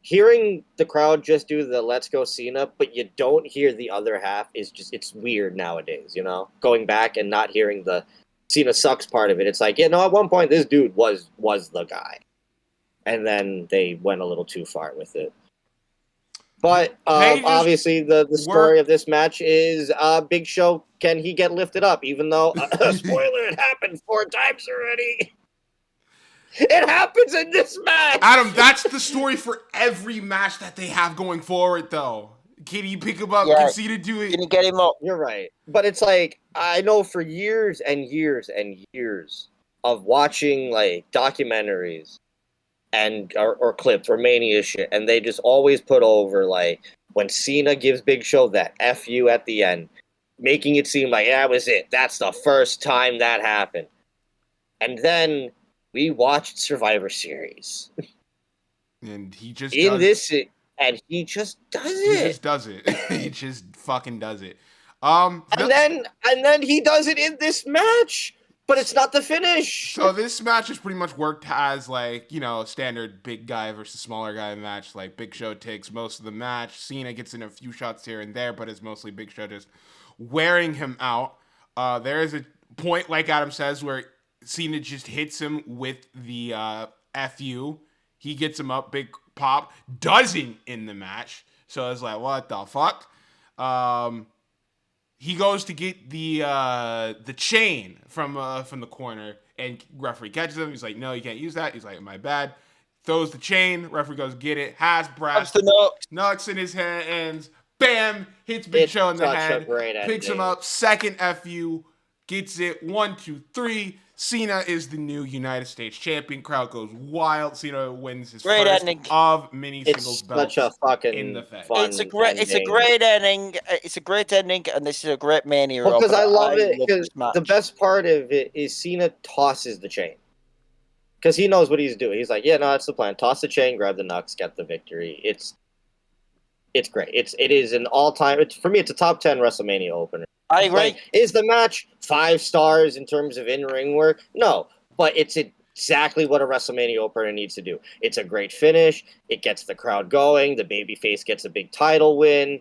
Speaker 2: hearing the crowd just do the Let's Go Cena, but you don't hear the other half is just, it's weird nowadays, you know? Going back and not hearing the Cena sucks part of it. It's like, at one point, this dude was the guy. And then they went a little too far with it. But obviously, the story of this match is Big Show, can he get lifted up? Even though, spoiler, it happened 4 times already. It happens in this match!
Speaker 1: Adam, that's the story for every match that they have going forward, though. Can you pick him up?
Speaker 3: Yeah.
Speaker 1: Can Cena do it?
Speaker 3: Can you get him up?
Speaker 2: You're right. But it's like, I know for years and years and years of watching, like, documentaries and or clips or Mania shit, and they just always put over, like, when Cena gives Big Show that F you at the end, making it seem like that was it. That's the first time that happened. And then we watched Survivor Series.
Speaker 1: And he just
Speaker 2: and he just does it.
Speaker 1: He just does it. He just fucking does it.
Speaker 2: And then he does it in this match. But it's not the finish.
Speaker 1: So this match has pretty much worked as, like, standard big guy versus smaller guy match. Like, Big Show takes most of the match. Cena gets in a few shots here and there, but it's mostly Big Show just wearing him out. There is a point, like Adam says, where Cena just hits him with the FU. He gets him up. Big pop, doesn't in the match. So it's like, what the fuck? He goes to get the chain from the corner, and referee catches him. He's like, no, you can't use that. He's like, my bad. Throws the chain. Referee goes, get it. Has brass. Knocks in his hands. Bam! Hits Big Show in the head. Picks him up. Second FU. Gets it. 1, 2, 3. Cena is the new United States champion. Crowd goes wild. Cena wins his first of mini singles belts.
Speaker 2: Such a fucking
Speaker 1: in the Fed.
Speaker 3: It's a great ending. It's a great ending, and this is a great Mania.
Speaker 2: Because I love it. Because the best part of it is Cena tosses the chain. Because he knows what he's doing. He's like, yeah, no, that's the plan. Toss the chain, grab the Nux, get the victory. It's great. It is an all-time. For me, it's a top 10 WrestleMania opener.
Speaker 3: I agree.
Speaker 2: Like, is the match 5 stars in terms of in-ring work? No, but it's exactly what a WrestleMania opener needs to do. It's a great finish. It gets the crowd going. The babyface gets a big title win.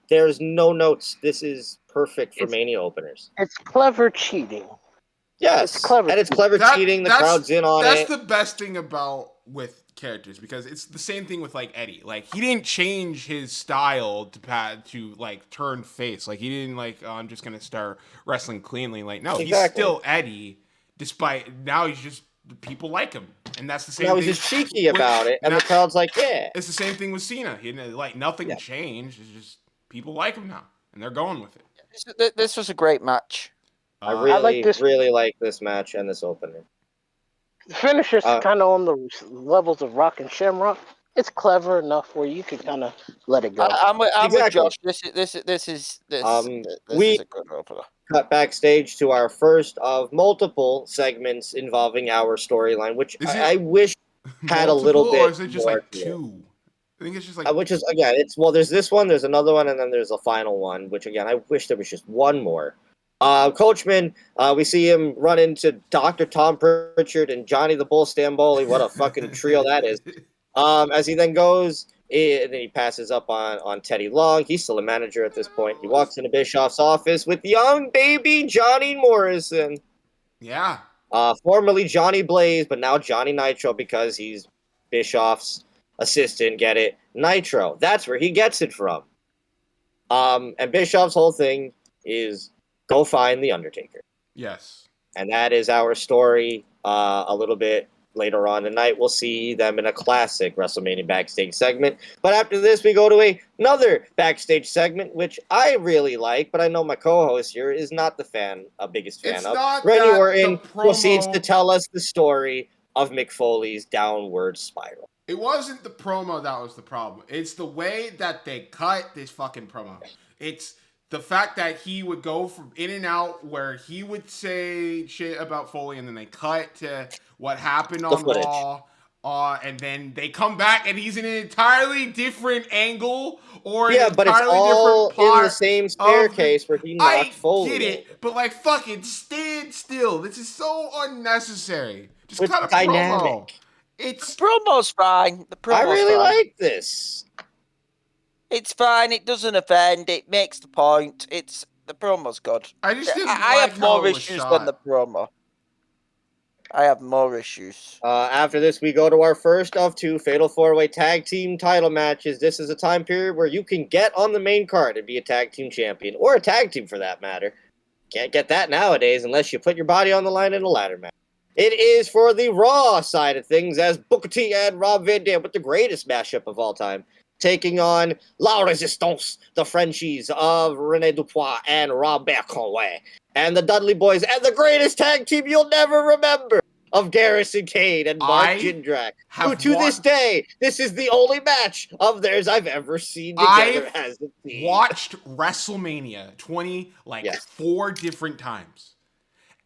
Speaker 2: There's no notes. This is perfect for Mania openers.
Speaker 4: It's clever cheating.
Speaker 2: Yes, it's clever. And it's clever cheating. The crowd's in on it.
Speaker 1: That's the best thing about with characters, because it's the same thing with like Eddie. Like, he didn't change his style to like turn face. Like, he didn't like, oh, I'm just gonna start wrestling cleanly. Like, no, He's still Eddie. Despite now, he's just, people like him, and that's the same.
Speaker 2: Now
Speaker 1: thing.
Speaker 2: He's just cheeky about it, and the crowd's like, yeah.
Speaker 1: It's the same thing with Cena. Nothing changed. It's just people like him now, and they're going with it.
Speaker 3: This was a great match.
Speaker 2: I really like this match and this opener.
Speaker 4: The finish is kind of on the levels of Rock and Shamrock. It's clever enough where you can kind of let it go.
Speaker 3: I'm with Josh. This is a good opener.
Speaker 2: Cut backstage to our first of multiple segments involving our storyline, which I wish had a little bit.
Speaker 1: Or is it just like 2? I think it's just like.
Speaker 2: Which is again, there's this one, there's another one, and then there's a final one. Which again, I wish there was just one more. Coachman, we see him run into Dr. Tom Pritchard and Johnny the Bull Stamboli. What a fucking trio that is. As he then goes, and then he passes up on Teddy Long. He's still a manager at this point. He walks into Bischoff's office with young baby Johnny Morrison.
Speaker 1: Yeah.
Speaker 2: Formerly Johnny Blaze, but now Johnny Nitro because he's Bischoff's assistant. Get it? Nitro. That's where he gets it from. And Bischoff's whole thing is go find The Undertaker.
Speaker 1: Yes.
Speaker 2: And that is our story. A little bit later on tonight, we'll see them in a classic WrestleMania backstage segment. But after this, we go to another backstage segment, which I really like, but I know my co-host here is not the biggest fan of. Randy Orton proceeds to tell us the story of Mick Foley's downward spiral.
Speaker 1: It wasn't the promo that was the problem. It's the way that they cut this fucking promo. It's the fact that he would go from in and out where he would say shit about Foley, and then they cut to what happened on Raw, and then they come back and he's in an entirely different angle or
Speaker 2: but it's all in the same staircase where he knocked Foley. I get it,
Speaker 1: but like fucking stand still. This is so unnecessary. Just
Speaker 2: it's
Speaker 1: cut a
Speaker 2: dynamic.
Speaker 1: Promo.
Speaker 3: The promo's fine.
Speaker 2: I really like this.
Speaker 3: It's fine. It doesn't offend. It makes the point. The promo's good.
Speaker 1: I just didn't
Speaker 3: I have more issues than the promo. I have more issues.
Speaker 2: After this, we go to our first of 2 Fatal 4-Way Tag Team title matches. This is a time period where you can get on the main card and be a tag team champion, or a tag team for that matter. Can't get that nowadays unless you put your body on the line in a ladder match. It is for the Raw side of things, as Booker T and Rob Van Dam with the greatest mashup of all time, taking on La Resistance, the Frenchies of René Dupois and Robert Conway, and the Dudley Boys, and the greatest tag team you'll never remember of Garrison Cade and Mark Jindrak, who to this day, this is the only match of theirs I've ever seen together as a team.
Speaker 1: Watched WrestleMania 4 different times.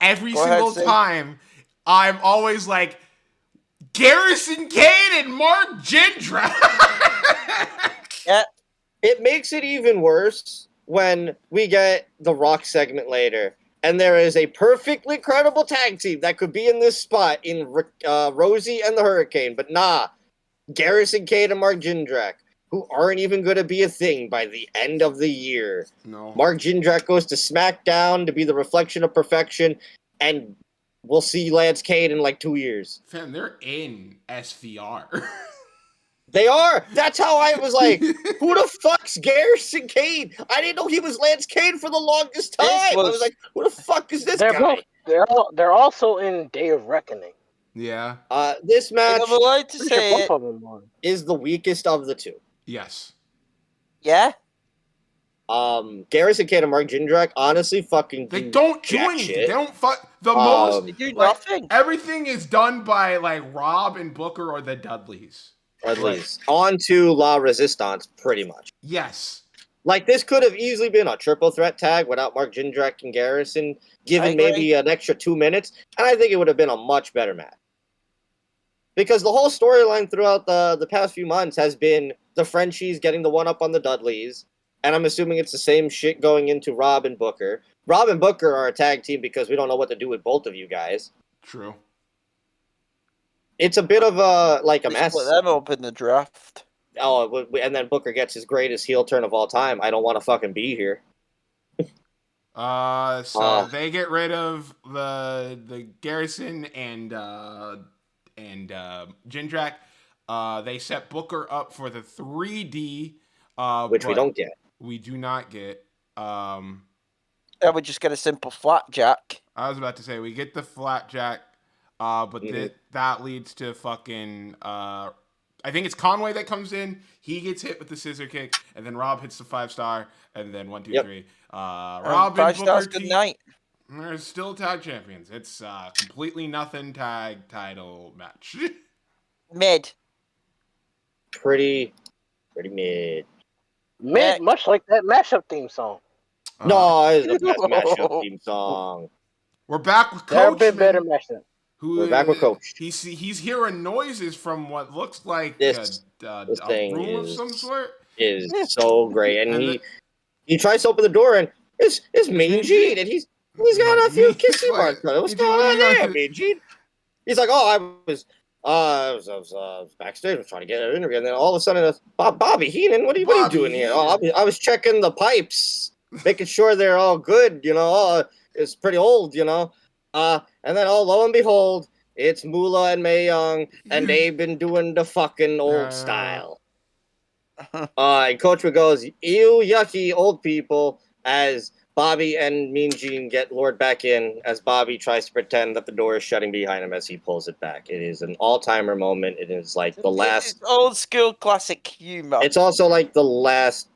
Speaker 1: Every single time, I'm always like, Garrison Cade and Mark Jindrak.
Speaker 3: Yeah.
Speaker 2: It makes it even worse when we get the Rock segment later, and there is a perfectly credible tag team that could be in this spot in Rosie and the Hurricane, but nah, Garrison Cade and Mark Jindrak, who aren't even going to be a thing by the end of the year.
Speaker 1: No.
Speaker 2: Mark Jindrak goes to SmackDown to be the reflection of perfection, and we'll see Lance Cade in 2 years.
Speaker 1: Fam, they're in SVR.
Speaker 2: They are. That's how I was like, who the fuck's Garrison Kane? I didn't know he was Lance Kane for the longest time. I was like, who the fuck is this guy?
Speaker 4: They're also in Day of Reckoning.
Speaker 1: Yeah.
Speaker 2: This match
Speaker 3: is
Speaker 2: the weakest of the two.
Speaker 1: Yes.
Speaker 3: Yeah.
Speaker 2: Garrison Kane and Mark Jindrak honestly fucking
Speaker 1: they don't do anything.
Speaker 2: Shit.
Speaker 1: They don't most.
Speaker 3: They do
Speaker 1: nothing. Everything is done by like Rob and Booker or the Dudleys.
Speaker 2: At least on to La Resistance, pretty much.
Speaker 1: Yes.
Speaker 2: Like this could have easily been a triple threat tag without Mark Jindrak and Garrison, given maybe an extra 2 minutes, and I think it would have been a much better match. Because the whole storyline throughout the past few months has been the Frenchies getting the one up on the Dudleys, and I'm assuming it's the same shit going into Rob and Booker. Rob and Booker are a tag team because we don't know what to do with both of you guys.
Speaker 1: True.
Speaker 2: It's a bit of a mess.
Speaker 3: Put them up in the draft.
Speaker 2: Oh, and then Booker gets his greatest heel turn of all time. I don't want to fucking be here.
Speaker 1: So they get rid of the Garrison and Jindrak. They set Booker up for the 3D,
Speaker 2: which we don't get.
Speaker 1: We do not get.
Speaker 3: We just get a simple flapjack.
Speaker 1: I was about to say we get the flapjack, but that leads to fucking. I think it's Conway that comes in. He gets hit with the scissor kick, and then Rob hits the 5-star, and then 1, 2, 3. Rob and Booker
Speaker 3: good night.
Speaker 1: They're still tag champions. It's completely nothing tag title match.
Speaker 3: Mid.
Speaker 2: Pretty mid.
Speaker 4: Mid, much like that mashup theme song.
Speaker 2: No, it's the best mashup theme song.
Speaker 1: We're back with Coach.
Speaker 4: There have been better mashup.
Speaker 2: We're back with Coach.
Speaker 1: He's hearing noises from what looks like
Speaker 2: this
Speaker 1: a room of some sort.
Speaker 2: Is so great, and he tries to open the door, and it's Mean Gene, and he's got a few kissy marks. What's going on there, Mean Gene? He's like, I was backstage, I was trying to get an interview, and then all of a sudden, Bobby Heenan, what are you doing here? Oh, I was checking the pipes, making sure they're all good. It's pretty old, and then, lo and behold, it's Moolah and Mae Young, and they've been doing the fucking old style. And Coach goes, ew, yucky, old people, as Bobby and Mean Gene get lured back in, as Bobby tries to pretend that the door is shutting behind him as he pulls it back. It is an all-timer moment. It is like the last...
Speaker 3: It's old-school classic humor.
Speaker 2: It's also like the last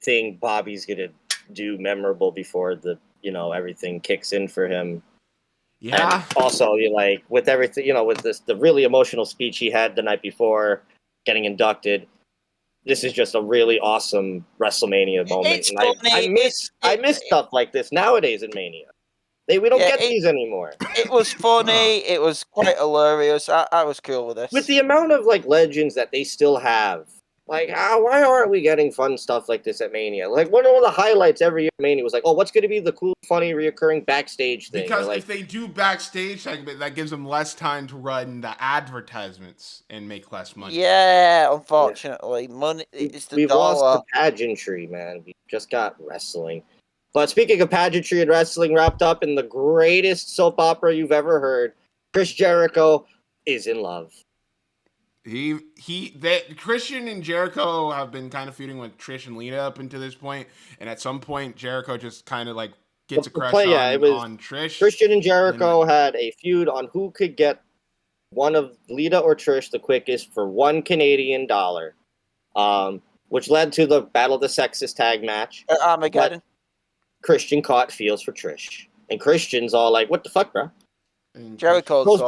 Speaker 2: thing Bobby's going to do memorable before everything kicks in for him.
Speaker 1: Yeah.
Speaker 2: And also, with everything, with the really emotional speech he had the night before getting inducted, this is just a really awesome WrestleMania moment.
Speaker 3: It's funny.
Speaker 2: I miss stuff like this nowadays in Mania. We don't get these anymore.
Speaker 3: It was funny. It was quite hilarious. I was cool with this.
Speaker 2: With the amount of legends that they still have, why aren't we getting fun stuff like this at Mania? One of the highlights every year at Mania was what's going to be the cool, funny, reoccurring backstage thing?
Speaker 1: Because if they do backstage segment, that gives them less time to run the advertisements and make less money.
Speaker 3: Yeah, unfortunately, money. It's the
Speaker 2: We've
Speaker 3: dollar.
Speaker 2: lost the pageantry, man. We just got wrestling. But speaking of pageantry and wrestling, wrapped up in the greatest soap opera you've ever heard, Chris Jericho is in love.
Speaker 1: Christian and Jericho have been kind of feuding with Trish and Lita up until this point, and at some point Jericho just kind of gets a crush on Trish.
Speaker 2: Christian and Jericho had a feud on who could get one of Lita or Trish the quickest for $1 Canadian, which led to the Battle of the Sexes tag match.
Speaker 3: Armageddon.
Speaker 2: Christian caught feels for Trish, and Christian's all like, "What the fuck, bro?"
Speaker 1: And
Speaker 3: Jericho's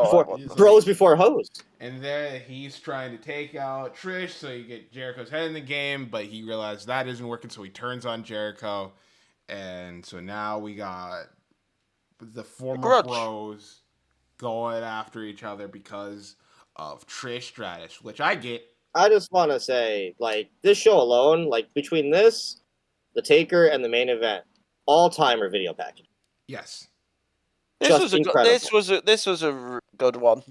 Speaker 2: bros before hoes.
Speaker 1: And then he's trying to take out Trish, so you get Jericho's head in the game, but he realized that isn't working, so he turns on Jericho. And so now we got the former bros going after each other because of Trish Stratus, which I get.
Speaker 2: I just want to say, this show alone, between this, the Taker, and the main event, all-timer video package.
Speaker 1: Yes.
Speaker 3: This was a good one.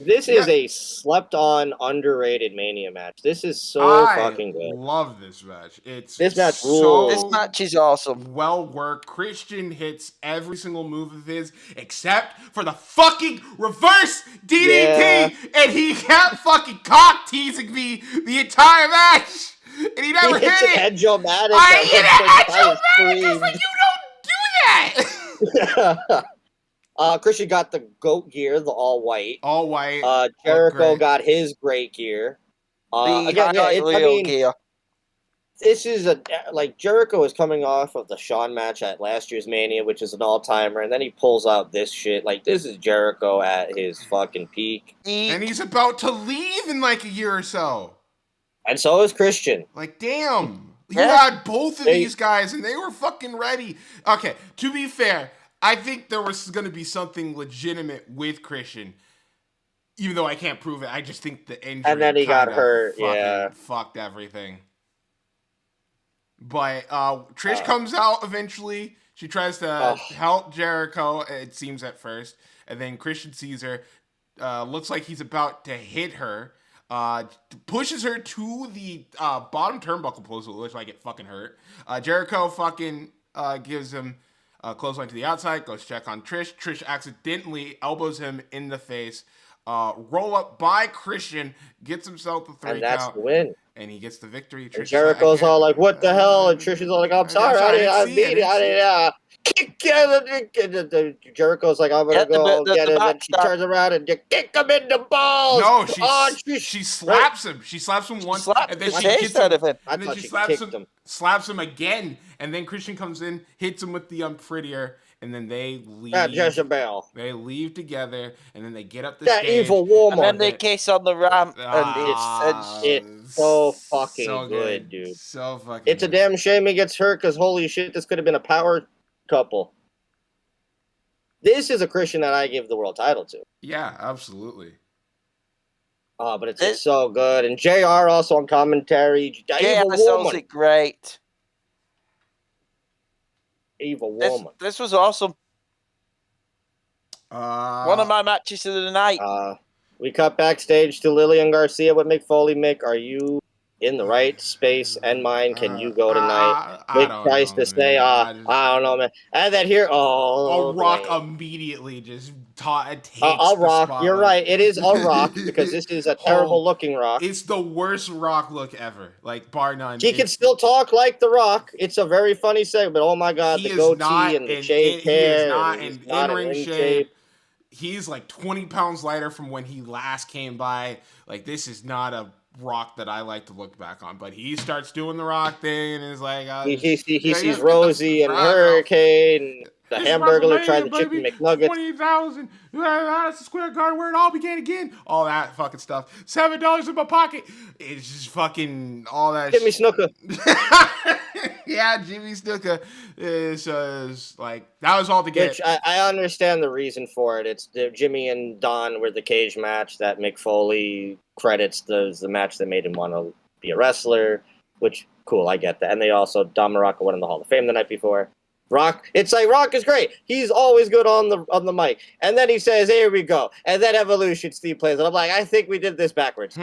Speaker 2: This is a slept-on, underrated Mania match. This is so fucking good.
Speaker 1: I love this match.
Speaker 2: This match rules.
Speaker 3: This match is awesome.
Speaker 1: Well worked. Christian hits every single move of his except for the fucking reverse DDT, and he kept fucking cock teasing me the entire match, and he never hit it.
Speaker 2: Edge-o-matic.
Speaker 1: I hit it. Edge-o-matic. Like, you don't do that.
Speaker 2: Christian got the GOAT gear, the all white.
Speaker 1: All white.
Speaker 2: Jericho got his great gear.
Speaker 3: Gear.
Speaker 2: This is Jericho is coming off of the Shawn match at last year's Mania, which is an all-timer, and then he pulls out this shit. Like, this is Jericho at his fucking peak.
Speaker 1: And he's about to leave in like a year or so.
Speaker 2: And so is Christian.
Speaker 1: Like, damn. You had both of these guys, and they were fucking ready. Okay, to be fair, I think there was going to be something legitimate with Christian, even though I can't prove it. I just think the injury
Speaker 2: and then he got hurt.
Speaker 1: Fucked everything. But Trish comes out eventually. She tries to help Jericho, it seems at first. And then Christian sees her. Looks like he's about to hit her. Pushes her to the bottom turnbuckle post. It looks like it fucking hurt. Jericho fucking gives him clothesline to the outside, goes check on Trish. Trish accidentally elbows him in the face. Roll up by Christian, gets himself the 3 count.
Speaker 2: And that's the win.
Speaker 1: And he gets the victory.
Speaker 2: And Jericho's all like, what the hell? And Trish is all like, I'm sorry, I didn't kick him. Jericho's like, I'm going to go get him. And she turns around and kick him in the balls.
Speaker 1: No, she slaps him. She slaps him once. And then she hits him. And then she slaps him again. And then Christian comes in, hits him with the Unprettier. And then they leave.
Speaker 2: Jezebel.
Speaker 1: They leave together, and then they get up the
Speaker 2: stage. That evil woman.
Speaker 3: And then they kiss on the ramp,
Speaker 2: it's so fucking good, dude.
Speaker 1: So fucking
Speaker 2: It's a damn shame he gets hurt, because holy shit, this could have been a power couple. This is a Christian that I give the world title to.
Speaker 1: Yeah, absolutely.
Speaker 2: But it's so good. And JR also on commentary.
Speaker 3: Yeah, that sounds great.
Speaker 2: Evil woman.
Speaker 3: This was awesome. One of my matches of the night.
Speaker 2: We cut backstage to Lillian Garcia with Mick Foley. Mick, are you in the right space and mind? Can you go tonight? Mick tries to say, I don't know, man. And then here,
Speaker 1: Rock immediately just takes
Speaker 2: Rock. You're right. It is a Rock because this is a terrible looking Rock.
Speaker 1: It's the worst Rock look ever, like bar none.
Speaker 2: He can still talk like the Rock. It's a very funny segment. Oh my god, the goatee and the shaved hair.
Speaker 1: He is not in in-ring shape. He's like 20 pounds lighter from when he last came by. Like, this is not a Rock that I like to look back on. But he starts doing the Rock thing and is like...
Speaker 2: he sees Rosie and Hurricane. The Hamburglar tried the chicken McNuggets.
Speaker 1: 20,000. That's the Square Garden where it all began again. All that fucking stuff. $7 in my pocket. It's just fucking all that.
Speaker 2: Jimmy Snuka.
Speaker 1: Yeah, Jimmy Snuka is like, that was all to get.
Speaker 2: Which I understand the reason for it. It's Jimmy and Don were the cage match that Mick Foley credits the match that made him want to be a wrestler. Which, cool, I get that. And they also, Don Morocco went in the Hall of Fame the night before. Rock, it's like Rock is great. He's always good on the mic. And then he says, here we go. And then Evolution, Steve plays. And I'm like, I think we did this backwards.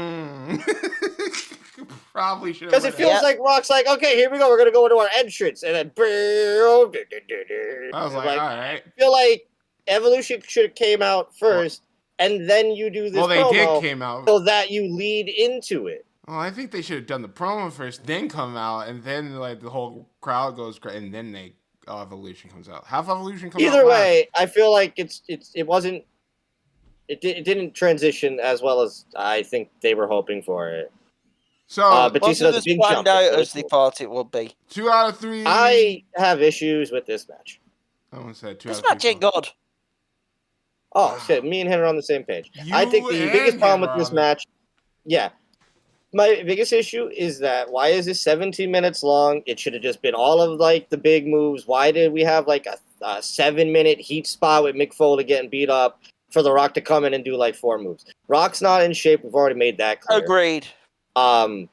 Speaker 1: Probably should have.
Speaker 2: Because it feels like Rock's like, okay, here we go. We're going to go into our entrance. And then...
Speaker 1: I was like, all right.
Speaker 2: I feel like Evolution should have came out first. And then you do this
Speaker 1: promo. Well, they did came out.
Speaker 2: So that you lead into it.
Speaker 1: Well, I think they should have done the promo first, then come out. And then like the whole crowd goes crazy. And then they... Evolution comes out. Half Evolution comes out.
Speaker 2: Either way, I feel like it wasn't. It didn't transition as well as I think they were hoping for it.
Speaker 1: So,
Speaker 2: Batista does a big jump.
Speaker 3: As they thought it would be.
Speaker 1: 2 out of 3.
Speaker 2: I have issues with this match.
Speaker 1: I want to say 2
Speaker 3: this
Speaker 1: out of 3.
Speaker 3: This match ain't good.
Speaker 2: Oh shit! Me and him are on the same page. I think the biggest problem with this match, my biggest issue is that why is this 17 minutes long? It should have just been all of like the big moves. Why did we have like a 7-minute heat spot with Mick Foley getting beat up for The Rock to come in and do like 4 moves? Rock's not in shape. We've already made that clear.
Speaker 3: Agreed.
Speaker 2: You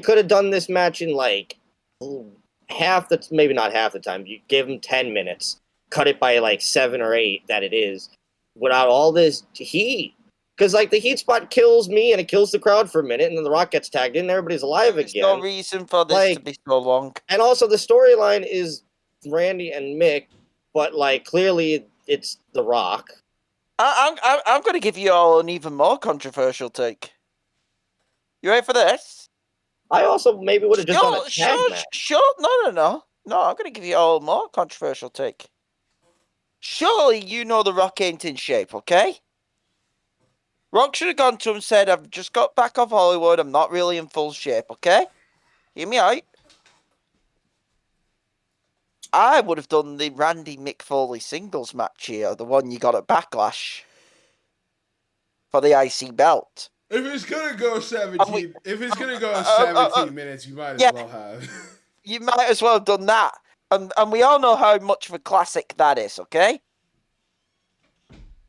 Speaker 2: could have done this match in like maybe not half the time. You give him 10 minutes, cut it by like 7 or 8 that it is, without all this heat. Because, like, the heat spot kills me and it kills the crowd for a minute, and then The Rock gets tagged in and everybody's alive
Speaker 3: There's
Speaker 2: again.
Speaker 3: no reason for this to be so long.
Speaker 2: And also, the storyline is Randy and Mick, but, like, clearly it's The Rock.
Speaker 3: I'm going to give you all an even more controversial take. You ready for this?
Speaker 2: I also maybe would have just done a tag match.
Speaker 3: Sure. No. I'm going to give you all a more controversial take. Surely you know The Rock ain't in shape, okay? Rock should have gone to him and said, I've just got back off Hollywood. I'm not really in full shape, okay? Hear me out. I would have done the Randy Mick Foley singles match here, the one you got at Backlash for the IC belt.
Speaker 1: If it's gonna go 17, minutes, you might as well have.
Speaker 3: You might as well have done that, and we all know how much of a classic that is. Okay,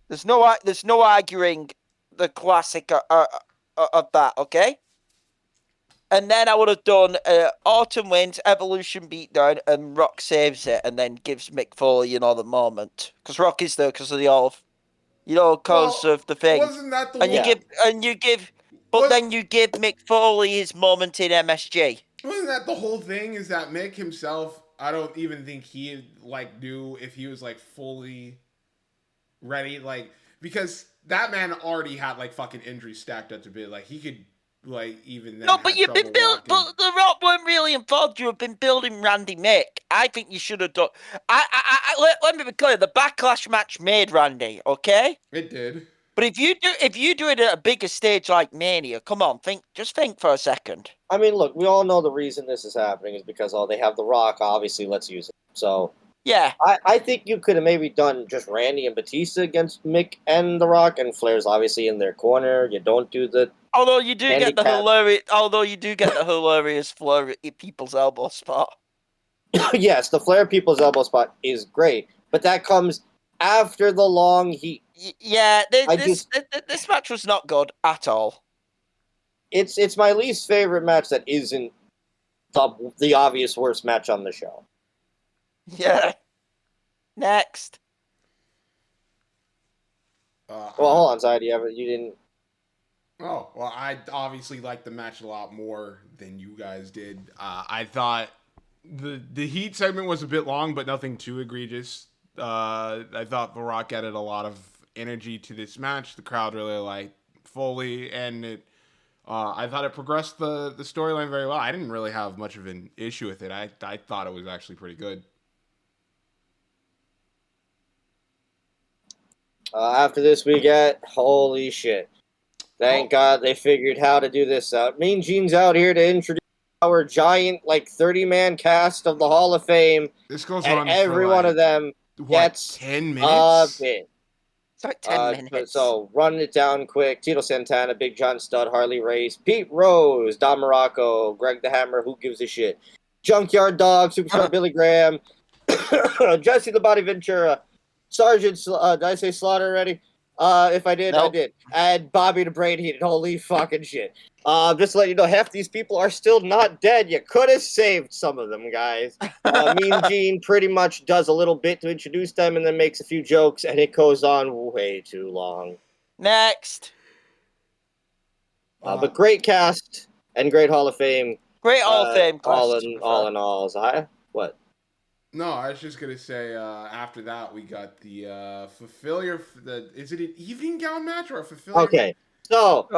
Speaker 3: there's no arguing the classic of that. Okay. And then I would have done Autumn wins, Evolution beatdown, and Rock saves it, and then gives Mick Foley, the moment. Because Rock is there because of the of the thing.
Speaker 1: Wasn't that the
Speaker 3: then you give Mick Foley his moment in MSG.
Speaker 1: Wasn't that the whole thing? Is that Mick himself? I don't even think he knew if he was fully ready, because that man already had fucking injuries stacked up to be he could. Even then.
Speaker 3: No, but you've been building. But The Rock weren't really involved. You have been building Randy Mick. I think you should have done. Let me be clear. The Backlash match made Randy. Okay.
Speaker 1: It did.
Speaker 3: But if you do it at a bigger stage like Mania, come on, just think for a second.
Speaker 2: I mean, look, we all know the reason this is happening is because they have The Rock. Obviously, let's use it. So.
Speaker 3: Yeah.
Speaker 2: I think you could have maybe done just Randy and Batista against Mick and The Rock, and Flair's obviously in their corner. You don't do the.
Speaker 3: Although you do get the hilarious Flair people's elbow spot.
Speaker 2: Yes, the Flair people's elbow spot is great, but that comes after the long heat.
Speaker 3: Yeah, this match was not good at all.
Speaker 2: It's my least favorite match that isn't the obvious worst match on the show.
Speaker 3: Yeah. Next.
Speaker 2: Well, hold on, Zai. You didn't.
Speaker 1: Oh, well, I obviously liked the match a lot more than you guys did. I thought the Heat segment was a bit long, but nothing too egregious. I thought The Rock added a lot of energy to this match. The crowd really liked Foley, and I thought it progressed the storyline very well. I didn't really have much of an issue with it. I thought it was actually pretty good.
Speaker 2: After this, we get holy shit. Thank God they figured how to do this out. Mean Gene's out here to introduce our giant, 30-man cast of the Hall of Fame.
Speaker 1: This goes
Speaker 2: on every one of them gets
Speaker 1: 10 minutes?
Speaker 2: a bit.
Speaker 3: It's like 10 minutes.
Speaker 2: So run it down quick. Tito Santana, Big John Studd, Harley Race, Pete Rose, Don Morocco, Greg the Hammer, who gives a shit? Junkyard Dog, Superstar Billy Graham, Jesse the Body Ventura, Sergeant, did I say Slaughter already? If I did,
Speaker 3: nope.
Speaker 2: I did. And Bobby the Brain Heated. Holy fucking shit. Just to let you know, half these people are still not dead. You could have saved some of them, guys. Mean Gene pretty much does a little bit to introduce them and then makes a few jokes, and it goes on way too long.
Speaker 3: Next.
Speaker 2: But great cast and great Hall of Fame.
Speaker 3: Great Hall of Fame.
Speaker 2: All in all. What?
Speaker 1: No, I was just gonna say. After that, we got the is it an evening gown match or a fulfilling?
Speaker 2: Okay, so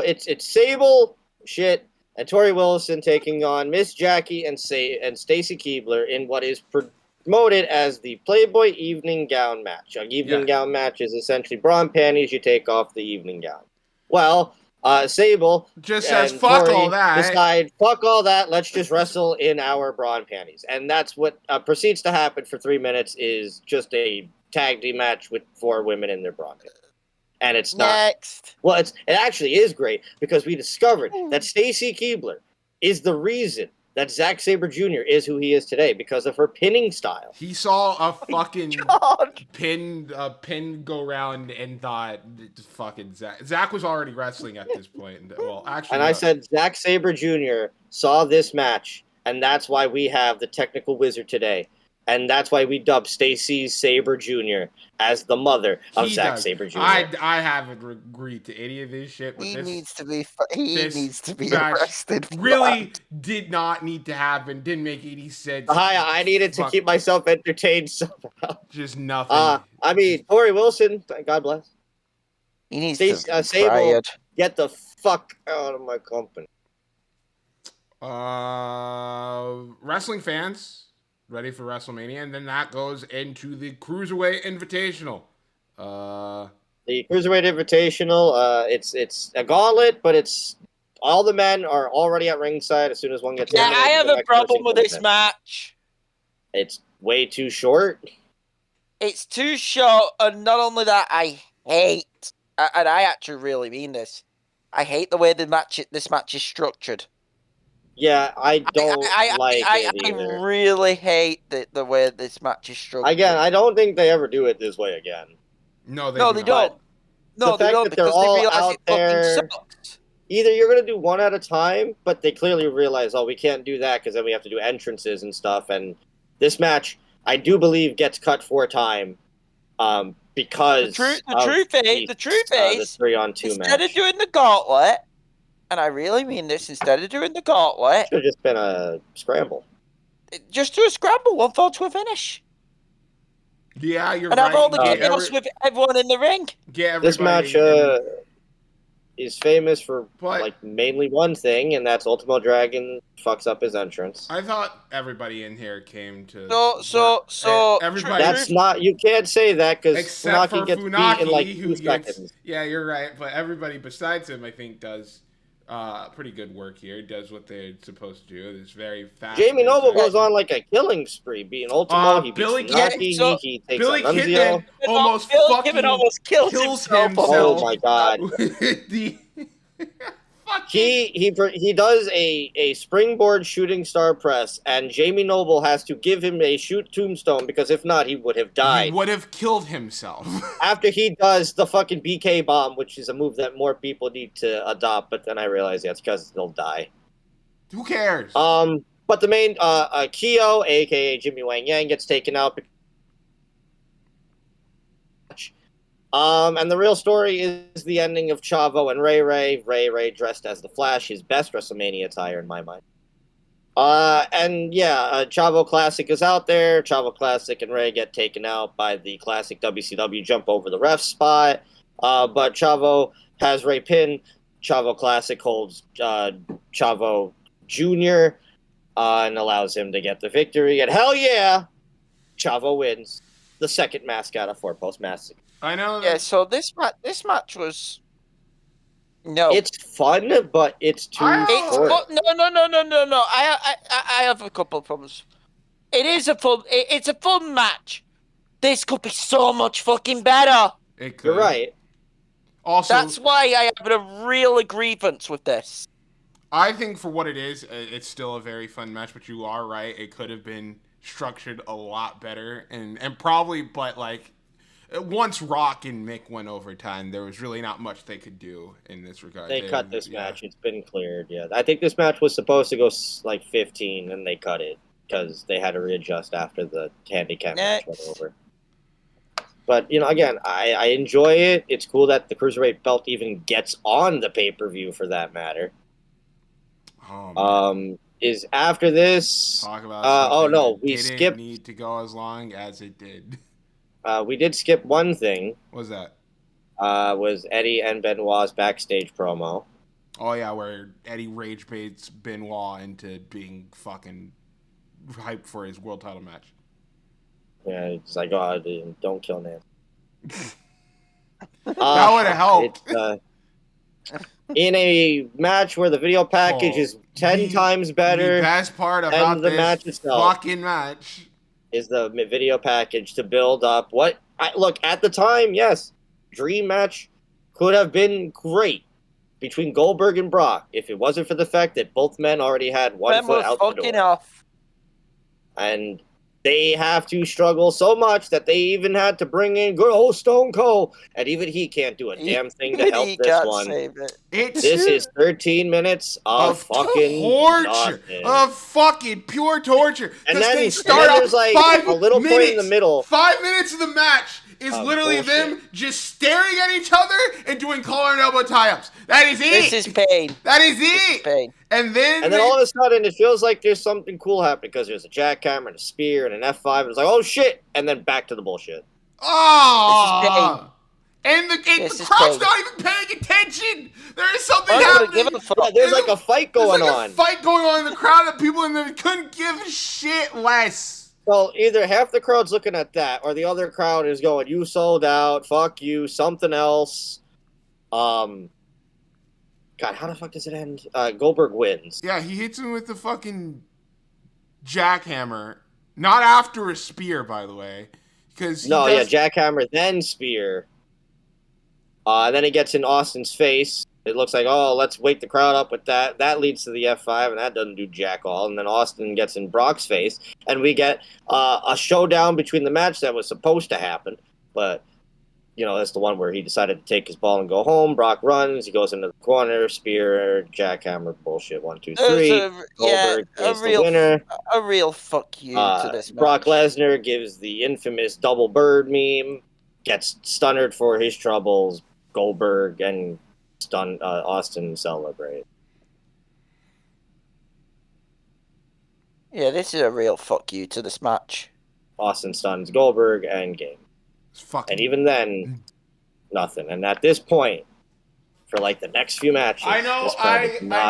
Speaker 2: it's Sable shit and Tori Wilson taking on Miss Jackie and Stacy Keibler in what is promoted as the Playboy evening gown match. An evening gown match is essentially bra and panties. You take off the evening gown. Well. Sable
Speaker 1: just says fuck
Speaker 2: Tori
Speaker 1: all that.
Speaker 2: Decide fuck all that. Let's just wrestle in our bra and panties, and that's what proceeds to happen for 3 minutes. Is just a tag team match with 4 women in their bra and panties. And it's not.
Speaker 3: Next.
Speaker 2: Well, it actually is great because we discovered that Stacy Keibler is the reason that Zack Sabre Jr. is who he is today because of her pinning style.
Speaker 1: He saw a fucking pin go round and thought, fucking Zack. Zack was already wrestling at this point. Well, actually,
Speaker 2: and I said Zack Sabre Jr. saw this match, and that's why we have the technical wizard today. And that's why we dubbed Stacy Sabre Jr. as the mother of Zack Sabre Jr.
Speaker 1: I haven't agreed to any of this shit. But
Speaker 3: He
Speaker 1: this
Speaker 3: needs to be
Speaker 1: match
Speaker 3: arrested.
Speaker 1: really did not need to happen. Didn't make any sense.
Speaker 2: I needed to keep myself entertained somehow.
Speaker 1: Just nothing.
Speaker 2: I mean, Tori Wilson, God bless.
Speaker 3: He needs
Speaker 2: to Sable, get the fuck out of my company.
Speaker 1: Wrestling fans, ready for WrestleMania, and then that goes into the Cruiserweight Invitational.
Speaker 2: The Cruiserweight Invitational, it's a gauntlet, but it's all the men are already at ringside as soon as one gets
Speaker 3: I have a problem with this match.
Speaker 2: It's way too short.
Speaker 3: It's too short, and not only that, I hate, and I actually really mean this, I hate the way this match is structured.
Speaker 2: Yeah, I don't like it either.
Speaker 3: I really hate the way this match is structured.
Speaker 2: Again, I don't think they ever do it this way again.
Speaker 1: No, they
Speaker 3: don't. No, they don't, because they realize it fucking sucks.
Speaker 2: Either you're going to do one at a time, but they clearly realize, we can't do that because then we have to do entrances and stuff. And this match, I do believe, gets cut for time because
Speaker 3: the truth is,
Speaker 2: the 3-on-2 match.
Speaker 3: Instead of doing the gauntlet, and I really mean this, instead of doing the gauntlet,
Speaker 2: should have just been a scramble.
Speaker 3: Just do a scramble, one fall to a finish.
Speaker 1: Yeah, you're
Speaker 3: right. And have all the chaos with everyone in the ring.
Speaker 2: This match is famous for mainly one thing, and that's Ultimo Dragon fucks up his entrance.
Speaker 1: I thought everybody in here came to.
Speaker 3: So
Speaker 1: everybody.
Speaker 2: That's not. You can't say that because
Speaker 1: Funaki
Speaker 2: gets beat in like 2 seconds.
Speaker 1: Yeah, you're right. But everybody besides him, I think, does pretty good work here. Does what they're supposed to do. It's very fast.
Speaker 2: Jamie Noble goes on like a killing spree, beating Ultimo. He beats Funaki. He takes
Speaker 1: Billy
Speaker 2: on
Speaker 1: Kidman almost
Speaker 3: kills
Speaker 1: himself.
Speaker 2: Oh my god. He does a springboard shooting star press, and Jamie Noble has to give him a shoot tombstone because if not, he would have died.
Speaker 1: He would have killed himself.
Speaker 2: After he does the fucking BK bomb, which is a move that more people need to adopt, but then I realize that's because they'll die.
Speaker 1: Who cares?
Speaker 2: But the main Keo, aka Jimmy Wang Yang, gets taken out. And the real story is the ending of Chavo and Ray Ray. Ray Ray dressed as the Flash, his best WrestleMania attire in my mind. Chavo Classic is out there. Chavo Classic and Ray get taken out by the classic WCW jump over the ref spot. But Chavo has Ray pinned. Chavo Classic holds Chavo Jr. And allows him to get the victory. And hell yeah, Chavo wins the second mascot of Four Post Massacre.
Speaker 1: I know.
Speaker 3: Yeah, so this match was
Speaker 2: It's fun, but it's too short.
Speaker 3: No. I have a couple of problems. It's a fun match. This could be so much fucking better.
Speaker 1: It could.
Speaker 2: You're right.
Speaker 1: Also,
Speaker 3: that's why I have a real grievance with this.
Speaker 1: I think for what it is, it's still a very fun match. But you are right; it could have been structured a lot better, and probably, but like. Once Rock and Mick went overtime, there was really not much they could do in this regard.
Speaker 2: They cut this match. It's been cleared, yeah. I think this match was supposed to go like 15, and they cut it because they had to readjust after the handicap match went over. But, again, I enjoy it. It's cool that the Cruiserweight belt even gets on the pay-per-view for that matter. Is after this...
Speaker 1: Talk about
Speaker 2: we skipped...
Speaker 1: need to go as long as it did.
Speaker 2: We did skip one thing.
Speaker 1: What was that?
Speaker 2: Was Eddie and Benoit's backstage promo.
Speaker 1: Oh, yeah, where Eddie rage baits Benoit into being fucking hyped for his world title match.
Speaker 2: Yeah, it's like, don't kill Nancy.
Speaker 1: That would have helped.
Speaker 2: In a match where the video package is 10 times better.
Speaker 1: The best part about
Speaker 2: the match itself
Speaker 1: fucking match
Speaker 2: is the video package to build up look, at the time, yes, dream match could have been great between Goldberg and Brock if it wasn't for the fact that both men already had one foot out the door.
Speaker 3: Off.
Speaker 2: And they have to struggle so much that they even had to bring in good old Stone Cold, and even he can't do a damn thing to help this one.
Speaker 3: Save it.
Speaker 2: This is 13 minutes of fucking
Speaker 1: torture,
Speaker 2: nothing.
Speaker 1: Of fucking pure torture.
Speaker 2: And then
Speaker 1: they start
Speaker 2: there's like a little point in the middle.
Speaker 1: 5 minutes of the match is literally them just staring at each other and doing collar and elbow tie-ups. That is it.
Speaker 3: This is pain.
Speaker 1: That is it.
Speaker 3: Pain.
Speaker 1: And then
Speaker 2: all of a sudden it feels like there's something cool happening because there's a jackhammer and a spear and an F5 and it's like, oh shit, and then back to the bullshit.
Speaker 1: Oh. And the crowd's not even paying attention. There is something happening.
Speaker 2: There's like a fight going on.
Speaker 1: There's like a fight going on in the crowd that people in there couldn't give a shit less.
Speaker 2: Well, either half the crowd's looking at that, or the other crowd is going, "You sold out, fuck you, something else." God, how the fuck does it end? Goldberg wins.
Speaker 1: Yeah, he hits him with the fucking jackhammer. Not after a spear, by the way, because
Speaker 2: jackhammer then spear. And then he gets in Austin's face. It looks like, oh, let's wake the crowd up with that. That leads to the F5, and that doesn't do jack all. And then Austin gets in Brock's face, and we get a showdown between the match that was supposed to happen. But, that's the one where he decided to take his ball and go home. Brock runs. He goes into the corner. Spear, jackhammer, bullshit. 1, 2, 3. Goldberg is the winner.
Speaker 3: A real fuck you to this match.
Speaker 2: Brock Lesnar gives the infamous double bird meme. Gets stunnered for his troubles. Goldberg and Austin celebrate.
Speaker 3: Yeah, this is a real fuck you to this match.
Speaker 2: Austin stuns Goldberg and game. And even then, nothing. And at this point, for like the next few matches,
Speaker 1: I know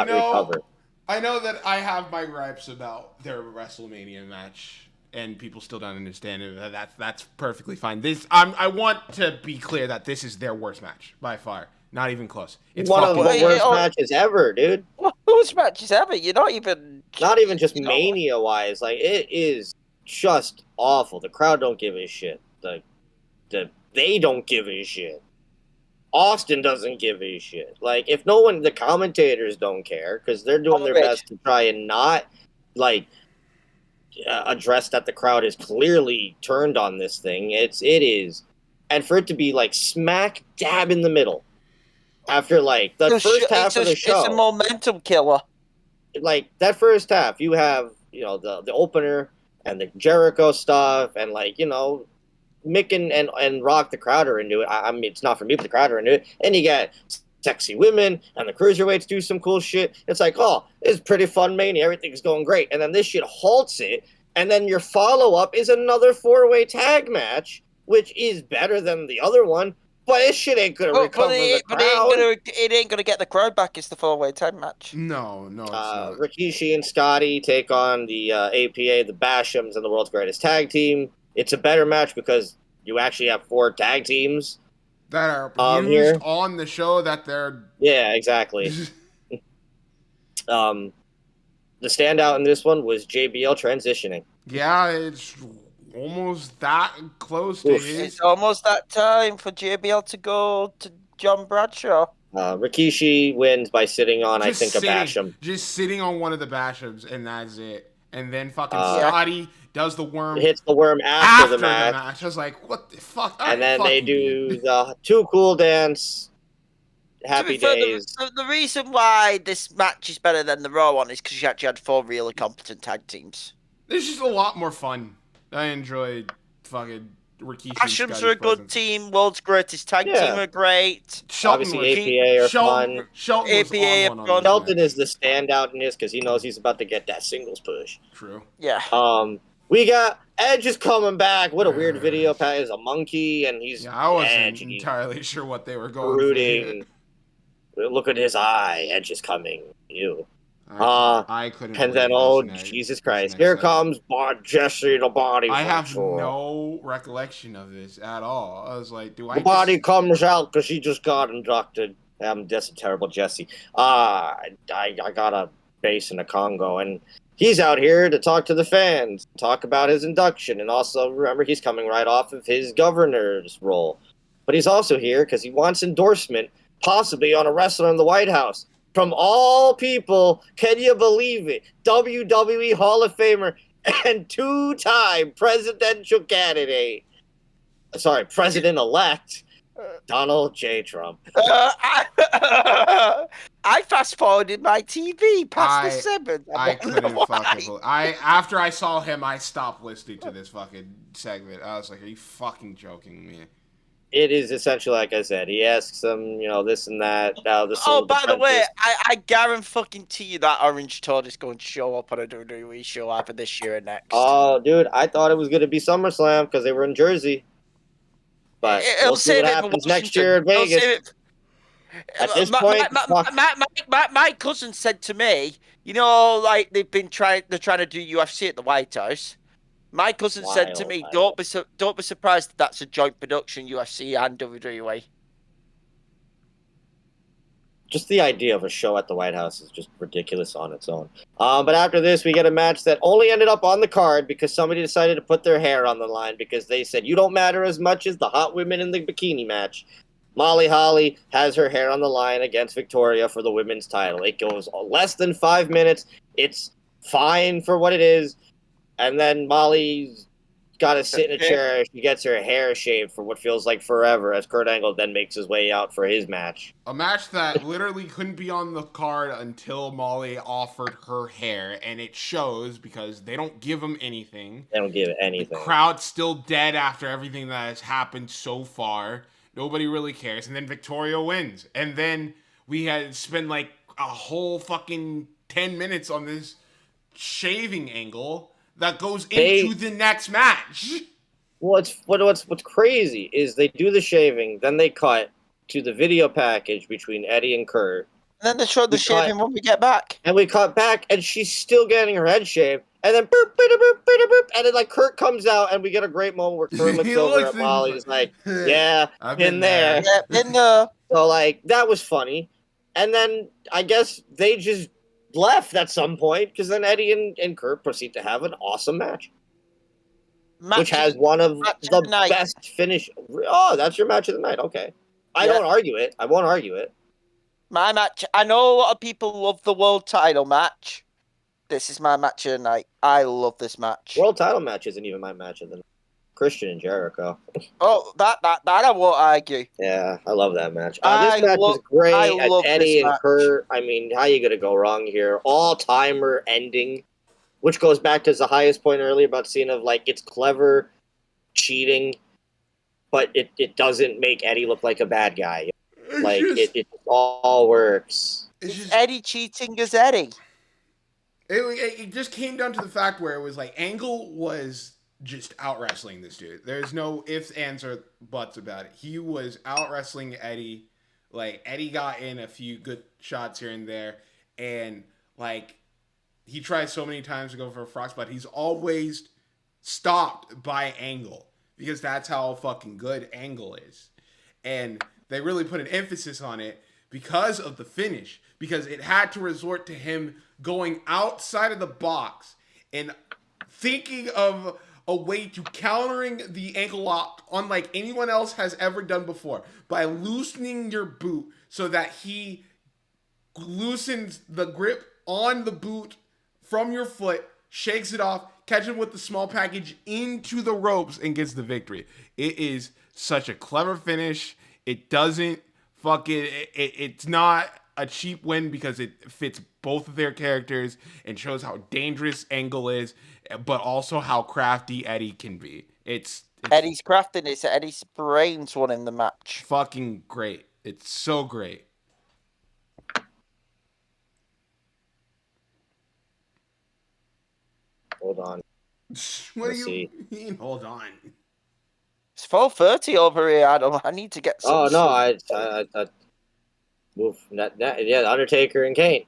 Speaker 2: recover.
Speaker 1: I know that I have my gripes about their WrestleMania match. And people still don't understand it. That's perfectly fine. I want to be clear that this is their worst match by far. Not even close.
Speaker 2: It's one of the worst matches ever, dude.
Speaker 3: Worst matches ever. You're not even
Speaker 2: just Mania wise. Like, it is just awful. The crowd don't give a shit. They don't give a shit. Austin doesn't give a shit. Like, if the commentators don't care because they're doing their best to try and not address that the crowd is clearly turned on this thing. It is, and for it to be like smack dab in the middle after like the first half of the show,
Speaker 3: it's a momentum killer.
Speaker 2: Like that first half, you have the opener and the Jericho stuff, and Mick and Rock, the crowd are into it. I mean, it's not for me, but the crowd are into it, and you got sexy women, and the cruiserweights do some cool shit. It's like, oh, it's pretty fun Mania. Everything's going great. And then this shit halts it, and then your follow-up is another 4-way tag match, which is better than the other one, but this shit ain't going to recover the crowd.
Speaker 3: It ain't going to get the crowd back. It's the 4-way tag match.
Speaker 1: No, it's not.
Speaker 2: Rikishi and Scotty take on the APA, the Bashams, and the World's Greatest Tag Team. It's a better match because you actually have 4 tag teams
Speaker 1: that are used on the show that they're...
Speaker 2: Yeah, exactly. The standout in this one was JBL transitioning.
Speaker 1: Yeah, it's almost that close to his...
Speaker 3: It's almost that time for JBL to go to John Bradshaw.
Speaker 2: Rikishi wins by sitting on, a Basham.
Speaker 1: Just sitting on one of the Bashams, and that's it. And then fucking Scotty does the worm.
Speaker 2: Hits the worm after the match.
Speaker 1: I was like, what the fuck?
Speaker 2: And then they do the Too Cool dance. Happy days.
Speaker 3: The reason why this match is better than the Raw one is because you actually had 4 really competent tag teams.
Speaker 1: It's just a lot more fun. I enjoyed fucking Rikishi.
Speaker 3: Bashams are a good team. World's Greatest Tag Team are great.
Speaker 2: Obviously, APA are fun.
Speaker 1: Shelton
Speaker 2: is the standout in this because he knows he's about to get that singles push.
Speaker 1: True.
Speaker 3: Yeah.
Speaker 2: We got Edge is coming back. What a weird video. Pat is a monkey, and he's
Speaker 1: I wasn't entirely sure what they were going
Speaker 2: brooding. Look at his eye. Edge is coming. You.
Speaker 1: I couldn't.
Speaker 2: And then, Jesus Christ. Here comes Jesse, the body.
Speaker 1: I have no recollection of this at all. I was like,
Speaker 2: The body comes out because he just got inducted. That's a terrible Jesse. I got a bass in a Congo, and he's out here to talk to the fans, talk about his induction, and also, remember, he's coming right off of his governor's role. But he's also here because he wants endorsement, possibly on a wrestler in the White House. From all people, can you believe it? WWE Hall of Famer and two-time presidential candidate, president-elect, Donald J. Trump.
Speaker 3: I fast-forwarded my TV past the 7th.
Speaker 1: I couldn't fucking... After I saw him, I stopped listening to this fucking segment. I was like, are you fucking joking me?
Speaker 2: It is essentially, like I said, he asks them, this and that.
Speaker 3: By the way, I guarantee you that Orange Toad is going to show up on a WWE show either this year or next.
Speaker 2: Oh, dude, I thought it was going to be SummerSlam because they were in Jersey. But we'll see what happens next year in Vegas. At this point,
Speaker 3: my cousin said to me, like they're trying to do UFC at the White House. My cousin said to me, "Don't be surprised if that's a joint production, UFC and WWE."
Speaker 2: Just the idea of a show at the White House is just ridiculous on its own. But after this, we get a match that only ended up on the card because somebody decided to put their hair on the line because they said, you don't matter as much as the hot women in the bikini match. Molly Holly has her hair on the line against Victoria for the women's title. It goes less than 5 minutes. It's fine for what it is. And then Molly's got to sit in a chair. She gets her hair shaved for what feels like forever as Kurt Angle then makes his way out for his match.
Speaker 1: A match that literally couldn't be on the card until Molly offered her hair, and it shows because they don't give him anything.
Speaker 2: They don't give anything.
Speaker 1: The crowd's still dead after everything that has happened so far. Nobody really cares. And then Victoria wins. And then we had spent like a whole fucking 10 minutes on this shaving angle that goes into the next match.
Speaker 2: What's crazy is they do the shaving, then they cut to the video package between Eddie and Kurt.
Speaker 3: And then they show the shaving when we get back.
Speaker 2: And we cut back, and she's still getting her head shaved. And then boop, boop, boop, boop, boop, and then Kurt comes out, and we get a great moment where Kurt looks over at Molly. He's like, "Yeah, I've been there."
Speaker 3: Yeah, been there.
Speaker 2: So that was funny. And then I guess they just left at some point because then Eddie and Kurt proceed to have an awesome match which has one of the best finish. Oh, that's your match of the night. Okay, I don't argue it. I won't argue it.
Speaker 3: My match. I know a lot of people love the world title match. This is my match of the night. I love this match.
Speaker 2: World title match isn't even my match of the night. Christian and Jericho.
Speaker 3: Oh, that I won't argue.
Speaker 2: Yeah, I love that match. This match is great. Eddie and Kurt. I mean, how you gonna go wrong here? All-timer ending, which goes back to the highest point earlier about seeing of it's clever cheating, but it doesn't make Eddie look like a bad guy. It all works.
Speaker 3: Eddie cheating as Eddie.
Speaker 1: It just came down to the fact where it was Angle was just out wrestling this dude. There's no ifs, ands, or buts about it. He was out wrestling Eddie. Eddie got in a few good shots here and there, and he tried so many times to go for a frog spot. He's always stopped by Angle because that's how fucking good Angle is, and they really put an emphasis on it because of the finish. Because it had to resort to him going outside of the box and thinking of a way to countering the ankle lock unlike anyone else has ever done before by loosening your boot so that he loosens the grip on the boot from your foot, shakes it off, catches him with the small package into the ropes, and gets the victory. It is such a clever finish. It doesn't it's not a cheap win because it fits both of their characters and shows how dangerous Angle is, but also how crafty Eddie can be. It's
Speaker 3: Eddie's craftiness, Eddie's brains won in the match.
Speaker 1: Fucking great. It's so great.
Speaker 2: Hold on.
Speaker 1: What do you mean? Hold on.
Speaker 3: It's 4:30 over here, Adam. I need to get some.
Speaker 2: Oh no, I the Undertaker and Kane.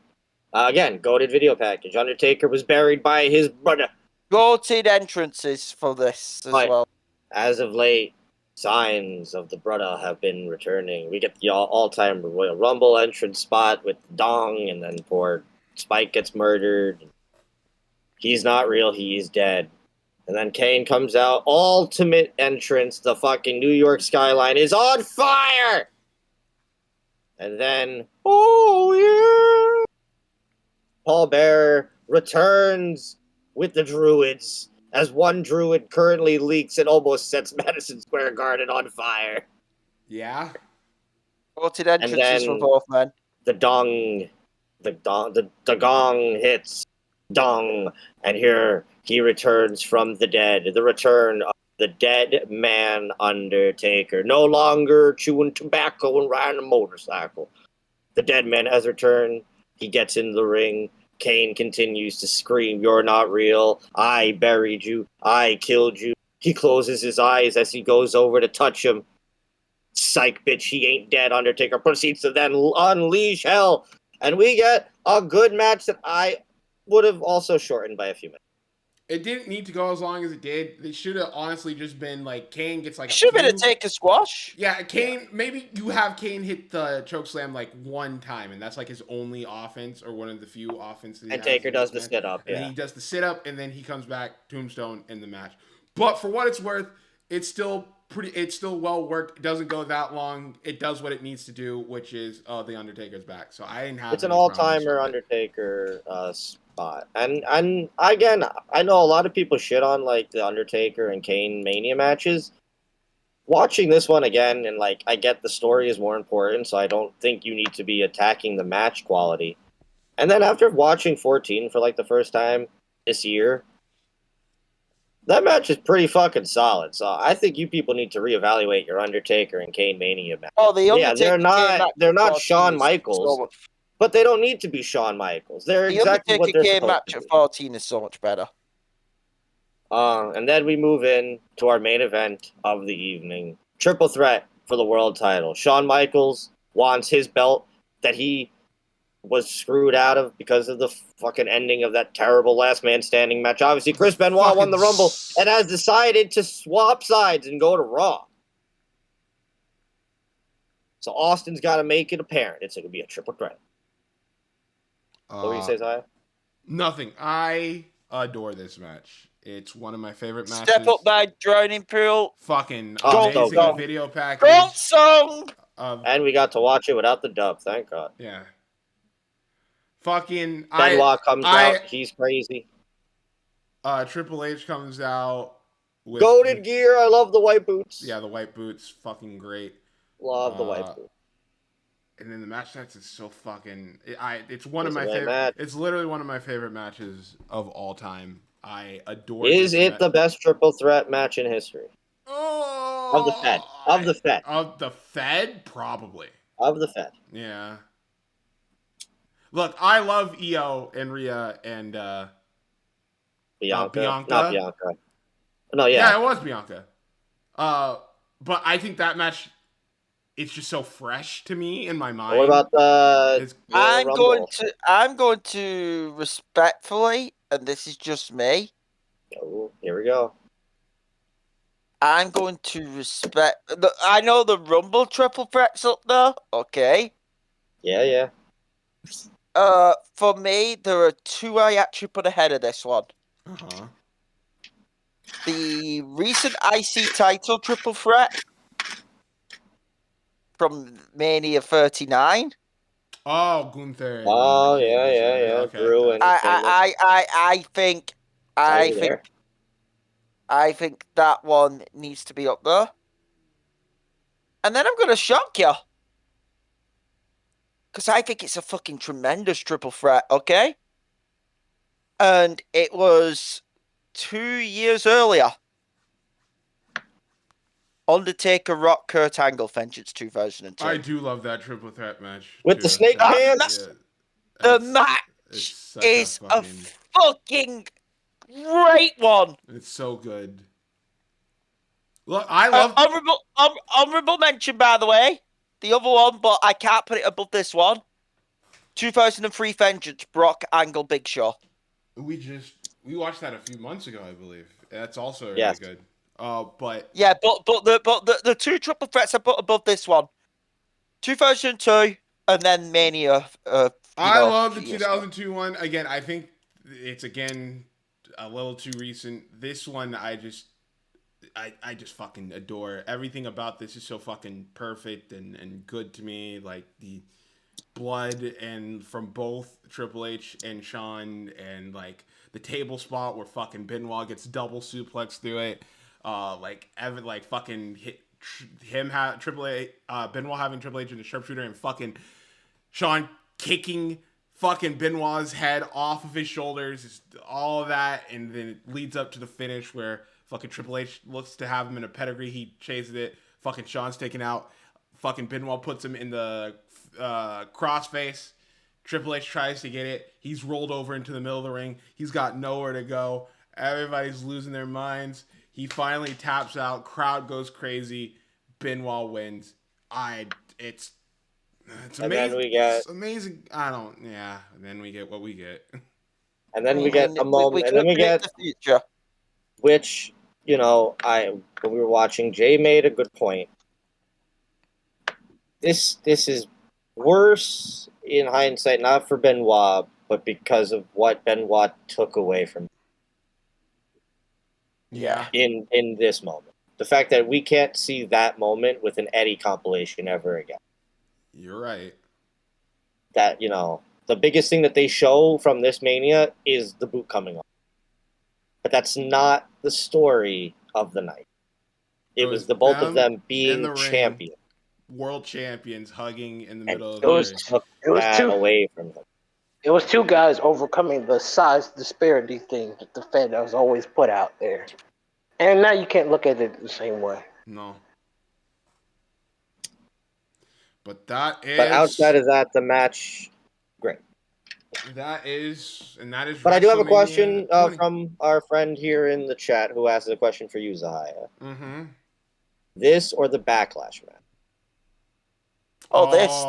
Speaker 2: Again, goated video package. Undertaker was buried by his brother.
Speaker 3: Goated entrances for this as well.
Speaker 2: As of late, signs of the brother have been returning. We get the all-time Royal Rumble entrance spot with Dong, and then poor Spike gets murdered. He's not real, he's dead. And then Kane comes out, ultimate entrance, the fucking New York skyline is on fire! And then, oh yeah! Paul Bearer returns with the Druids, as one Druid currently leaks and almost sets Madison Square Garden on fire.
Speaker 1: Yeah.
Speaker 3: Haunted entrances for both men.
Speaker 2: The gong hits. Dong. And here he returns from the dead. The return of the dead man Undertaker. No longer chewing tobacco and riding a motorcycle. The dead man has returned. He gets in the ring. Kane continues to scream, "You're not real. I buried you. I killed you." He closes his eyes as he goes over to touch him. Psych, bitch, he ain't dead. Undertaker proceeds to then unleash hell. And we get a good match that I would have also shortened by a few minutes.
Speaker 1: It didn't need to go as long as it did. It should have honestly just been like Kane gets like
Speaker 3: should have been a take a squash.
Speaker 1: Yeah, Kane. Maybe you have Kane hit the chokeslam like one time, and that's like his only offense or one of the few offenses.
Speaker 2: And Taker does the sit up.
Speaker 1: And he does the sit up, and then he comes back tombstone in the match. But for what it's worth, it's still well worked. It doesn't go that long. It does what it needs to do, which is the Undertaker's back. So I didn't have.
Speaker 2: It's an all-timer Undertaker spot, and again, I know a lot of people shit on like the Undertaker and Kane Mania matches. Watching this one again, and like I get the story is more important, so I don't think you need to be attacking the match quality. And then after watching 14 for like the first time this year, that match is pretty fucking solid. So I think you people need to reevaluate your Undertaker and Kane Mania match.
Speaker 3: Oh, the Undertaker
Speaker 2: they're not Shawn Michaels. But they don't need to be Shawn Michaels. They're exactly what they're supposed to be. The Undertaker
Speaker 3: match at 14 is so much better.
Speaker 2: And then we move in to our main event of the evening. Triple threat for the world title. Shawn Michaels wants his belt that he was screwed out of because of the fucking ending of that terrible last man standing match. Obviously, Chris Benoit won the Rumble and has decided to swap sides and go to Raw. So Austin's got to make it apparent. It's going to be a triple threat. What were you say, Zaya?
Speaker 1: Nothing. I adore this match. It's one of my favorite matches.
Speaker 3: Step up my drowning pool.
Speaker 1: Fucking amazing video package.
Speaker 3: Gold song.
Speaker 2: And we got to watch it without the dub. Thank God.
Speaker 1: Yeah. Fucking
Speaker 2: Benoit comes out. He's crazy.
Speaker 1: Triple H comes out with
Speaker 2: goated gear. I love the white boots.
Speaker 1: Yeah, the white boots. Fucking great.
Speaker 2: Love the white boots.
Speaker 1: And then the match nights is so fucking. It's one of my favorite. It's literally one of my favorite matches of all time. I adore.
Speaker 2: Is it the best triple threat match in history?
Speaker 1: Oh,
Speaker 2: of the Fed. Of the Fed.
Speaker 1: Of the Fed, probably.
Speaker 2: Of the Fed.
Speaker 1: Yeah. Look, I love Io and Rhea and
Speaker 2: Bianca.
Speaker 1: Bianca.
Speaker 2: Not Bianca. No, yeah.
Speaker 1: Yeah, it was Bianca. But I think that match. It's just so fresh to me in my mind.
Speaker 2: What about the Rumble?
Speaker 3: I'm going to respectfully, and this is just me.
Speaker 2: Oh, here we go.
Speaker 3: I'm going to respect. I know the Rumble triple threat's up there. Okay.
Speaker 2: Yeah.
Speaker 3: For me, there are two I actually put ahead of this one.
Speaker 1: Uh-huh.
Speaker 3: The recent IC title triple threat from Mania 39.
Speaker 1: Oh, Gunther.
Speaker 2: Oh, yeah. Okay. Drew and
Speaker 3: I think that one needs to be up there. And then I'm going to shock you. Because I think it's a fucking tremendous triple threat, okay? And it was 2 years earlier. Undertaker, Rock, Kurt Angle, Vengeance 2002.
Speaker 1: I do love that triple threat match.
Speaker 2: With the snake pants?
Speaker 3: The match is a fucking great one.
Speaker 1: It's so good. Look, I love...
Speaker 3: honorable mention, by the way. The other one, but I can't put it above this one. 2003 Vengeance, Brock, Angle, Big Show.
Speaker 1: We watched that a few months ago, I believe. That's also really good. But
Speaker 3: the two triple threats I put above this one, 2002 and then Mania.
Speaker 1: I love the 2002 one. Again, I think it's a little too recent. This one, I just fucking adore. Everything about this is so fucking perfect and good to me. Like blood and from both Triple H and Shawn, and like the table spot where fucking Benoit gets double suplex through it. Like Evan, like fucking Triple H, Benoit having Triple H in the sharpshooter, and fucking Shawn kicking fucking Benoit's head off of his shoulders, all of that, and then it leads up to the finish where fucking Triple H looks to have him in a pedigree. He chases it. Fucking Shawn's taken out. Fucking Benoit puts him in the crossface. Triple H tries to get it. He's rolled over into the middle of the ring. He's got nowhere to go. Everybody's losing their minds. He finally taps out. Crowd goes crazy. Benoit wins. It's amazing.
Speaker 2: And then we get,
Speaker 1: it's amazing. And then we get what we get.
Speaker 2: And then we get a moment. And then we get the future. Which, you know, when we were watching, Jay made a good point. This is worse in hindsight, not for Benoit, but because of what Benoit took away from him.
Speaker 1: Yeah.
Speaker 2: In this moment. The fact that we can't see that moment with an Eddie compilation ever again.
Speaker 1: You're right.
Speaker 2: That, you know, the biggest thing that they show from this Mania is the boot coming off. But that's not the story of the night. It was the both of them being champions.
Speaker 1: World champions hugging in the middle of
Speaker 4: the ring. It was
Speaker 2: away from them.
Speaker 4: It was two guys overcoming the size disparity thing that the Fed has always put out there. And now you can't look at it the same way.
Speaker 1: No. But outside of that,
Speaker 2: the match, great.
Speaker 1: That is.
Speaker 2: But I do have a question from our friend here in the chat who asked a question for you, Zahaya.
Speaker 1: Mm-hmm.
Speaker 2: This or the Backlash match?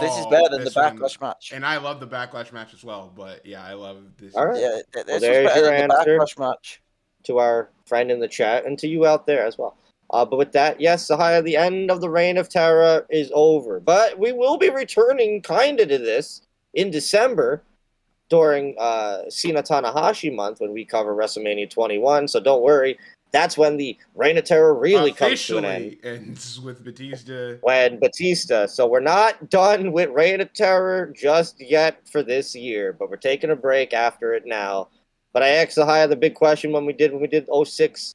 Speaker 3: This is better than the Backlash match.
Speaker 1: And I love the Backlash match as well. But yeah, I love this.
Speaker 2: All right.
Speaker 3: Yeah, this
Speaker 2: well, there's your answer
Speaker 3: the Backlash match.
Speaker 2: To our friend in the chat and to you out there as well. But with that, yes, Sahaya, the end of the Reign of Terror is over. But we will be returning kind of to this in December during Cena Tanahashi month when we cover WrestleMania 21. So don't worry. That's when the Reign of Terror really comes to an end.
Speaker 1: Ends with Batista.
Speaker 2: So we're not done with Reign of Terror just yet for this year. But we're taking a break after it now. But I asked Sahaya the big question when we did 06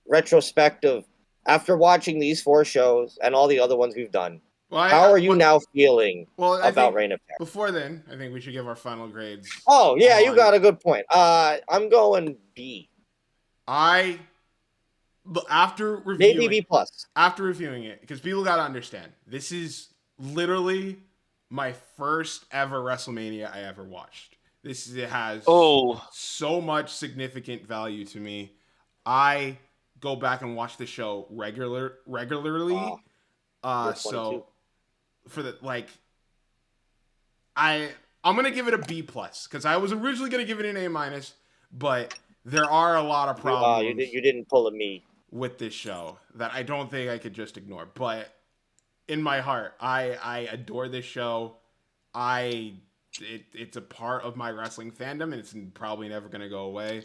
Speaker 2: retrospective. After watching these 4 shows and all the other ones we've done, how are you now feeling about Reign of Terror?
Speaker 1: Before then, I think we should give our final grades.
Speaker 2: Oh, yeah, you got a good point. I'm going B.
Speaker 1: After reviewing,
Speaker 2: maybe B+.
Speaker 1: After reviewing it, because people got to understand, this is literally my first ever WrestleMania I ever watched. It has so much significant value to me. I go back and watch the show regularly. So for the I'm gonna give it a B+ because I was originally gonna give it an A-, but there are a lot of problems.
Speaker 2: You didn't pull a me
Speaker 1: with this show that I don't think I could just ignore. But in my heart, I adore this show. It's a part of my wrestling fandom, and it's probably never gonna go away.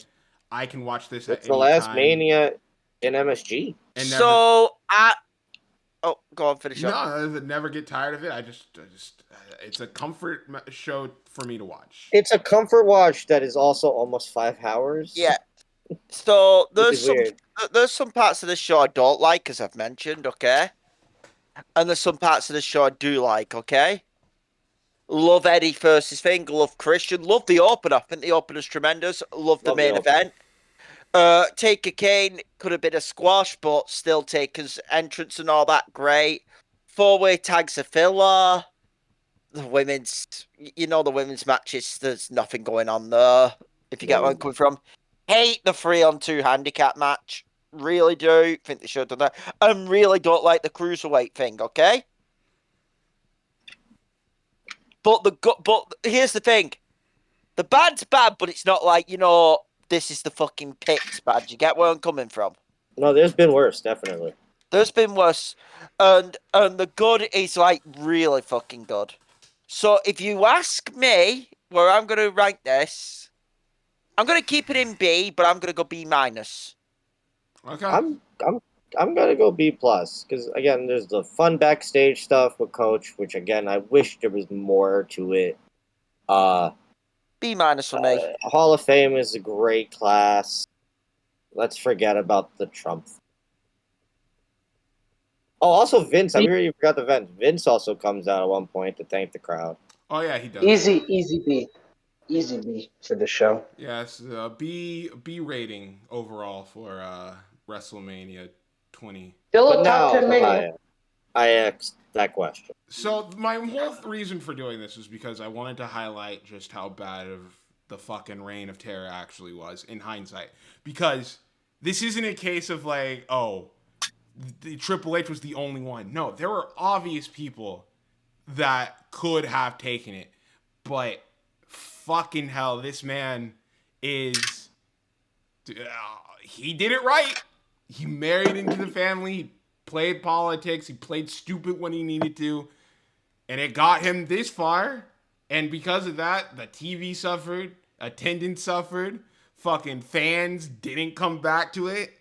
Speaker 1: I can watch this. It's
Speaker 2: the last Mania in MSG.
Speaker 3: Go on, finish up.
Speaker 1: No, I never get tired of it. I just, it's a comfort show for me to watch.
Speaker 2: It's a comfort watch that is also almost 5 hours.
Speaker 3: Yeah. So there's some parts of the show I don't like, as I've mentioned, okay? And there's some parts of the show I do like, okay? Love Eddie versus thing. Love Christian. Love the opener. I think the opener's tremendous. Love the main event. Taker Kane could have been a squash, but still Taker's entrance and all that, great. 4-way tags a filler. The women's matches, there's nothing going on there. If you get where I'm coming from. Hate the 3-on-2 handicap match. Really do. Think they should have done that. And really don't like the cruiserweight thing, okay? But here's the thing. The bad's bad, but it's not like, this is the fucking pits bad. You get where I'm coming from?
Speaker 2: No, there's been worse, definitely.
Speaker 3: There's been worse. And the good is, really fucking good. So if you ask me where I'm going to rank this, I'm going to keep it in B, but I'm going to go B-.
Speaker 1: Okay.
Speaker 2: I'm gonna go B plus because again, there's the fun backstage stuff with Coach, which again I wish there was more to it.
Speaker 3: B minus for me.
Speaker 2: Hall of Fame is a great class. Let's forget about the Trump. Oh, also Vince. I really forgot the Vince. Vince also comes out at one point to thank the crowd.
Speaker 1: Oh yeah, he does.
Speaker 4: Easy B for the show.
Speaker 1: Yes, B rating overall for WrestleMania 20.
Speaker 4: Still a top 10 mania.
Speaker 2: I asked that question.
Speaker 1: So my whole reason for doing this was because I wanted to highlight just how bad of the fucking reign of terror actually was in hindsight. Because this isn't a case of like, oh, the Triple H was the only one. No, there were obvious people that could have taken it, but fucking hell, this man is. He did it right. He married into the family. He played politics. He played stupid when he needed to, and it got him this far. And because of that, the TV suffered, attendance suffered, fucking fans didn't come back to it.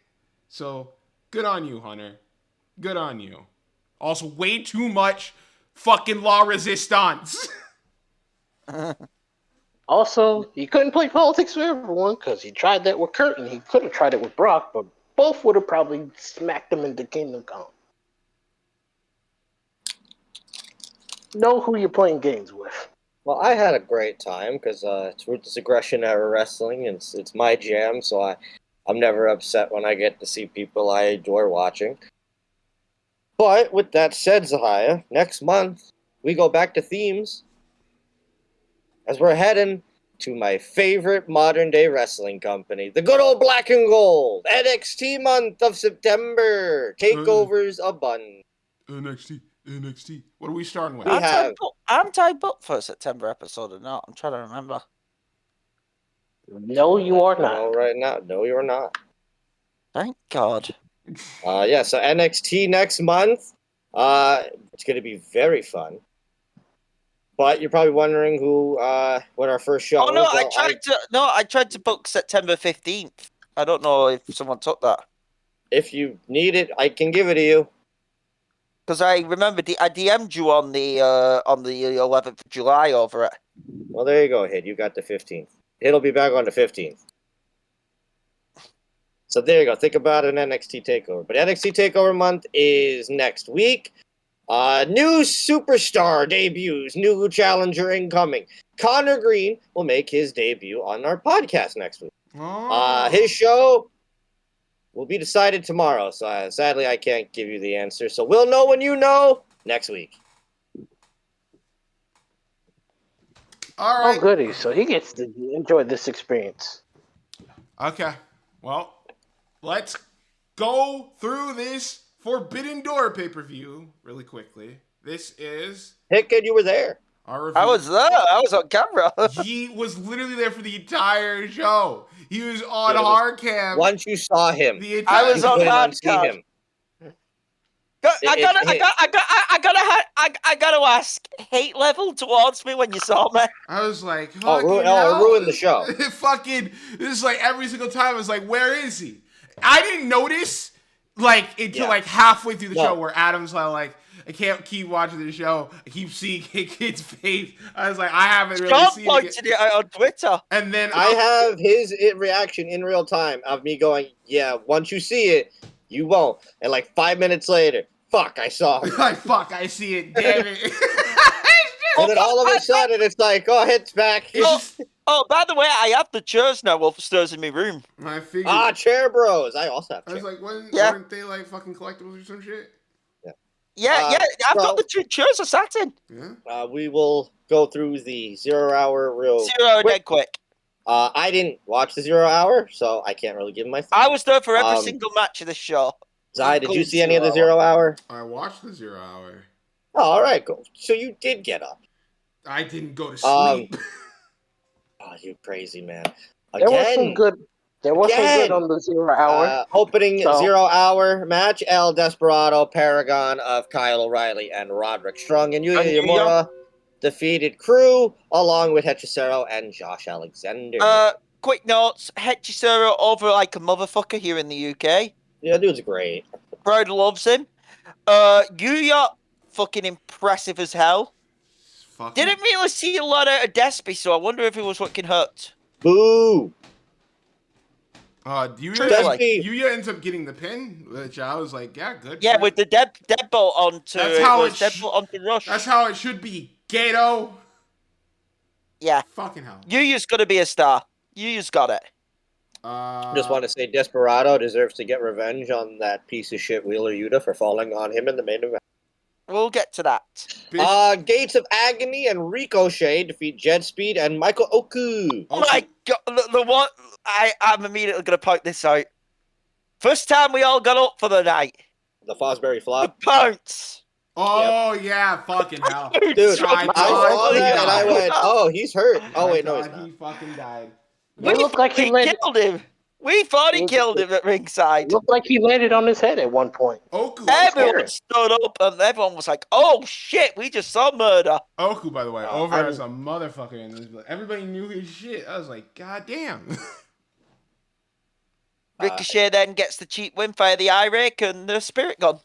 Speaker 1: So good on you, Hunter. Good on you. Also, way too much fucking law resistance.
Speaker 4: Also, he couldn't play politics with everyone because he tried that with Kurt and he could have tried it with Brock, but both would have probably smacked him into Kingdom Come. Know who you're playing games with.
Speaker 2: Well, I had a great time because it's Ruthless Aggression Era Wrestling, and it's my jam, so I'm never upset when I get to see people I adore watching. But with that said, Zahaya, next month we go back to themes as we're heading to my favorite modern-day wrestling company, the good old Black and Gold, NXT month of September, takeovers abundant.
Speaker 1: NXT. What are we starting with?
Speaker 3: I'm tied booked for a September episode or not. I'm trying to remember.
Speaker 4: No, you are not.
Speaker 2: No, right now. No, you're not.
Speaker 3: Thank God.
Speaker 2: Yeah, so NXT next month. It's going to be very fun. But you're probably wondering what our first show
Speaker 3: is. No,
Speaker 2: well,
Speaker 3: I tried to book September 15th. I don't know if someone took that.
Speaker 2: If you need it, I can give it to you.
Speaker 3: Because I remember I DM'd you on the 11th of July over it.
Speaker 2: Well, there you go, Hid. You got the 15th. It'll be back on the 15th. So there you go. Think about an NXT TakeOver. But NXT TakeOver month is next week. New superstar debuts. New challenger incoming. Connor Green will make his debut on our podcast next week.
Speaker 1: Oh.
Speaker 2: His show will be decided tomorrow. So sadly, I can't give you the answer. So we'll know when you know next week.
Speaker 1: All right.
Speaker 4: Oh, goody. So he gets to enjoy this experience.
Speaker 1: Okay. Well, let's go through this Forbidden Door pay-per-view really quickly. This is...
Speaker 2: Hickett, you were there.
Speaker 1: Our review.
Speaker 3: I was there. I was on camera.
Speaker 1: He was literally there for the entire show. He was on hard cam.
Speaker 2: Once you saw him,
Speaker 3: I was on hard cam. I gotta ask, hate level towards me when you saw me?
Speaker 1: I was like,
Speaker 2: it ruined the show.
Speaker 1: Fucking, this is like every single time I was like, where is he? I didn't notice until like halfway through the show where Adam's like, I can't keep watching the show. I keep seeing kid's face. I was like, I haven't really seen it.
Speaker 3: Pointed it out on Twitter.
Speaker 1: And then
Speaker 2: I have his reaction in real time of me going, yeah, once you see it, you won't. And like 5 minutes later, fuck, I saw him.
Speaker 1: Like, fuck, I see it. Damn it.
Speaker 2: And then all of a sudden, it's like, oh, it's back.
Speaker 3: Oh, by the way, I have the chairs now upstairs in my room.
Speaker 1: I figured.
Speaker 2: Chair bros. I also have chairs.
Speaker 1: I was like, weren't they like fucking collectibles or some shit?
Speaker 3: Yeah, I've got the two chairs I sat in.
Speaker 1: Yeah.
Speaker 2: We will go through the 0 hour real
Speaker 3: 0 hour dead quick.
Speaker 2: I didn't watch the 0 hour, so I can't really give my thoughts.
Speaker 3: I was there for every single match of the show.
Speaker 2: Zai, did you see any of the 0 hour?
Speaker 1: I watched the 0 hour.
Speaker 2: Oh, all right, cool. So you did get up.
Speaker 1: I didn't go to sleep.
Speaker 2: Oh, you crazy man.
Speaker 4: There was some good on the 0 hour.
Speaker 2: Opening 0 hour match, El Desperado, Paragon of Kyle O'Reilly and Roderick Strong, and Yuya Uemura defeated Crew along with Hechicero and Josh Alexander.
Speaker 3: Quick notes, Hechicero over like a motherfucker here in the UK.
Speaker 2: Yeah, dude's great.
Speaker 3: Crowd loves him. Yuya, fucking impressive as hell.
Speaker 1: Fucking.
Speaker 3: Didn't really see a lot out of Despy, so I wonder if it was what can hurt.
Speaker 2: Boo!
Speaker 1: Yuya ends up getting the pin, which I was like, yeah, good.
Speaker 3: Yeah, with the deadbolt onto Rush.
Speaker 1: That's how it should be, Gato.
Speaker 3: Yeah.
Speaker 1: Fucking hell.
Speaker 3: Yuya's gonna be a star. Yuya's got it.
Speaker 2: Just want to say Desperado deserves to get revenge on that piece of shit Wheeler Yuta for falling on him in the main event.
Speaker 3: We'll get to that.
Speaker 2: Gates of Agony and Ricochet defeat Jet Speed and Michael Oku.
Speaker 3: Oh my god, the one I'm immediately gonna point this out. First time we all got up for the night.
Speaker 2: The Fosbury flop.
Speaker 3: The pounce.
Speaker 1: Oh yeah, fucking hell.
Speaker 2: Dude, I saw that and I went, oh, he's hurt. Oh wait, no, he's not.
Speaker 1: He fucking died.
Speaker 4: It looked like he
Speaker 3: killed him. We thought he killed him at ringside.
Speaker 4: It looked like he landed on his head at one point.
Speaker 1: Oku.
Speaker 3: Everyone stood up and everyone was like, oh shit, we just saw murder.
Speaker 1: Oku, by the way, over as a motherfucker in this. Everybody knew his shit. I was like, god damn.
Speaker 3: Ricochet then gets the cheap win via the eye rake and the spirit gun.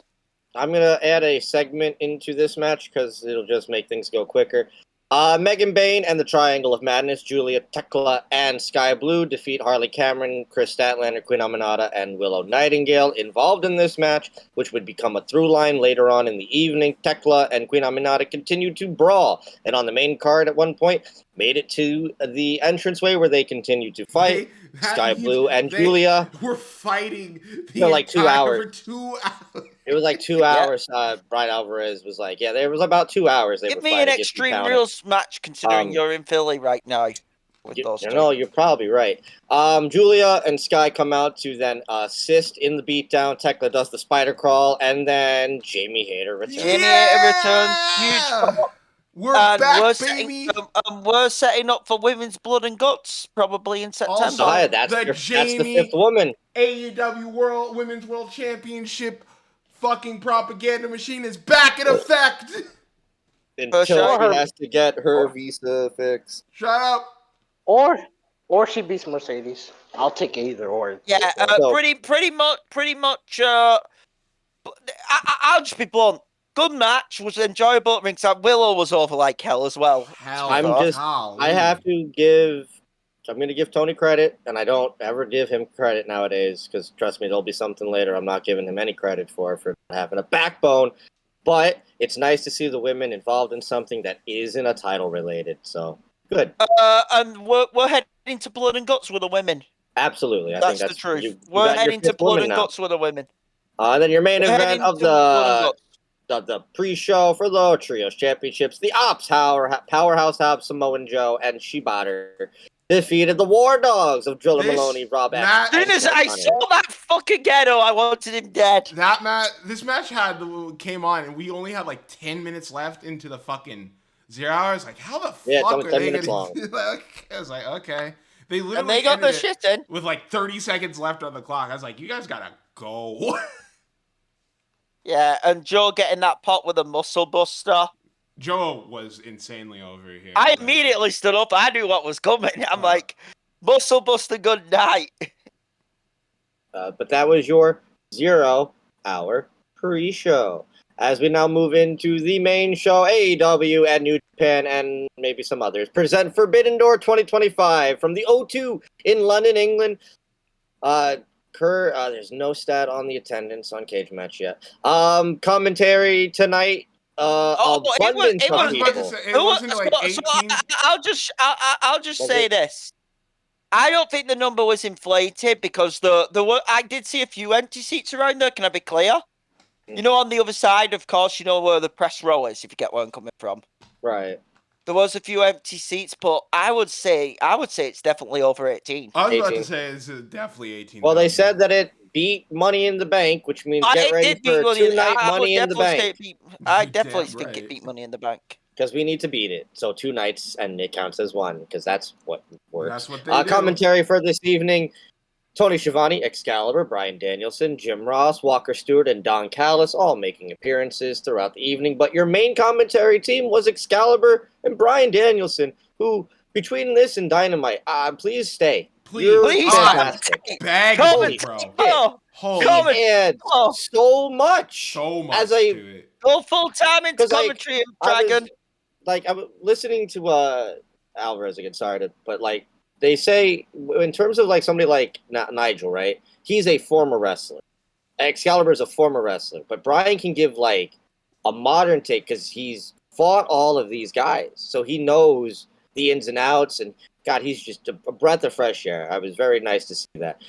Speaker 2: I'm going to add a segment into this match because it'll just make things go quicker. Megan Bayne and the Triangle of Madness, Julia, Tekla, and Sky Blue defeat Harley Cameron, Chris Statlander, Queen Aminata, and Willow Nightingale involved in this match, which would become a through line later on in the evening. Tekla and Queen Aminata continued to brawl, and on the main card at one point, made it to the entranceway where they continued to fight. Sky Blue and Julia
Speaker 1: were fighting
Speaker 2: for like 2 hours.
Speaker 1: For 2 hours.
Speaker 2: It was like 2 hours. Brian Alvarez was like, yeah, there was about 2 hours.
Speaker 3: Give me an Extreme Rules match considering you're in Philly right now.
Speaker 2: You're probably right. Julia and Sky come out to then assist in the beatdown. Tekla does the spider crawl, and then Jamie Hayter returns.
Speaker 3: Jamie Hayter returns. Huge.
Speaker 1: We're back,
Speaker 3: baby. We're setting up for Women's Blood and Guts probably in September.
Speaker 2: Also, that's the fifth woman.
Speaker 1: AEW Women's World Championship fucking propaganda machine is back in effect.
Speaker 2: Until she has to get her visa fixed.
Speaker 1: Shut up.
Speaker 4: Or she beats Mercedes. I'll take either or.
Speaker 3: Yeah, pretty much. I'll just be blunt. Good match, was enjoyable at ringside. Willow was over like hell as well.
Speaker 2: I'm going to give Tony credit, and I don't ever give him credit nowadays, because trust me, there'll be something later I'm not giving him any credit for having a backbone. But it's nice to see the women involved in something that isn't a title related. So good.
Speaker 3: And we're heading to Blood and Guts with the women.
Speaker 2: Absolutely,
Speaker 3: that's the truth. We're heading to Blood and Guts with the women.
Speaker 2: Then your main event of the pre-show for the Trios Championships, the Ops Powerhouse Hobbs, Samoan Joe, and Shibata defeated the War Dogs of Drilla Maloney, Rob
Speaker 3: As soon as I saw that fucking Ghetto, I wanted him dead.
Speaker 1: This match came on, and we only had like 10 minutes left into the fucking 0 hours. Like, how the fuck are they going to... I was like, okay. They literally
Speaker 3: and they got the shit in.
Speaker 1: With like 30 seconds left on the clock. I was like, you guys gotta go.
Speaker 3: Yeah, and Joe getting that pop with a muscle buster.
Speaker 1: Joe was insanely over here.
Speaker 3: I immediately stood up. I knew what was coming. I'm like, muscle buster, good night.
Speaker 2: But that was your 0 hour pre-show. As we now move into the main show, AEW and New Japan and maybe some others present Forbidden Door 2025 from the O2 in London, England. There's no stat on the attendance on Cage Match yet. Commentary tonight. Abundance of people.
Speaker 1: It wasn't like 18.
Speaker 3: I'll just say this. I don't think the number was inflated because I did see a few empty seats around there. Can I be clear? You know, on the other side, of course, you know where the press row is, if you get where I'm coming from.
Speaker 2: Right.
Speaker 3: There was a few empty seats, but I would say it's definitely over 18.
Speaker 1: I was about to say it's definitely 18.
Speaker 2: Well, they said that it beat Money in the Bank, which means get ready for a 2-night Money in the Bank.
Speaker 3: I definitely think it beat Money in the Bank.
Speaker 2: Because we need to beat it. So 2 nights, and it counts as one, because that's what works.
Speaker 1: That's what they do.
Speaker 2: Commentary for this evening. Tony Schiavone, Excalibur, Bryan Danielson, Jim Ross, Walker Stewart, and Don Callis all making appearances throughout the evening. But your main commentary team was Excalibur and Bryan Danielson, who, between this and Dynamite, please stay.
Speaker 1: Please.
Speaker 2: Fantastic.
Speaker 1: Bag me, bro.
Speaker 2: adds so much.
Speaker 1: As to it.
Speaker 3: Go full time into commentary, Dragon.
Speaker 2: I'm listening to Alvarez again. Sorry but they say in terms of somebody like Nigel, right? He's a former wrestler. Excalibur is a former wrestler, but Brian can give a modern take because he's fought all of these guys, so he knows the ins and outs. And God, he's just a breath of fresh air. I was very nice to see that.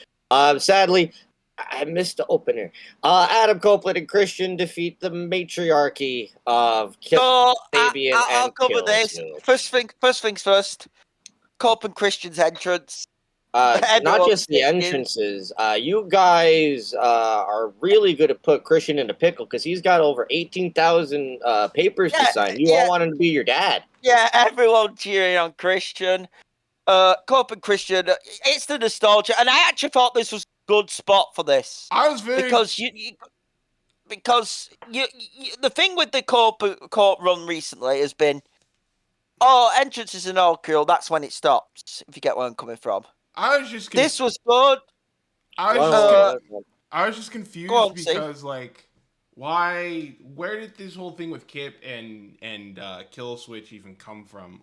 Speaker 2: Sadly, I missed the opener. Adam Copeland and Christian defeat the matriarchy of Fabian
Speaker 3: I'll
Speaker 2: and
Speaker 3: cover this. First things first. Copeland Christian's entrance.
Speaker 2: Not just the entrances. You guys are really good at put Christian in a pickle because he's got over 18,000 papers to sign. You all want him to be your dad.
Speaker 3: Yeah, everyone cheering on Christian. Copeland Christian, it's the nostalgia, and I actually thought this was a good spot for this.
Speaker 1: I was very
Speaker 3: because the thing with the court run recently has been, entrances and all cool. That's when it stops. If you get where I'm coming from.
Speaker 1: I was just.
Speaker 3: This was good.
Speaker 1: I was just confused because why? Where did this whole thing with Kip and Kill Switch even come from?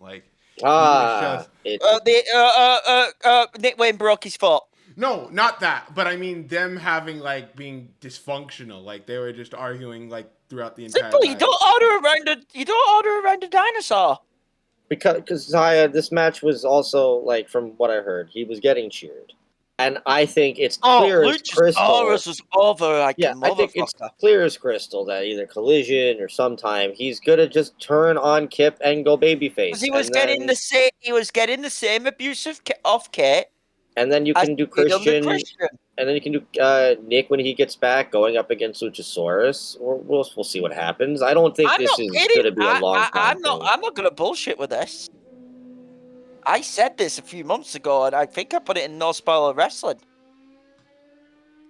Speaker 3: Nick Wayne broke his foot.
Speaker 1: No, not that. But I mean, them having being dysfunctional. They were just arguing throughout the entire.
Speaker 3: Simple. You don't order around a dinosaur.
Speaker 2: Because Zaya, this match was also from what I heard, he was getting cheered, and I think it's clear as crystal.
Speaker 3: Was over.
Speaker 2: I think it's clear as crystal that either Collision or sometime he's gonna just turn on Kip and go babyface.
Speaker 3: He was getting the same abuse of Kate.
Speaker 2: And then you can do Christian, and then you can do Nick when he gets back, going up against Luchasaurus. We'll see what happens. I don't think this is going to be a long time.
Speaker 3: I'm not going to bullshit with this. I said this a few months ago, and I think I put it in No Spoiler Wrestling.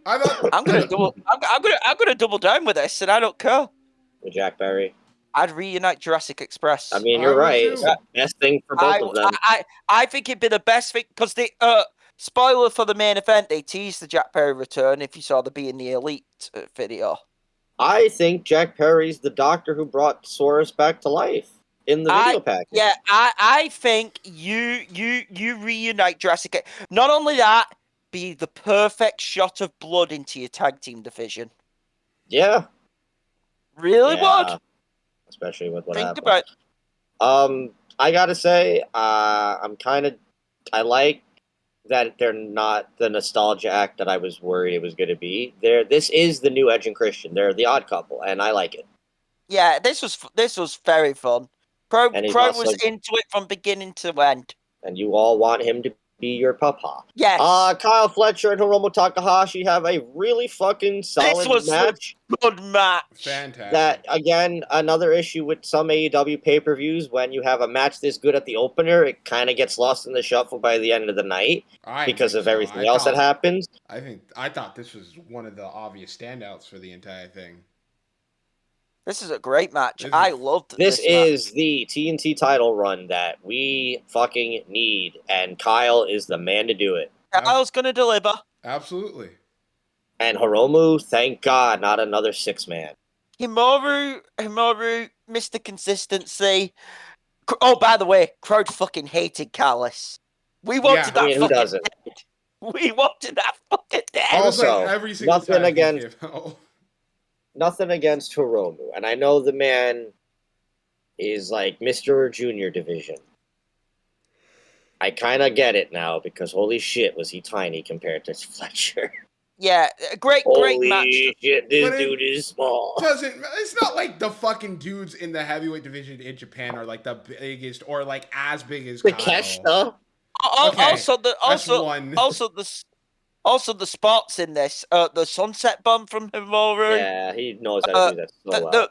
Speaker 3: I'm going to double down with this, and I don't care.
Speaker 2: With Jack Perry.
Speaker 3: I'd reunite Jurassic Express.
Speaker 2: I mean, you're right. It's the best thing for both of them.
Speaker 3: I think it'd be the best thing because the spoiler for the main event, they teased the Jack Perry return. If you saw the Being the Elite video,
Speaker 2: I think Jack Perry's the doctor who brought Saurus back to life in the video package.
Speaker 3: Yeah, I think you reunite Jurassic. Not only that, be the perfect shot of blood into your tag team division.
Speaker 2: Yeah,
Speaker 3: really would.
Speaker 2: Especially with what
Speaker 3: happened.
Speaker 2: Think about. I gotta say, I like that they're not the nostalgia act that I was worried it was going to be. This is the new Edge and Christian. They're the odd couple, and I like it.
Speaker 3: Yeah, this was very fun. Pro was into it from beginning to end.
Speaker 2: And you all want him to be your papa.
Speaker 3: Yes.
Speaker 2: Kyle Fletcher and Hiromu Takahashi have a really fucking solid match.
Speaker 3: A good match.
Speaker 1: Fantastic.
Speaker 2: That, again, another issue with some AEW pay-per-views, when you have a match this good at the opener, it kind of gets lost in the shuffle by the end of the night because of everything else that happens.
Speaker 1: I thought this was one of the obvious standouts for the entire thing.
Speaker 3: This is a great match. I loved
Speaker 2: this. This is the TNT title run that we fucking need, and Kyle is the man to do it.
Speaker 3: Kyle's going to deliver.
Speaker 1: Absolutely.
Speaker 2: And Hiromu, thank God, not another 6-man.
Speaker 3: Himuru, Mr. Consistency. Oh, by the way, crowd fucking hated Callis. We wanted that fucking dead. We wanted that fucking dead.
Speaker 2: Also, nothing against Hiromu, and I know the man is Mr. or Junior division. I kind of get it now because holy shit was he tiny compared to Fletcher.
Speaker 3: Yeah, great match.
Speaker 2: Holy shit, this dude is small.
Speaker 1: It's not like the fucking dudes in the heavyweight division in Japan are the biggest or as big as
Speaker 2: Takeshita.
Speaker 3: Also, the spots in this, the sunset bomb from Hiromu.
Speaker 2: Yeah, he knows how to do that so well.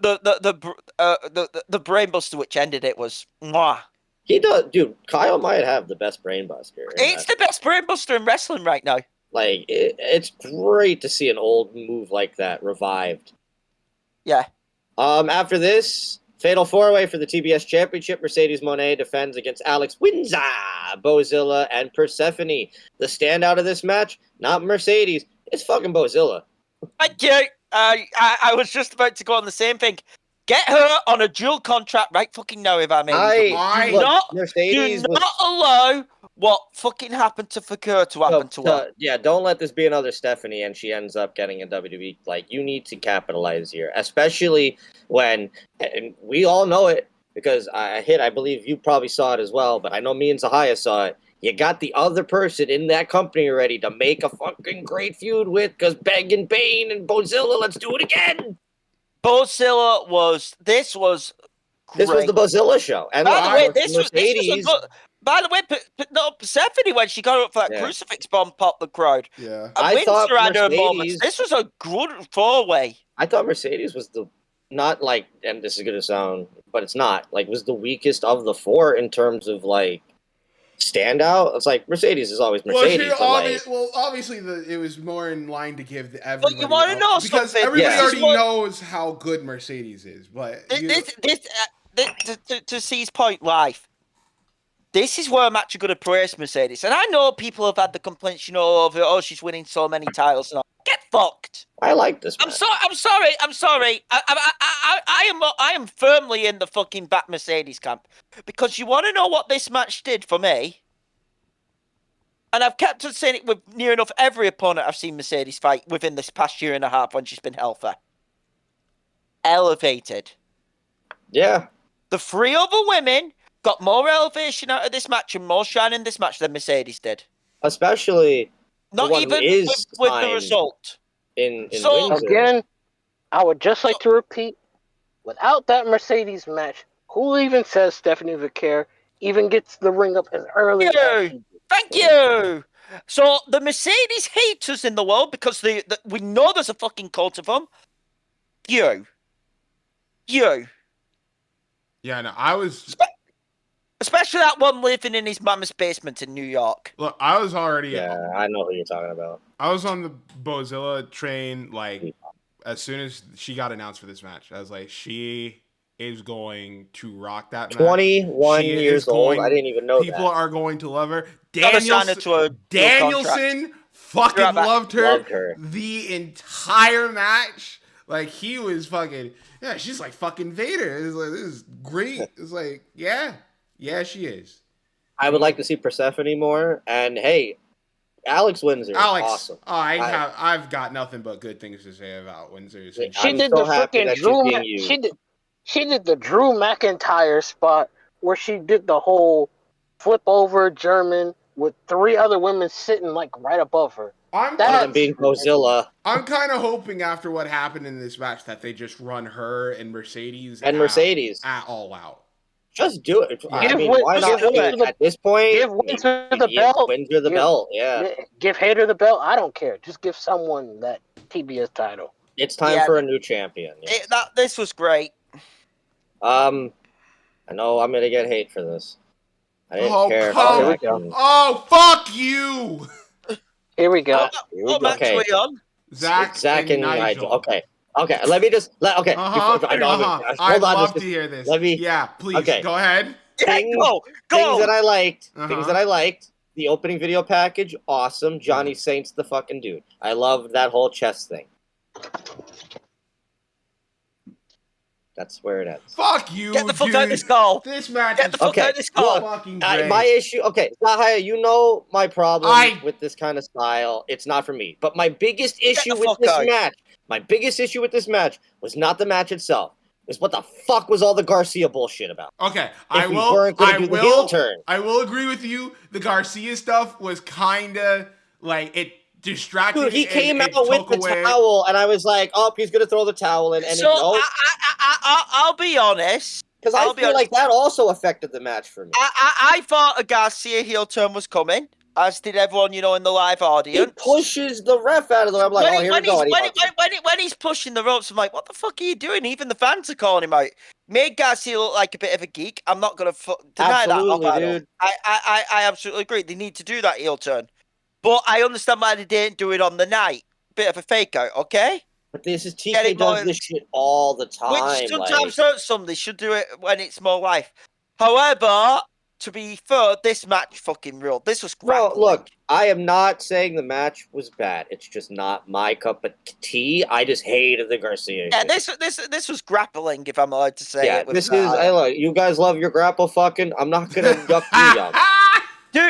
Speaker 3: The brainbuster which ended it was mwah.
Speaker 2: He does, dude. Kyle might have the best brainbuster.
Speaker 3: It's the best brainbuster in wrestling right now.
Speaker 2: It's great to see an old move like that revived.
Speaker 3: Yeah.
Speaker 2: After this, fatal 4-way for the TBS Championship. Mercedes Moné defends against Alex Windsor, Bozilla, and Persephone. The standout of this match, not Mercedes, it's fucking Bozilla.
Speaker 3: Thank you. I was just about to go on the same thing. Get her on a dual contract right fucking now if I'm
Speaker 2: Mercedes
Speaker 3: do not allow what fucking happened to Fakir to happen to her.
Speaker 2: Yeah, don't let this be another Stephanie and she ends up getting a WWE. Like, you need to capitalize here, especially when, and we all know it because I believe you probably saw it as well, but I know me and Zahaya saw it. You got the other person in that company already to make a fucking great feud with, because Beg and Bane and Bozilla, let's do it again.
Speaker 3: Bozilla this was
Speaker 2: the Bozilla show. And
Speaker 3: by the way, this
Speaker 2: Mercedes.
Speaker 3: By the way, Persephone, when she got up for that crucifix bomb, popped the crowd.
Speaker 1: Yeah.
Speaker 3: I thought had her moments. This was a good four-way.
Speaker 2: I thought Mercedes was not like, and this is going to sound, but it's not, like, was the weakest of the four in terms of, like, standout. It's like Mercedes is always Mercedes.
Speaker 1: Obviously, it was more in line to give everybody.
Speaker 3: But you want to know
Speaker 1: because
Speaker 3: something?
Speaker 1: Everybody already knows how good Mercedes is. But
Speaker 3: to C's point, life. This is where I'm actually going to praise Mercedes, and I know people have had the complaints, of she's winning so many titles and all. Get fucked.
Speaker 2: I like this.
Speaker 3: I'm sorry. I am firmly in the fucking back Mercedes camp, because you want to know what this match did for me, and I've kept on saying it with near enough every opponent I've seen Mercedes fight within this past year and a half when she's been healthy. Elevated.
Speaker 2: Yeah.
Speaker 3: The three other women got more elevation out of this match and more shine in this match than Mercedes did.
Speaker 2: Especially
Speaker 3: not even with the result.
Speaker 2: In
Speaker 4: so
Speaker 2: Windsor.
Speaker 4: Again, I would just like to repeat, without that Mercedes match, who even says Stephanie Vaquer even gets the ring up as early as she did?
Speaker 3: Thank you. So the Mercedes haters in the world, because we know there's a fucking cult of them. You.
Speaker 1: Yeah, no, I was.
Speaker 3: Especially that one living in his mama's basement in New York.
Speaker 1: Look, I was already.
Speaker 2: Yeah, I know who you're talking about.
Speaker 1: I was on the Bozilla train, like, as soon as she got announced for this match. I was like, she is going to rock that match.
Speaker 2: 21 years old. I didn't even know
Speaker 1: people are going to love her.
Speaker 3: Danielson
Speaker 1: fucking loved her the entire match. Like, he was fucking, yeah, she's like fucking Vader. It's like, this is great. It's like, yeah, she is.
Speaker 2: I would like to see Persephone more. And hey, Alex Windsor, awesome.
Speaker 1: Oh, I've got nothing but good things to say about Windsor.
Speaker 4: She did the freaking Drew. She did the Drew McIntyre spot where she did the whole flip over German with three other women sitting like right above her.
Speaker 2: Being Mozilla.
Speaker 1: I'm kind of hoping after what happened in this match that they just run her and Mercedes at all out.
Speaker 2: Just do it. I mean, why not do it at this point?
Speaker 4: Give Windsor the belt.
Speaker 2: Windsor the belt, yeah.
Speaker 4: Give Hater the belt. I don't care. Just give someone that TBS title.
Speaker 2: It's time for a new champion. Yes.
Speaker 3: This was great.
Speaker 2: I know I'm gonna get hate for this. I didn't care.
Speaker 1: Oh, fuck you!
Speaker 4: Here we go.
Speaker 3: Okay.
Speaker 1: Zach and Nigel.
Speaker 2: Okay. Let me just. Okay.
Speaker 1: I'd love to hear this. Yeah, please. Okay. Go ahead.
Speaker 3: Go.
Speaker 2: Things that I liked. The opening video package, awesome. Johnny Saint's the fucking dude. I loved that whole chess thing. That's where it ends.
Speaker 1: Fuck you,
Speaker 3: Get the fuck out of this call.
Speaker 1: This match
Speaker 3: Get the fuck out of this call.
Speaker 1: Fucking great.
Speaker 2: My issue, Zahaya, you know my problem with this kind of style. It's not for me. But my biggest issue with this match was not the match itself. It was what the fuck was all the Garcia bullshit about.
Speaker 1: Okay,
Speaker 2: I will
Speaker 1: agree with you. The Garcia stuff was kind of like it. Distracting.
Speaker 2: Dude, he came out with the towel, and I was like, "Oh, he's gonna throw the towel in." And
Speaker 3: I'll be honest,
Speaker 2: because I feel like that also affected the match for me.
Speaker 3: I thought a Garcia heel turn was coming, as did everyone, in the live audience.
Speaker 2: He pushes the ref out of the way. I'm like, here we go.
Speaker 3: When he's pushing the ropes, I'm like, what the fuck are you doing? Even the fans are calling him out. Made Garcia look like a bit of a geek. I'm not gonna deny that. Dude. I absolutely agree. They need to do that heel turn. But I understand why they didn't do it on the night. Bit of a fake out, okay?
Speaker 2: But this is TK does this shit all the time.
Speaker 3: Which sometimes hurts some. They should do it when it's more live. However, to be fair, this match fucking ruled. This was grappling.
Speaker 2: No, look, I am not saying the match was bad. It's just not my cup of tea. I just hated the Garcia.
Speaker 3: Yeah, this was grappling, if I'm allowed to say it.
Speaker 2: This is. I look. You guys love your grapple fucking. I'm not gonna yuck you yum.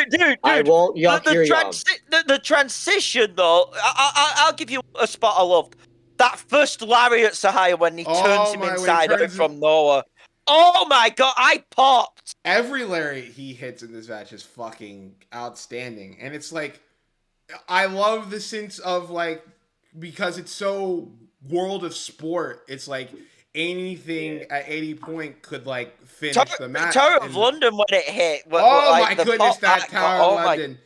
Speaker 3: Dude,
Speaker 2: I won't yuck your yum.
Speaker 3: The transition, though, I'll give you a spot I loved. That first lariat Sahaya when he turns him inside out from nowhere. Oh my god, I popped.
Speaker 1: Every lariat he hits in this match is fucking outstanding. And it's like, I love the sense of like, because it's so world of sport, it's like anything at 80 point could like finish the match.
Speaker 3: Tower of London when it hit.
Speaker 1: My goodness, that Tower of London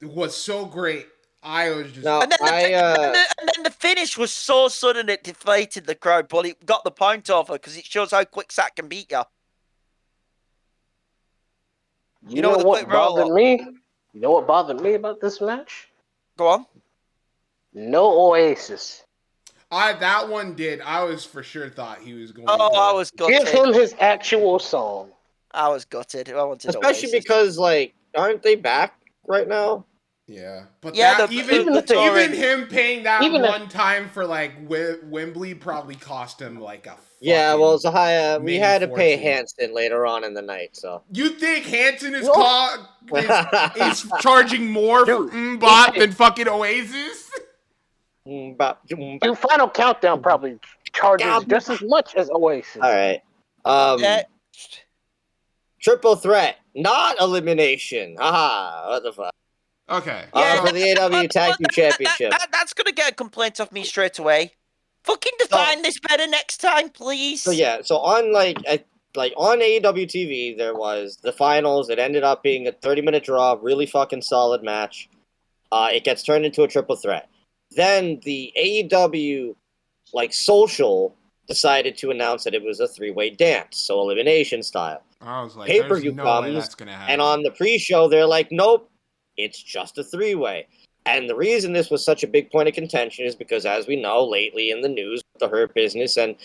Speaker 1: was so great. I was just...
Speaker 3: and then the finish was so sudden it deflated the crowd, but it got the point over because it shows how quick Sack can beat you.
Speaker 4: You know what bothered me? You know what bothered me about this match?
Speaker 3: Go on.
Speaker 4: No Oasis.
Speaker 1: That one did. I was for sure thought he was going
Speaker 3: to... I was gutted.
Speaker 4: Give him his actual song.
Speaker 3: I was gutted. I wanted
Speaker 2: Especially Oasis. Because, like, aren't they back right now?
Speaker 1: Yeah, but
Speaker 3: even
Speaker 1: him paying that one time for like Wembley probably cost him like a.
Speaker 2: Well, Zahaya, we had to pay Hanson later on in the night, so.
Speaker 1: You think Hanson is charging more for Mbop than fucking Oasis?
Speaker 4: Your Final Countdown probably charges just as much as Oasis.
Speaker 2: All right, triple threat, not elimination. Haha, what the fuck.
Speaker 1: Okay.
Speaker 2: For the AEW Tag Team Championship.
Speaker 3: That's going to get a complaint off me straight away. Fucking define this better next time, please.
Speaker 2: So on on AEW TV, there was the finals. It ended up being a 30-minute draw, really fucking solid match. It gets turned into a triple threat. Then the AEW social decided to announce that it was a 3-way dance, so elimination style.
Speaker 1: I was like,
Speaker 2: pay-per-view comes, and on the pre-show, they're like, nope. It's just a 3-way. And the reason this was such a big point of contention is because, as we know, lately in the news with the Hurt Business and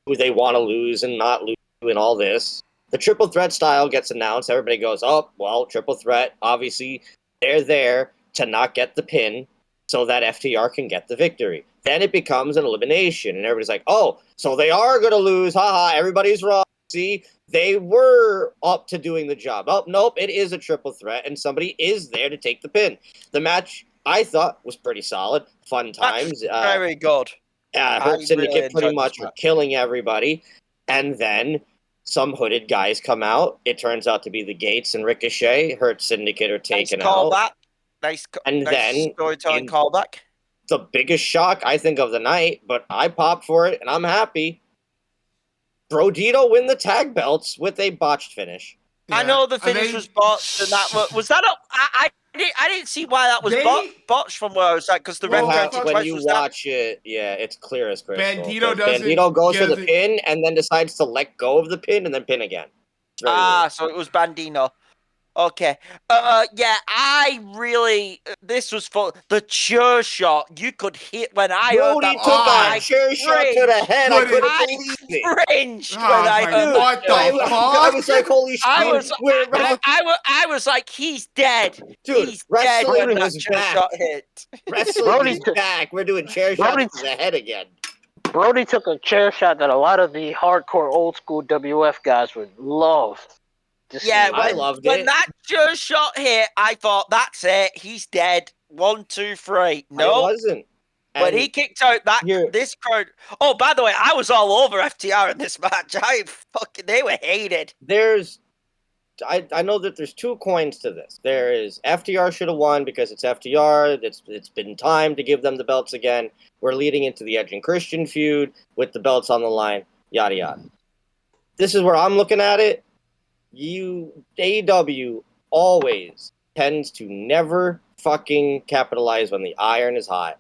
Speaker 2: who they want to lose and not lose and all this, the triple threat style gets announced. Everybody goes, oh, well, triple threat. Obviously, they're there to not get the pin so that FTR can get the victory. Then it becomes an elimination. And everybody's like, oh, so they are going to lose. Haha, everybody's wrong. See, they were up to doing the job. Oh, nope, it is a triple threat, and somebody is there to take the pin. The match, I thought, was pretty solid. Fun times.
Speaker 3: Very good.
Speaker 2: Hurt Syndicate pretty much were killing everybody. And then some hooded guys come out. It turns out to be the Gates and Ricochet. Hurt Syndicate are taken out.
Speaker 3: Nice
Speaker 2: then
Speaker 3: storytelling callback.
Speaker 2: The biggest shock, I think, of the night, but I popped for it, and I'm happy. Brodito win the tag belts with a botched finish.
Speaker 3: Yeah. I know the finish was botched, and that was that up. I didn't see why that was botched from where I was at because the red
Speaker 2: when you watch it, it's clear as crystal.
Speaker 1: Bandito
Speaker 2: goes for the pin and then decides to let go of the pin and then pin again.
Speaker 3: So it was Bandino. Okay. This was for the chair shot. You could hit when I heard that.
Speaker 2: Brody took a chair shot to the head. I couldn't believe it.
Speaker 3: Cringed when I heard
Speaker 1: what
Speaker 3: that.
Speaker 1: the fuck?
Speaker 2: I was like, holy shit.
Speaker 3: I was like, he's dead.
Speaker 2: Dude,
Speaker 3: he's dead when that
Speaker 2: was
Speaker 3: chair
Speaker 2: back.
Speaker 3: shot hit.
Speaker 2: Wrestling is back. We're doing chair shots to the head again.
Speaker 4: Brody took a chair shot that a lot of the hardcore old school WF guys would love.
Speaker 2: I loved it.
Speaker 3: When that chair shot hit, I thought, that's it. He's dead. 1, 2, 3. No,
Speaker 2: it wasn't.
Speaker 3: When he kicked out this crowd. Oh, by the way, I was all over FTR in this match. They were hated.
Speaker 2: I know that there's 2 coins to this. There is FTR should have won because it's FTR. It's been time to give them the belts again. We're leading into the Edge and Christian feud with the belts on the line. Yada yada. This is where I'm looking at it. AEW always tends to never fucking capitalize when the iron is hot.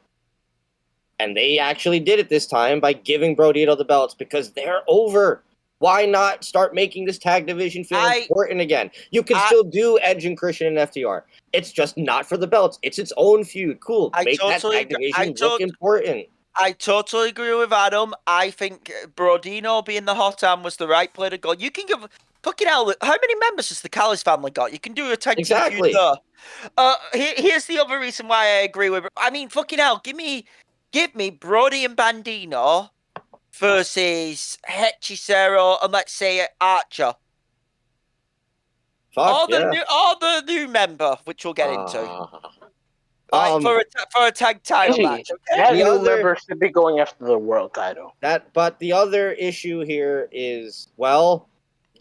Speaker 2: And they actually did it this time by giving Brodito the belts because they're over. Why not start making this tag division feel important again? You can still do Edge and Christian and FTR. It's just not for the belts. It's its own feud. Cool. Make that tag division look important.
Speaker 3: I totally agree with Adam. I think Brodino being the hot hand was the right play to go. You can give Fucking hell, how many members has the Callis family got? You can do a tag team
Speaker 2: Exactly.
Speaker 3: feud there. Here's the other reason why I agree with. I mean, fucking hell, give me Brody and Bandino versus Hechicero and let's say Archer.
Speaker 2: Fuck,
Speaker 3: Or the new member, which we'll get into. For a tag title match. Okay?
Speaker 4: That new member should be going after the world title.
Speaker 2: But the other issue here is, well,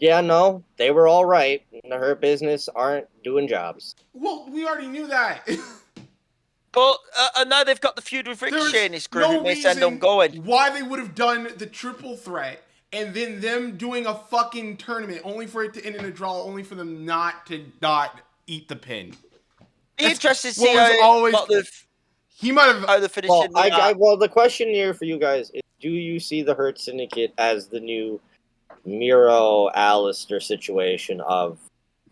Speaker 2: yeah, no, they were all right. The Hurt Business aren't doing jobs.
Speaker 1: Well, we already knew that.
Speaker 3: But now they've got the feud with Ricochet in his group.
Speaker 1: No
Speaker 3: it may send them going.
Speaker 1: Why they would have done the triple threat and then them doing a fucking tournament only for it to end in a draw, only for them not eat the pin.
Speaker 3: Be interested to see how the finish.
Speaker 2: Well, the question here for you guys is: do you see the Hurt Syndicate as the new Miro Alistair situation of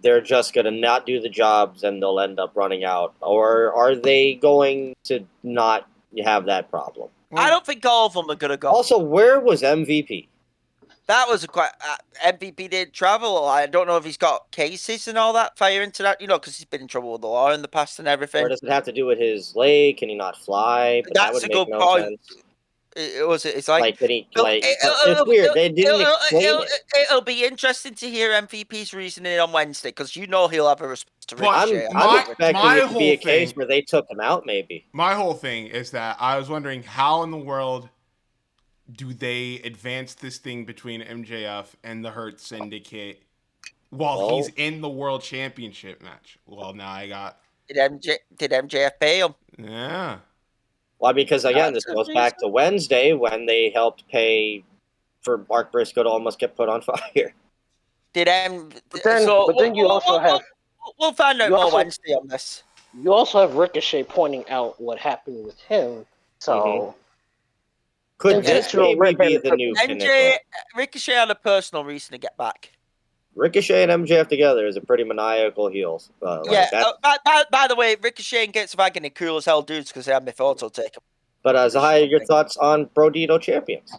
Speaker 2: they're just gonna not do the jobs and they'll end up running out, or are they going to not have that problem?
Speaker 3: I don't think all of them are gonna go.
Speaker 2: Also, where was MVP?
Speaker 3: That was MVP didn't travel. I don't know if he's got cases and all that fire into that, because he's been in trouble with the law in the past and everything.
Speaker 2: Or does it have to do with his leg? Can he not fly? But
Speaker 3: that's a good point. Sense. It's like
Speaker 2: it's weird. They didn't explain it.
Speaker 3: It'll be interesting to hear MVP's reasoning on Wednesday because he'll have a response to
Speaker 2: Ricochet. I'm expecting it to be a case where they took him out. Maybe
Speaker 1: my whole thing is that I was wondering how in the world do they advance this thing between MJF and the Hurt Syndicate while he's in the World Championship match? Well, now I got...
Speaker 3: Did MJF pay him?
Speaker 1: Yeah.
Speaker 2: Well, because, again, this goes back to Wednesday when they helped pay for Mark Briscoe to almost get put on fire.
Speaker 3: But
Speaker 4: then you also have...
Speaker 3: We'll find out more Wednesday on this.
Speaker 4: You also have Ricochet pointing out what happened with him, so...
Speaker 2: Mm-hmm. Could this maybe be the new
Speaker 3: Ricochet had a personal reason to get back.
Speaker 2: Ricochet and MJF together is a pretty maniacal heel.
Speaker 3: By the way, Ricochet and Gates of Agony cool as hell dudes because they had Mythorto take them.
Speaker 2: But Zahia, your thoughts on Brodito champions?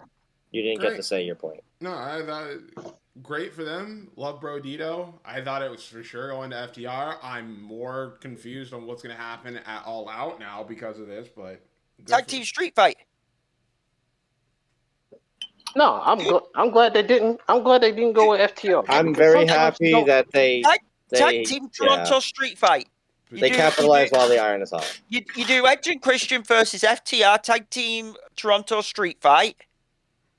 Speaker 2: You didn't get to say your point.
Speaker 1: No, I thought great for them. Love Brodito. I thought it was for sure going to FTR. I'm more confused on what's going to happen at All Out now because of this, but
Speaker 3: tag team street fight.
Speaker 4: No, I'm glad they didn't. I'm glad they didn't go with FTR.
Speaker 2: I'm very happy that they
Speaker 3: tag team Toronto street fight.
Speaker 2: They capitalize while the iron is hot.
Speaker 3: You do Edge and Christian versus FTR tag team Toronto street fight.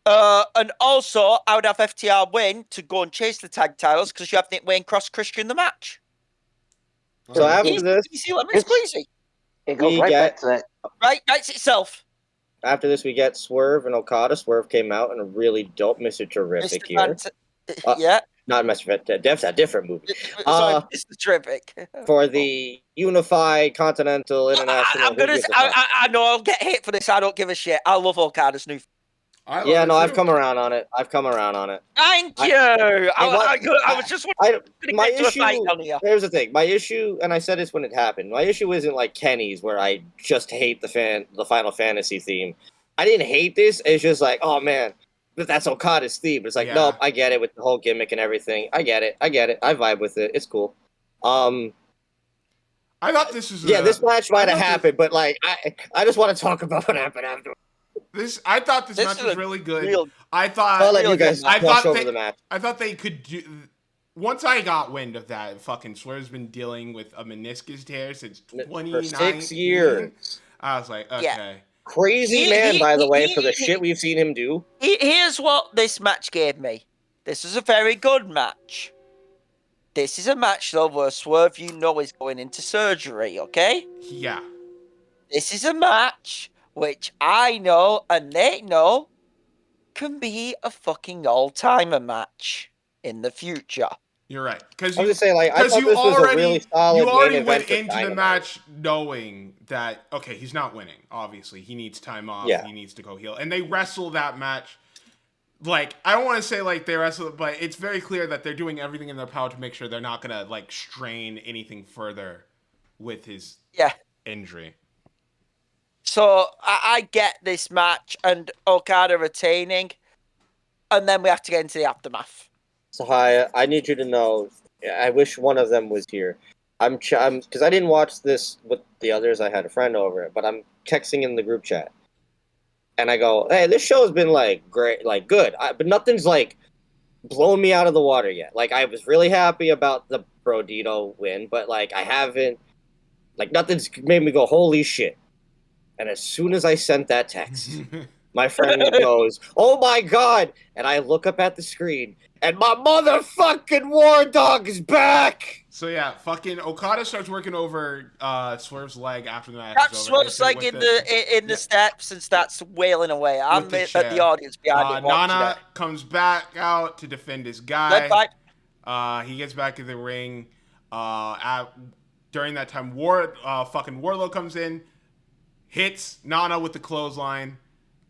Speaker 3: And also, I would have FTR win to go and chase the tag titles because you have Nick Wayne cross Christian the match.
Speaker 2: So after this,
Speaker 4: it goes right back to that.
Speaker 3: Right, writes itself.
Speaker 2: After this, we get Swerve and Okada. Swerve came out in a really dope Mr. Terrific here.
Speaker 3: Yeah.
Speaker 2: Not Mr. That's a different movie.
Speaker 3: Mr. Terrific.
Speaker 2: For the Unified Continental International.
Speaker 3: I know I'll get hit for this. I don't give a shit. I love Okada's new.
Speaker 2: I've come around on it.
Speaker 3: Thank you. I was just
Speaker 2: my issue. Here's the thing. My issue, and I said this when it happened. My issue isn't like Kenny's, where I just hate the Final Fantasy theme. I didn't hate this. It's just like, oh man, that's Okada's theme. It's like, nope, I get it with the whole gimmick and everything. I get it. I vibe with it. It's cool.
Speaker 1: I thought this was
Speaker 2: this match might have happened, but like I just want to talk about what happened after.
Speaker 1: I thought this match was really good. I thought they could do. Once I got wind of that, fucking Swerve's been dealing with a meniscus tear since 2019.
Speaker 2: For 6 years.
Speaker 1: I was like, okay.
Speaker 2: Crazy man, by the way, for the shit we've seen him do.
Speaker 3: Here's what this match gave me. This was a very good match. This is a match, though, where Swerve, is going into surgery, okay?
Speaker 1: Yeah.
Speaker 3: This is a match which I know and they know can be a fucking all-timer match in the future.
Speaker 1: You're right. Because
Speaker 2: I was say, like, I thought this was a really solid
Speaker 1: you already
Speaker 2: main
Speaker 1: went
Speaker 2: event
Speaker 1: into the match knowing that, okay, he's not winning, obviously. He needs time off. Yeah. He needs to go heal. And they wrestle that match. Like, I don't want to say, like, they wrestle, but it's very clear that they're doing everything in their power to make sure they're not going to, like, strain anything further with his injury.
Speaker 3: So I get this match and Okada retaining, and then we have to get into the aftermath.
Speaker 2: Sahaya, I need you to know, I wish one of them was here. I'm because I didn't watch this with the others. I had a friend over it, but I'm texting in the group chat, and I go, "Hey, this show's been like great, like good, but nothing's like blown me out of the water yet. Like I was really happy about the Brodito win, but like I haven't, like nothing's made me go holy shit." And as soon as I sent that text, my friend goes, "Oh my god!" And I look up at the screen, and my motherfucking War Dog is back!
Speaker 1: So yeah, fucking Okada starts working over Swerve's leg after the match
Speaker 3: That's
Speaker 1: is over.
Speaker 3: Swerve's leg in the steps and starts wailing away. I'm at the audience behind it watching
Speaker 1: Nana
Speaker 3: it.
Speaker 1: comes back out to defend his guy. He gets back in the ring. During that time, fucking Wardlow comes in, hits Nana with the clothesline,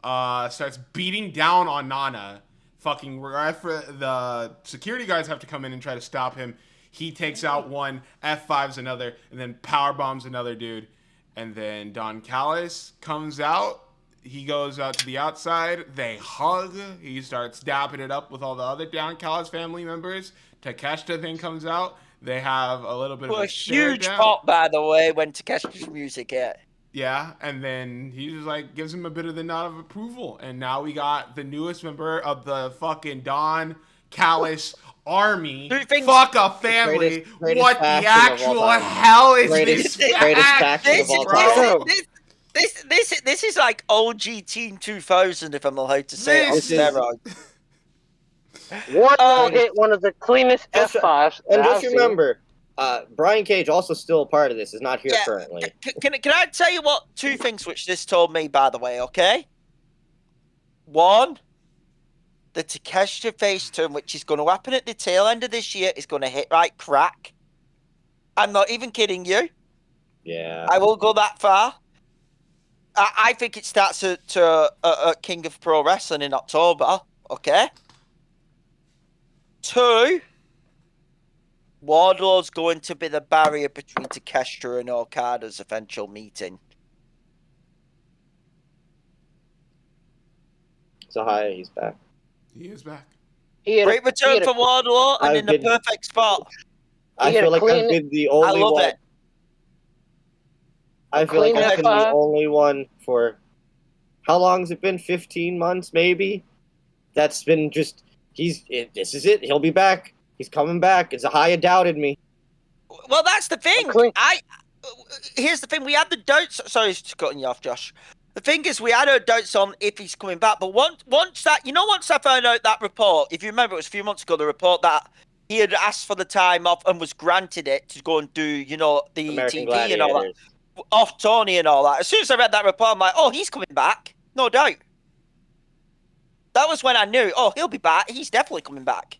Speaker 1: starts beating down on Nana. Fucking right for the security guards have to come in and try to stop him. He takes out one, F5s another, and then power bombs another dude. And then Don Callis comes out. He goes out to the outside. They hug. He starts dapping it up with all the other Don Callis family members. Takeshita then comes out. They have a little bit of a
Speaker 3: huge pop, by the way, when Takeshita's music hit.
Speaker 1: Yeah, and then he just like gives him a bit of the nod of approval. And now we got the newest member of the fucking Don Callis army. Fuck a family.
Speaker 2: Greatest
Speaker 1: what the actual hell is
Speaker 2: greatest
Speaker 1: faction
Speaker 2: of all time.
Speaker 3: This is like OG Team 2000, if I'm allowed to say it on steroids.
Speaker 4: Wardlow hit one of the cleanest F5s.
Speaker 2: And just remember, Brian Cage also still a part of this, is not here currently.
Speaker 3: Can I tell you what? Two things which this told me, by the way, okay? One, the Takeshita face turn, which is going to happen at the tail end of this year, is going to hit right crack. I'm not even kidding you.
Speaker 2: Yeah.
Speaker 3: I will go that far. I think it starts at King of Pro Wrestling in October, okay? Two, Wardlow's going to be the barrier between Takeshita and Okada's eventual meeting.
Speaker 2: So hi, he's back.
Speaker 1: He is back.
Speaker 3: Great return for Wardlow and in the perfect spot.
Speaker 2: I feel like I've been the only one.
Speaker 3: It.
Speaker 2: I feel like I've been the only one for how long has it been? 15 months, maybe? That's been just this is it. He'll be back. He's coming back. Zahaya doubted me.
Speaker 3: Well, that's the thing. Here's the thing. We had the doubts. Sorry, it's cutting you off, Josh. The thing is, we had our doubts on if he's coming back. But once I found out that report, if you remember, it was a few months ago, the report that he had asked for the time off and was granted it to go and do, the
Speaker 2: American
Speaker 3: TV
Speaker 2: Gladiators.
Speaker 3: and all that. Off Tony and all that. As soon as I read that report, I'm like, oh, he's coming back. No doubt. That was when I knew, oh, he'll be back. He's definitely coming back.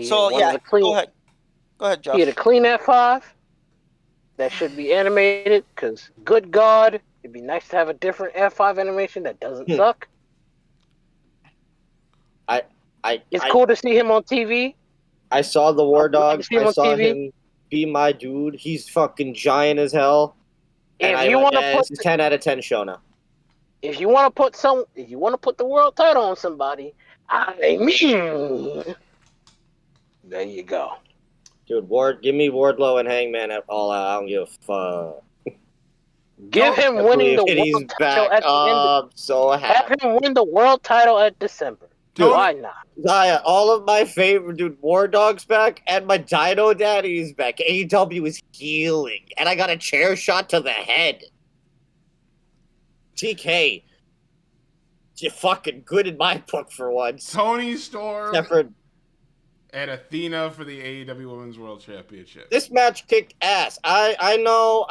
Speaker 3: Go ahead. Go ahead, Josh.
Speaker 4: He had a clean F5 that should be animated because, good God, it'd be nice to have a different F5 animation that doesn't suck. It's cool to see him on TV.
Speaker 2: I saw the War Dog. I saw him be my dude. He's fucking giant as hell. And
Speaker 4: if you want to put
Speaker 2: 10 out of 10 show now.
Speaker 4: If you want to put the world title on somebody, there you go.
Speaker 2: Dude, give me Wardlow and Hangman at All Out. I don't give a fuck.
Speaker 4: Give him winning the world title at the end.
Speaker 2: I'm so happy.
Speaker 4: Have him win the world title at December. Why not?
Speaker 2: Zaya, all of my favorite, dude, War Dog's back, and my Dino Daddy's back. AEW is healing, and I got a chair shot to the head. TK, you're fucking good in my book for once.
Speaker 1: Tony Storm and Athena for the AEW Women's World Championship.
Speaker 2: This match kicked ass. I know,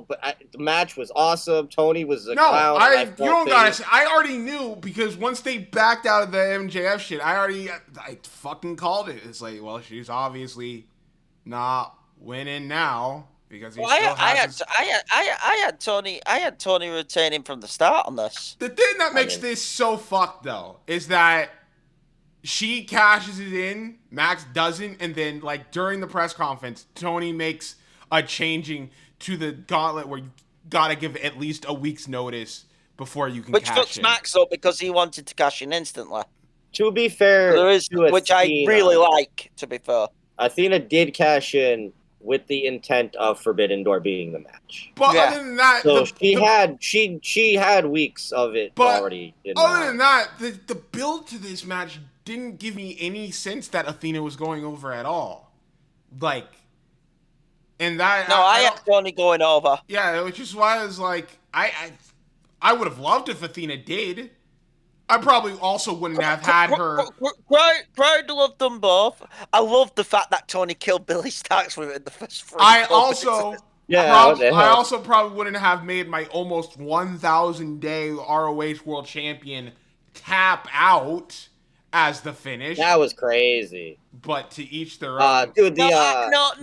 Speaker 2: but the match was awesome. Tony was a clown.
Speaker 1: You don't gotta say. I already knew because once they backed out of the MJF shit, I fucking called it. It's like, well, she's obviously not winning now because
Speaker 3: I had Tony retaining from the start on this.
Speaker 1: The thing that makes this so fucked though is that she cashes it in, Max doesn't, and then like during the press conference, Tony makes a changing to the gauntlet where you gotta give at least a week's notice before you can cash in.
Speaker 3: Which fucks Max up because he wanted to cash in instantly.
Speaker 2: To be fair,
Speaker 3: there is, which I really like. To be fair,
Speaker 2: Athena did cash in with the intent of Forbidden Door being the match.
Speaker 1: But other than that,
Speaker 2: so she had weeks of it already.
Speaker 1: Other than that, the build to this match didn't give me any sense that Athena was going over at all. Like, and that
Speaker 3: I had Tony going over.
Speaker 1: Yeah, which is why I was like, I would have loved if Athena did. I probably also wouldn't have had her.
Speaker 3: Crowd loved them both. I love the fact that Tony killed Billy Starks with it in the first 3.
Speaker 1: I also probably wouldn't have made my almost 1,000 day ROH World Champion tap out as the finish.
Speaker 2: That was crazy.
Speaker 1: But to each their own.
Speaker 2: Dude, the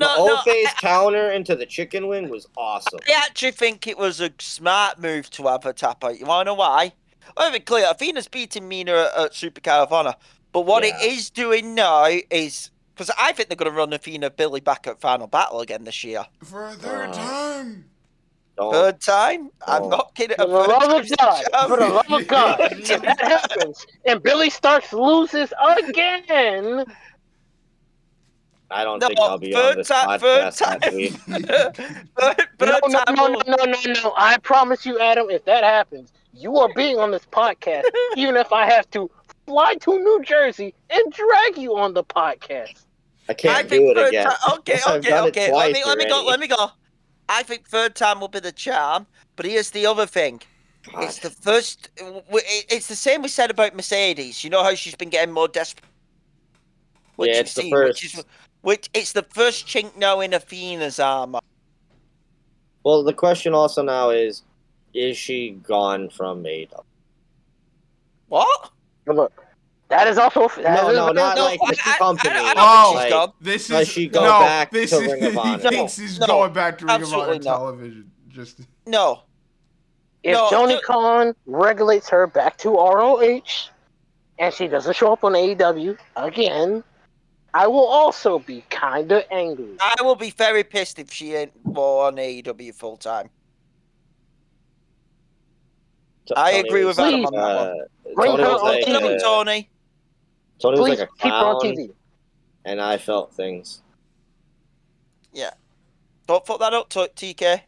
Speaker 2: O-face counter into the chicken wing was awesome.
Speaker 3: I actually think it was a smart move to have her tap out. You want to know why? I'll be clear. Athena's beating Mina at Supercard of Honor. But what it is doing now is... Because I think they're going to run Athena Billy back at Final Battle again this year.
Speaker 1: For a third time.
Speaker 3: Third time? I'm not kidding.
Speaker 4: For the love of God. For the love of God. If that happens and Billy Starks loses again...
Speaker 2: I don't think I'll be on this podcast next week.
Speaker 4: No. I promise you, Adam, if that happens, you are being on this podcast, even if I have to fly to New Jersey and drag you on the podcast.
Speaker 2: I can't do it again.
Speaker 3: Okay. Let me go. I think third time will be the charm, but here's the other thing. God. It's the first... It's the same we said about Mercedes. You know how she's been getting more desperate?
Speaker 2: It's the first...
Speaker 3: It's the first chink now in Athena's armor.
Speaker 2: Well, the question also now is she gone from AEW?
Speaker 3: What?
Speaker 4: Look, that is also...
Speaker 2: not like the company.
Speaker 1: Does she go back to Ring of Honor? He thinks he's going back to Ring of Honor television.
Speaker 3: No.
Speaker 4: If Tony Khan regulates her back to ROH, and she doesn't show up on AEW again... I will also be kind of angry.
Speaker 3: I will be very pissed if she ain't more on AEW full time. I agree with Adam on that one. Tony.
Speaker 2: Tony was
Speaker 4: like a clown, keep her on TV.
Speaker 2: And I felt things.
Speaker 3: Yeah. Don't fuck that up, TK.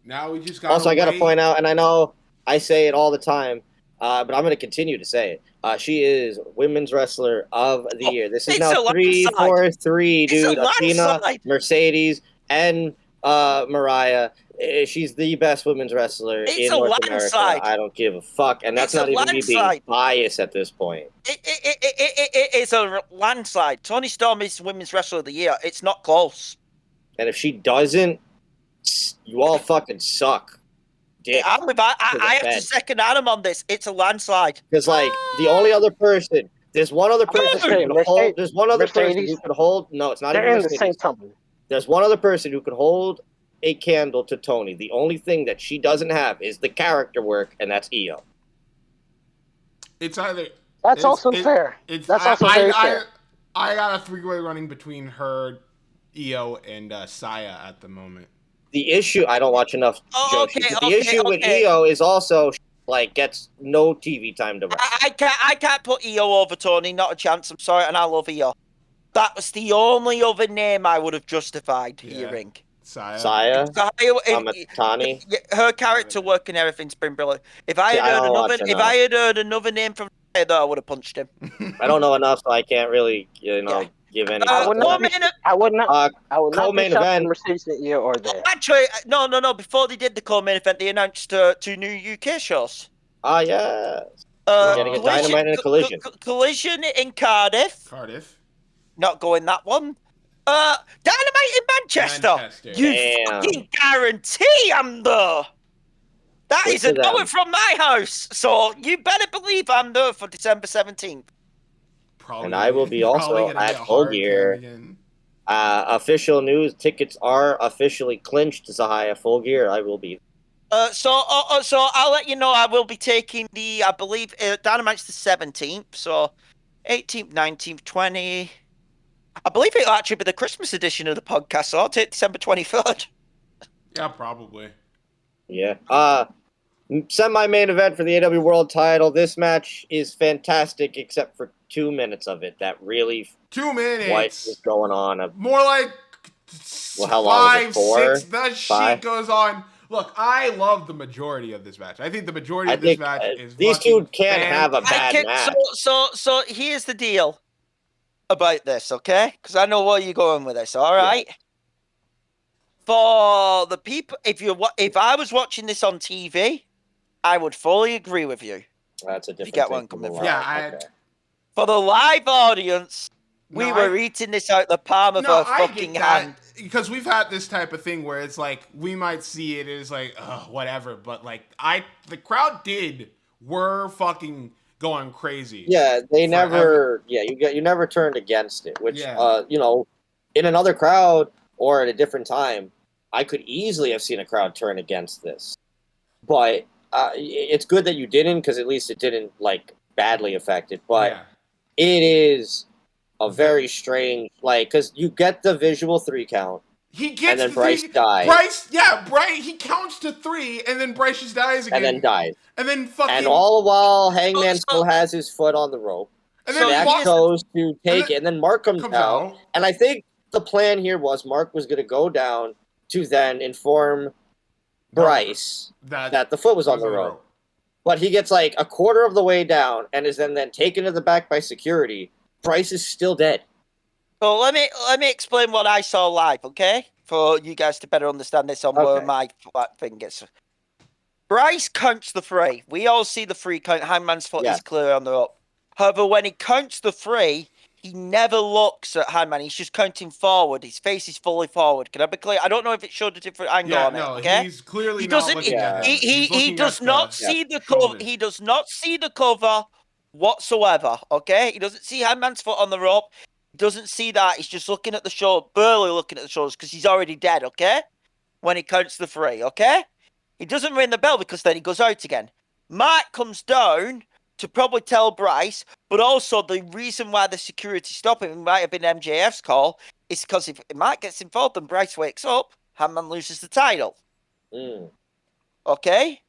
Speaker 1: Now we just got.
Speaker 2: Also, I got to point out, and I know I say it all the time, but I'm going to continue to say it. She is Women's Wrestler of the Year. This is now 3-4-3, dude. Athena, Mercedes, and Mariah. She's the best women's wrestler in North America. I don't give a fuck. And that's not even me being biased at this point.
Speaker 3: It's a landslide. Toni Storm is Women's Wrestler of the Year. It's not close.
Speaker 2: And if she doesn't, you all fucking suck.
Speaker 3: I have to second Adam on this. It's a landslide.
Speaker 2: Because, the only other person, there's one other person who could hold. There's one other person who could hold. No, it's not even
Speaker 4: Mercedes. They're in the same company.
Speaker 2: There's one other person who could hold a candle to Toni. The only thing that she doesn't have is the character work, and that's Io.
Speaker 1: It's either.
Speaker 4: That's also fair. That's also very fair.
Speaker 1: I got a three-way running between her, Io, and Saya at the moment.
Speaker 2: The issue, I don't watch enough Joshi. The issue with Io is also gets no TV time to wrestle.
Speaker 3: I can't put Io over Toni, not a chance. I'm sorry, and I love Io. That was the only other name I would have justified hearing.
Speaker 2: Saya, Amatani.
Speaker 3: Her character work and everything's been brilliant. If I had heard another name from Saya, though, I would have punched him.
Speaker 2: I don't know enough, so I can't really, give any.
Speaker 4: I would not
Speaker 2: co-main event.
Speaker 4: Mercedes here or there.
Speaker 3: Actually, no. Before they did the co-main event, they announced 2 new UK shows.
Speaker 2: Yes. Getting a Dynamite and a Collision.
Speaker 3: Collision in Cardiff. Not going that one. Dynamite in Manchester. You fucking guarantee I'm there. That is an hour from my house, so you better believe I'm there for December 17th.
Speaker 2: And I will be also at Full Gear. Official news: tickets are officially clinched. Zahaya Full Gear. I will be.
Speaker 3: So I'll let you know. I will be taking I believe Dynamite's the 17th. So 18th, 19th, 20th. I believe it'll actually be the Christmas edition of the podcast. So I'll take December 23rd.
Speaker 1: Yeah, probably.
Speaker 2: Yeah. Semi-main event for the AEW World Title. This match is fantastic, except for 2 minutes of it that really
Speaker 1: 2 minutes.
Speaker 2: What is going on?
Speaker 1: More like
Speaker 2: how long was it?
Speaker 1: 5,
Speaker 2: 4?
Speaker 1: 6. That
Speaker 2: 5?
Speaker 1: shit goes on. Look, I love the majority of this match. I think the majority of this match is
Speaker 2: these two can't have a bad match.
Speaker 3: So here's the deal about this, okay? Because I know where you're going with this. All right. Yeah. For the people, if I was watching this on TV, I would fully agree with you.
Speaker 2: That's a different.
Speaker 3: You get one coming from.
Speaker 1: Yeah.
Speaker 2: Okay.
Speaker 3: For the live audience, we were eating this out the palm of our fucking hand.
Speaker 1: Because we've had this type of thing where it's like we might see it as like whatever, but like the crowd were fucking going crazy.
Speaker 2: Yeah, they never. Yeah, you never turned against it. Which in another crowd or at a different time, I could easily have seen a crowd turn against this. But it's good that you didn't, because at least it didn't like badly affect it. But it is a very strange, because you get the visual 3 count.
Speaker 1: He gets
Speaker 2: and then Bryce dies.
Speaker 1: Bryce, he counts to 3, and then Bryce just dies again.
Speaker 2: And then dies.
Speaker 1: And then fucking...
Speaker 2: And all the while, Hangman still has his foot on the rope.
Speaker 1: And then
Speaker 2: Max goes to take it, and then Mark comes out. And I think the plan here was Mark was going to go down to then inform Bryce that the foot was on the rope. But he gets like a quarter of the way down and is then taken to the back by security. Bryce is still dead.
Speaker 3: So let me explain what I saw live, okay? For you guys to better understand this on where my thing is. Bryce counts the 3. We all see the 3 count. Hangman's foot is clear on the rope. However, when he counts the 3, he never looks at Hangman. He's just counting forward. His face is fully forward. Can I be clear? I don't know if it showed a different angle on it. Okay,
Speaker 1: he's clearly not looking at him.
Speaker 3: He does not see the cover. He does not see the cover whatsoever. Okay, he doesn't see Hangman's foot on the rope. He doesn't see that. He's just looking at the shoulder, barely looking at the shoulders, because he's already dead. Okay, when he counts the 3. Okay, he doesn't ring the bell because then he goes out again. Mark comes down to probably tell Bryce, but also the reason why the security stopped him might have been MJF's call, is because if Mark gets involved and Bryce wakes up, Hangman loses the title. Okay?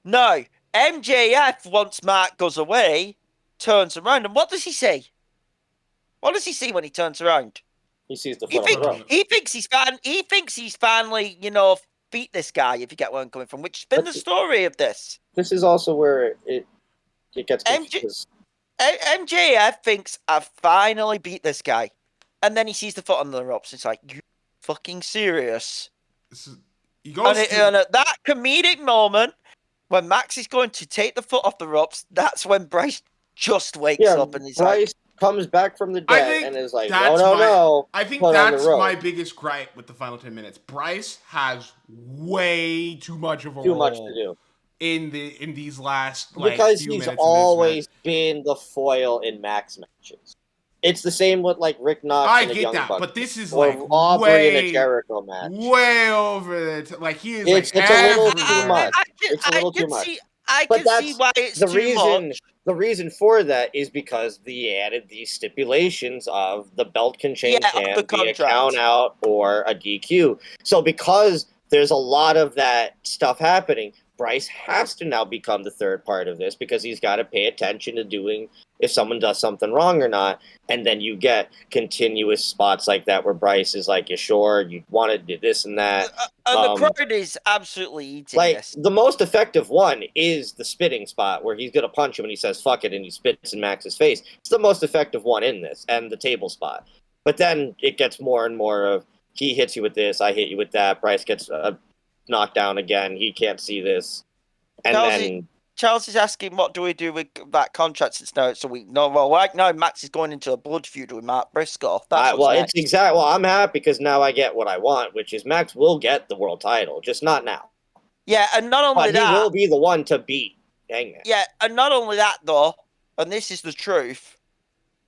Speaker 3: Now, MJF, once Mark goes away, turns around, and what does he say? What does he see when he turns around?
Speaker 2: He sees the foot on the rope.
Speaker 3: He thinks he's finally, beat this guy, if you get where I'm coming from, which has been the story of this.
Speaker 2: This is also where it gets confused.
Speaker 3: MJF thinks, I've finally beat this guy. And then he sees the foot on the ropes. It's like, you fucking serious? And at that comedic moment, when Max is going to take the foot off the ropes, that's when Bryce just wakes up and he's
Speaker 2: Bryce comes back from the dead and is like, no.
Speaker 1: I think that's my biggest gripe with the final 10 minutes. Bryce has way too much of a role.
Speaker 2: Too much to do.
Speaker 1: In these last
Speaker 2: because
Speaker 1: few
Speaker 2: he's
Speaker 1: minutes
Speaker 2: always been the foil in Max matches. It's the same with Rick Knox and the Young Bucks.
Speaker 1: But this is
Speaker 2: Aubrey in a Jericho match.
Speaker 1: Way over the he is
Speaker 2: it's a little too much. It's a little too much.
Speaker 3: I can see why it's too much.
Speaker 2: The reason for that is because they added these stipulations of the belt can change hands via count out or a DQ. So because there's a lot of that stuff happening, Bryce has to now become the third part of this because he's got to pay attention to doing if someone does something wrong or not. And then you get continuous spots like that where Bryce is like, you sure? You want to do this and that.
Speaker 3: And the crowd is absolutely eating this.
Speaker 2: The most effective one is the spitting spot where he's going to punch him and he says, fuck it, and he spits in Max's face. It's the most effective one in this, and the table spot. But then it gets more and more of, he hits you with this, I hit you with that, Bryce gets knocked down again, he can't see this. And
Speaker 3: Charles is asking, what do we do with that contract since now it's a week? No, well, right now Max is going into a blood feud with Mark Briscoe.
Speaker 2: It's exactly. Well, I'm happy because now I get what I want, which is Max will get the world title, just not now.
Speaker 3: Yeah, and not only that,
Speaker 2: he will be the one to beat Hangman.
Speaker 3: Yeah, and not only that though, and this is the truth,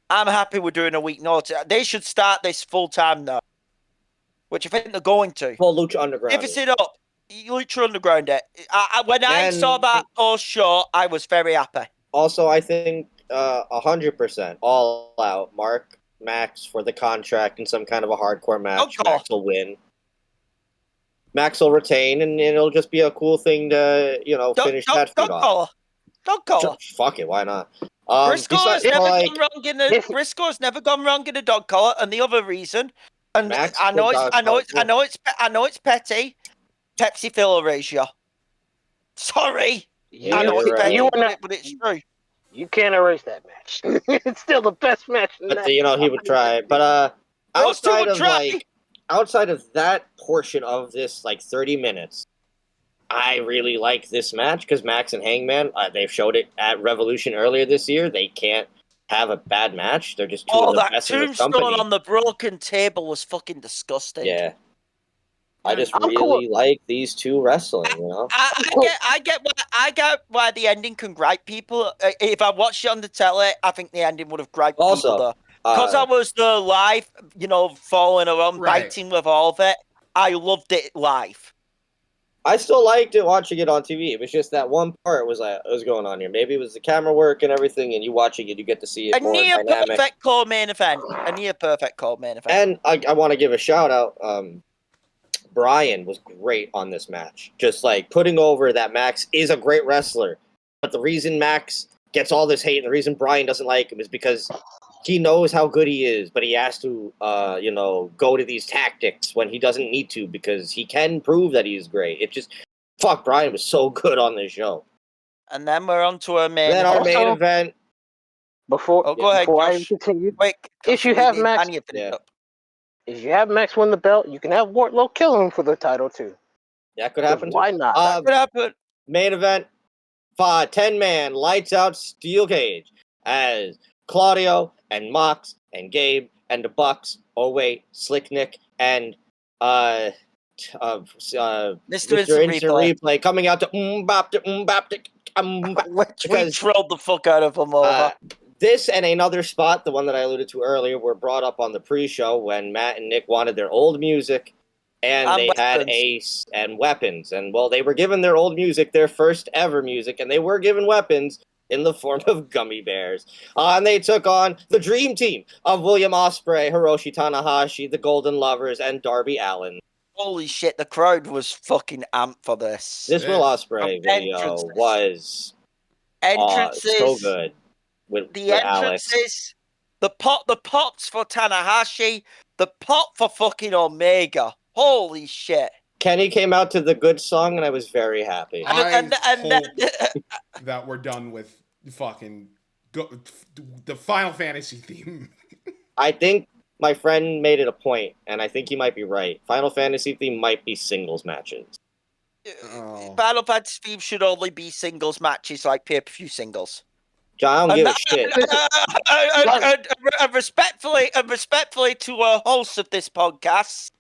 Speaker 3: I'm happy we're doing a week notice. They should start this full time now, which I think they're going to.
Speaker 2: Full Lucha Underground.
Speaker 3: If it's it up. Lucha Underground it. When I saw that post show, I was very happy.
Speaker 2: Also, I think 100% all out. Mark Max for the contract in some kind of a hardcore match. Max will win. Max will retain, and it'll just be a cool thing to finish that feud off.
Speaker 3: Don't call.
Speaker 2: Fuck it, why not?
Speaker 3: Briscoe's never gone wrong in a dog collar, and the other reason, and
Speaker 2: Max
Speaker 3: I know it's petty. Pepsi filler ratio. Sorry,
Speaker 4: Yeah,
Speaker 3: I know it's petty,
Speaker 2: right.
Speaker 3: but it's true.
Speaker 4: You can't erase that match. It's still the best match.
Speaker 2: But he would try. But outside of that portion of this, like 30 minutes, I really like this match because Max and Hangman, they've showed it at Revolution earlier this year. They can't have a bad match. They're just two of the best in the company.
Speaker 3: That tombstone on the broken table was fucking disgusting.
Speaker 2: Yeah. I just really like these two wrestling, you know?
Speaker 3: I get why the ending can gripe people. If I watched it on the telly, I think the ending would have griped people though. Because I was the live, following around, biting with all of it. I loved it live.
Speaker 2: I still liked it watching it on TV. It was just that one part was like, what was going on here? Maybe it was the camera work and everything, and you watching it, you get to see it more dynamic.
Speaker 3: A near perfect co-main event.
Speaker 2: And I want to give a shout out. Brian was great on this match. Just like putting over that Max is a great wrestler. But the reason Max gets all this hate and the reason Brian doesn't like him is because he knows how good he is, but he has to, go to these tactics when he doesn't need to because he can prove that he's great. Brian was so good on this show.
Speaker 3: And then we're on to our main
Speaker 2: event. Our main event.
Speaker 3: Go ahead,
Speaker 4: before I continue, if you have Max win the belt, you can have Wardlow kill him for the title too.
Speaker 2: That could happen.
Speaker 4: Why not?
Speaker 3: That could happen.
Speaker 2: Main event, 10-man lights out steel cage as Claudio and Mox and Gabe and the Bucks. Oh wait, Slick Nick and
Speaker 3: Mr.
Speaker 2: Instant Replay coming out to
Speaker 3: which we trolled the fuck out of them over.
Speaker 2: This and another spot, the one that I alluded to earlier, were brought up on the pre-show when Matt and Nick wanted their old music, and they had Ace and weapons. And, well, they were given their old music, their first ever music, and they were given weapons in the form of gummy bears. And they took on the dream team of William Ospreay, Hiroshi Tanahashi, the Golden Lovers, and Darby Allin.
Speaker 3: Holy shit, the crowd was fucking amped for this.
Speaker 2: This Will Ospreay video was so good. With
Speaker 3: entrances, the pops for Tanahashi, the pop for fucking Omega. Holy shit.
Speaker 2: Kenny came out to the good song, and I was very happy.
Speaker 1: That we're done with fucking the Final Fantasy theme.
Speaker 2: I think my friend made it a point, and I think he might be right. Final Fantasy theme might be singles matches.
Speaker 3: Final Fantasy theme should only be singles matches, like pay-per-view singles.
Speaker 2: John, I don't give a
Speaker 3: shit. And respectfully to our hosts of this podcast,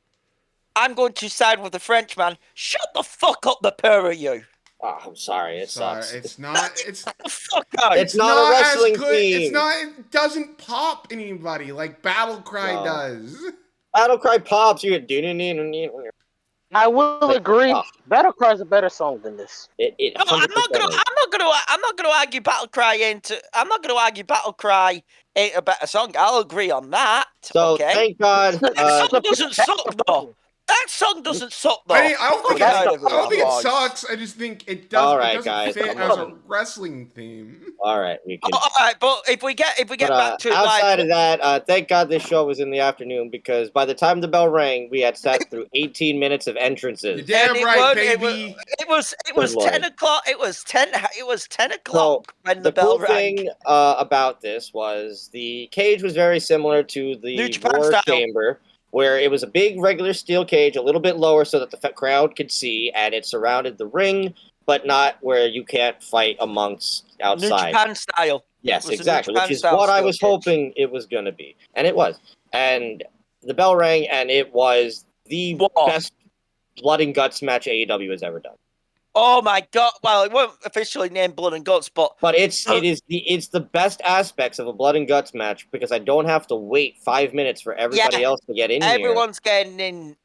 Speaker 3: I'm going to side with the Frenchman. Shut the fuck up, the pair of you.
Speaker 2: Oh, I'm sorry. It sucks.
Speaker 1: It's not. It's
Speaker 3: fuck out.
Speaker 2: It's not a wrestling theme.
Speaker 1: It's not. It doesn't pop anybody like Battle Cry does.
Speaker 2: Battle Cry pops. You get.
Speaker 4: I will agree. Battle Cry is a better song than this.
Speaker 3: I'm not gonna argue Battle Cry I'm not gonna argue Battle Cry ain't a better song. I'll agree on that.
Speaker 2: So
Speaker 3: okay?
Speaker 2: Thank God.
Speaker 3: That song doesn't suck though. That song doesn't suck though.
Speaker 1: I don't think it sucks. I just think it doesn't fit as a wrestling theme.
Speaker 2: All right, we can.
Speaker 3: All right, but if we get back to
Speaker 2: outside of that, thank God this show was in the afternoon because by the time the bell rang, we had sat through 18 minutes of entrances.
Speaker 1: You're damn right, baby.
Speaker 3: It was 10 o'clock. It was 10 o'clock when the bell rang.
Speaker 2: The cool thing about this was the cage was very similar to the War Chamber, where it was a big regular steel cage, a little bit lower so that the crowd could see, and it surrounded the ring, but not where you can't fight amongst outside.
Speaker 3: New Japan style.
Speaker 2: Yes, exactly, which is what I was hoping it was going to be. And it was. And the bell rang, and it was the best blood and guts match AEW has ever done.
Speaker 3: Oh my God! Well, it wasn't officially named Blood and Guts, but
Speaker 2: it's the best aspects of a Blood and Guts match because I don't have to wait 5 minutes for everybody else to get in here.
Speaker 3: Everyone's getting in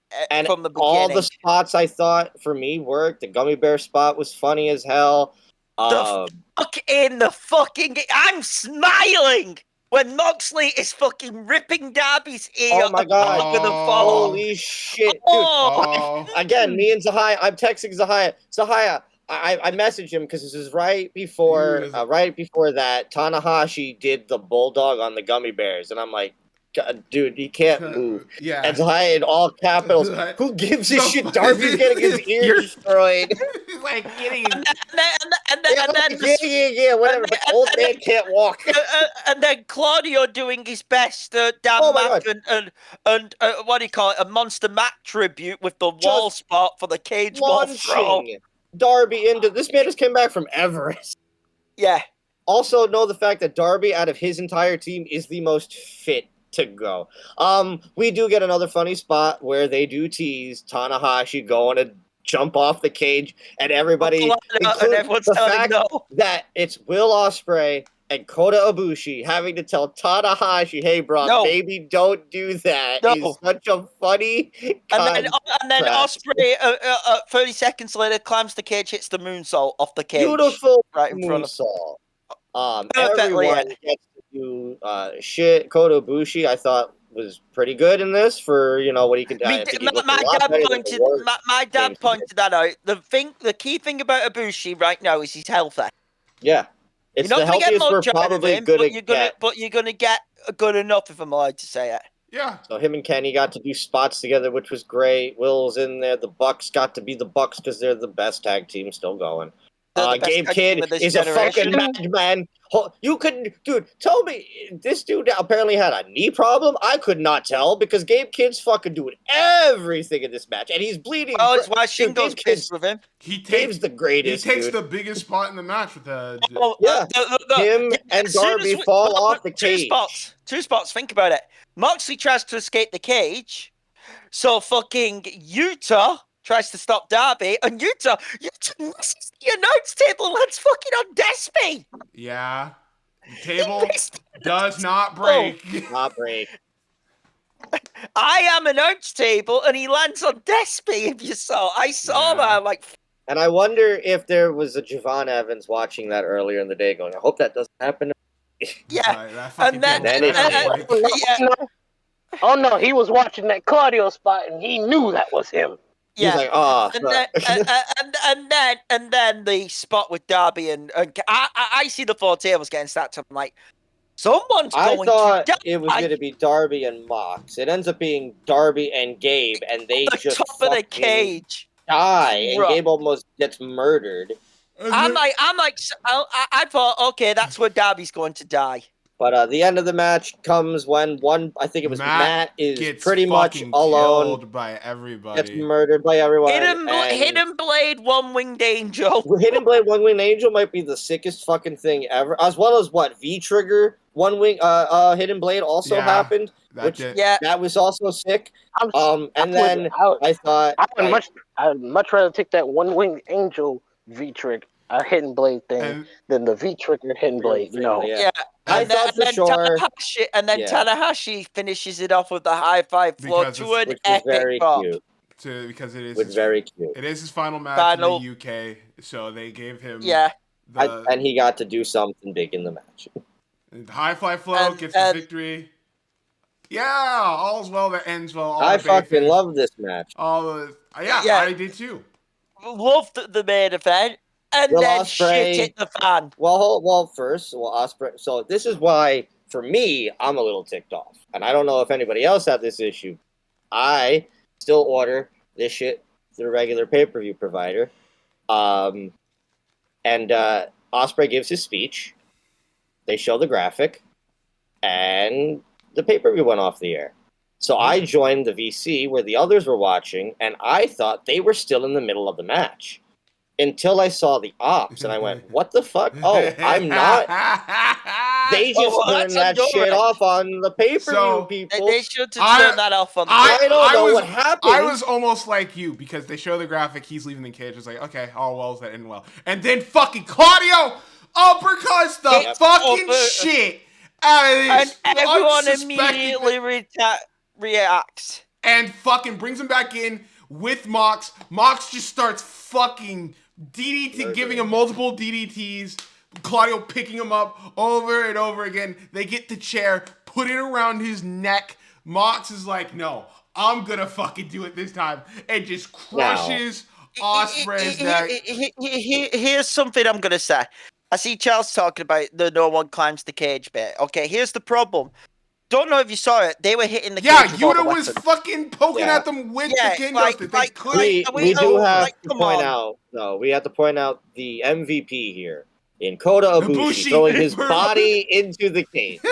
Speaker 3: from the beginning.
Speaker 2: All the spots I thought for me worked. The gummy bear spot was funny as hell.
Speaker 3: I'm smiling when Moxley is fucking ripping Darby's ear.
Speaker 2: Oh my God! Holy shit, dude! Again, me and Zahaya. I'm texting Zahaya. Zahaya, I messaged him because this is right before that Tanahashi did the bulldog on the gummy bears, and I'm like, God, dude, he can't move.
Speaker 1: Yeah.
Speaker 2: And so I, in all capitals, who gives a shit? Darby's getting his ear destroyed.
Speaker 1: He's like getting.
Speaker 2: Whatever. But old man can't walk.
Speaker 3: And then Claudio doing his best Dan Mack and what do you call it? A Monster Mac tribute with the wall spot for the cage wall throw.
Speaker 2: Darby into this man just came back from Everest.
Speaker 3: Yeah.
Speaker 2: Also know the fact that Darby, out of his entire team, is the most fit to go. We do get another funny spot where they do tease Tanahashi going to jump off the cage, and everybody, including the fact that it's Will Ospreay and Kota Ibushi having to tell Tanahashi, "Hey, bro, maybe don't do that." Is such a funny.
Speaker 3: And then Ospreay, 30 seconds later, climbs the cage, hits the moonsault off the cage.
Speaker 2: Beautiful
Speaker 3: right in front
Speaker 2: moonsault. Everyone gets to do shit. Kota Ibushi, I thought, was pretty good in this for what he can do.
Speaker 3: My dad pointed that out. The key thing about Ibushi right now is he's healthy.
Speaker 2: Yeah, it's the healthiest we're probably gonna get.
Speaker 3: But you're gonna get good enough, if I'm allowed to say it.
Speaker 1: Yeah.
Speaker 2: So him and Kenny got to do spots together, which was great. Will's in there. The Bucks got to be the Bucks because they're the best tag team still going. Gabe Kidd is a fucking madman. You couldn't, dude. Tell me, this dude apparently had a knee problem. I could not tell because Gabe Kidd's fucking doing everything in this match, and he's bleeding.
Speaker 3: Oh, it's why Shingo's pissed with him.
Speaker 2: Gabe's the greatest.
Speaker 1: He takes
Speaker 2: the
Speaker 1: biggest spot in the match with the.
Speaker 2: Him and Darby fall off the cage.
Speaker 3: Two spots. Think about it. Moxley tries to escape the cage, so fucking Yuta tries to stop Darby, and Yuta misses the announce table and lands fucking on Despy.
Speaker 1: Yeah. The table does not break.
Speaker 2: Not break.
Speaker 3: I am announce table, and he lands on Despy, if you saw. I saw that, I'm like...
Speaker 2: And I wonder if there was a Javon Evans watching that earlier in the day going, I hope that doesn't happen.
Speaker 3: Yeah.
Speaker 4: Oh, no, he was watching that Claudio spot, and he knew that was him.
Speaker 3: Yeah,
Speaker 2: he's like, oh,
Speaker 3: and then the spot with Darby and I see the four tables getting stacked up. I'm like, someone's going to die.
Speaker 2: I thought it was going to be Darby and Mox. It ends up being Darby and Gabe, and they just
Speaker 3: top of the cage
Speaker 2: die, and Gabe almost gets murdered.
Speaker 3: I thought, okay, that's where Darby's going to die.
Speaker 2: But the end of the match comes when I think it was Matt is pretty much alone.
Speaker 1: Killed by everybody.
Speaker 2: Gets murdered by everyone.
Speaker 3: Hidden Blade, One-Winged Angel.
Speaker 2: Hidden Blade, One-Winged Angel might be the sickest fucking thing ever. As well as V-Trigger, Hidden Blade also happened. That was also sick. I
Speaker 4: would much rather take that One-Winged Angel V-Trigger. A Hidden Blade thing than the V-Trigger Hidden Blade,
Speaker 2: I thought for sure.
Speaker 3: Tanahashi finishes it off with the high five floor to an epic pop.
Speaker 1: Because it is
Speaker 2: very cute.
Speaker 1: It is his final match in the UK, so they gave him
Speaker 2: and he got to do something big in the match.
Speaker 1: The high fly flow gets the victory. Yeah, all's well that ends well.
Speaker 2: I fucking love this match.
Speaker 1: I did too.
Speaker 3: Loved the main event. And then shit hit the fan.
Speaker 2: Ospreay. So this is why, for me, I'm a little ticked off. And I don't know if anybody else had this issue. I still order this shit through the regular pay-per-view provider. And Ospreay gives his speech. They show the graphic. And the pay-per-view went off the air. So I joined the VC where the others were watching, and I thought they were still in the middle of the match. Until I saw the ops, and I went, what the fuck? Oh, I'm not. They just turned that shit off on the pay-per-view, people.
Speaker 3: They should have turned that off on the
Speaker 2: I don't know what happened.
Speaker 1: I was almost like you, because they show the graphic, he's leaving the cage. It's like, okay, all well's that end well. And then fucking Claudio uppercuts the fucking shit out of this.
Speaker 3: And everyone immediately reacts.
Speaker 1: And fucking brings him back in with Mox. Mox just starts fucking giving him multiple DDTs. Claudio picking him up over and over again. They get the chair, put it around his neck. Mox is like, no, I'm gonna fucking do it this time. And just crushes Ospreay's neck.
Speaker 3: Here's something I'm gonna say. I see Charles talking about the no one climbs the cage bit. Okay, here's the problem. Don't know if you saw it. They were hitting the cage with all the
Speaker 1: Yuta was
Speaker 3: weapons.
Speaker 1: fucking poking at them with the kendo stick.
Speaker 2: We do have to point out. No, we have to point out the MVP here in Kota Ibushi throwing his body into the cage.
Speaker 1: He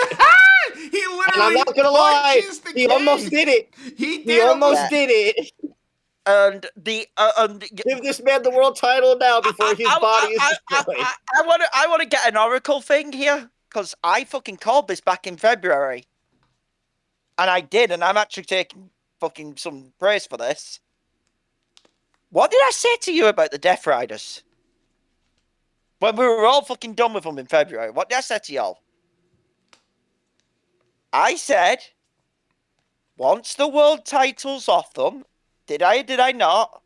Speaker 1: literally. And
Speaker 2: I'm not gonna lie, he almost did it. He almost did it.
Speaker 3: And
Speaker 2: give this man the world title now before his body is destroyed.
Speaker 3: I want to get an Oracle thing here because I fucking called this back in February, and I did, and I'm actually taking fucking some praise for this. What did I say to you about the Death Riders when we were all fucking done with them in February? What did I say to y'all? I said once the world title's off them. Did I not?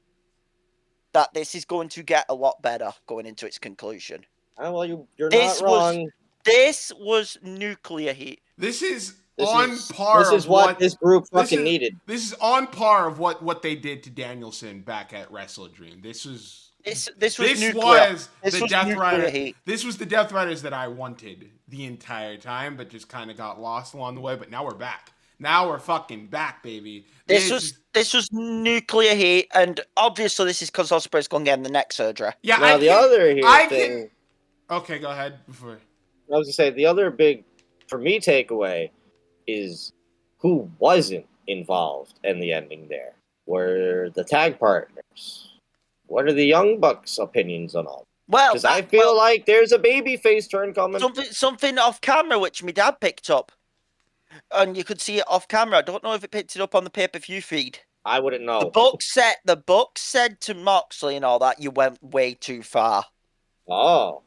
Speaker 3: That this is going to get a lot better going into its conclusion.
Speaker 2: Well, you're not wrong.
Speaker 3: This was nuclear heat.
Speaker 1: This is on par.
Speaker 2: This is what this group fucking needed.
Speaker 1: This is on par of what they did to Danielson back at Wrestle Dream. This was nuclear. The Death Rider. This was the Death Riders that I wanted the entire time, but just kind of got lost along the way. But now we're back. Now we're fucking back, baby.
Speaker 3: This was nuclear heat, and obviously this is because Ospreay's going to get the neck surgery.
Speaker 2: Yeah, now the other thing.
Speaker 1: Okay, go ahead. Before
Speaker 2: I was gonna say the other big, for me, takeaway is who wasn't involved in the ending. There were the tag partners. What are the Young Bucks' opinions on all?
Speaker 3: Well,
Speaker 2: because I feel like there's a babyface turn coming.
Speaker 3: Something off camera which my dad picked up. And you could see it off camera. I don't know if it picked it up on the pay-per-view feed.
Speaker 2: I wouldn't know.
Speaker 3: The book said to Moxley and all that, you went way too far.
Speaker 2: Oh.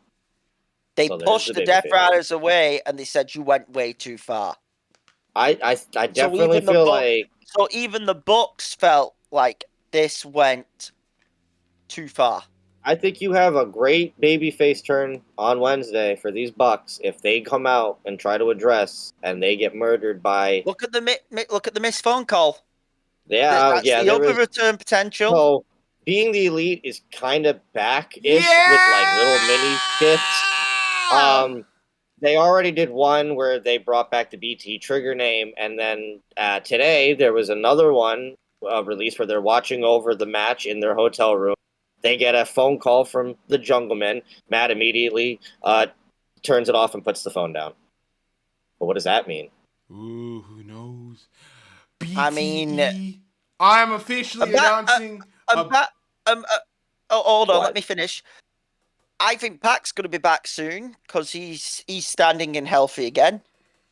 Speaker 3: They pushed the Death Riders away, and they said you went way too far.
Speaker 2: I definitely feel like...
Speaker 3: So even the books felt like this went too far.
Speaker 2: I think you have a great babyface turn on Wednesday for these Bucks if they come out and try to address and they get murdered by.
Speaker 3: Look at the missed phone call.
Speaker 2: Yeah,
Speaker 3: the other return potential.
Speaker 2: So being the Elite is kind of back-ish with like little mini skits. They already did one where they brought back the BT Trigger name, and then today there was another one released where they're watching over the match in their hotel room. They get a phone call from the Jungleman. Matt immediately turns it off and puts the phone down. But what does that mean?
Speaker 1: Ooh, who knows? BTE.
Speaker 3: I mean,
Speaker 1: I'm officially announcing.
Speaker 3: Hold on, let me finish. I think Pac's going to be back soon because he's standing and healthy again.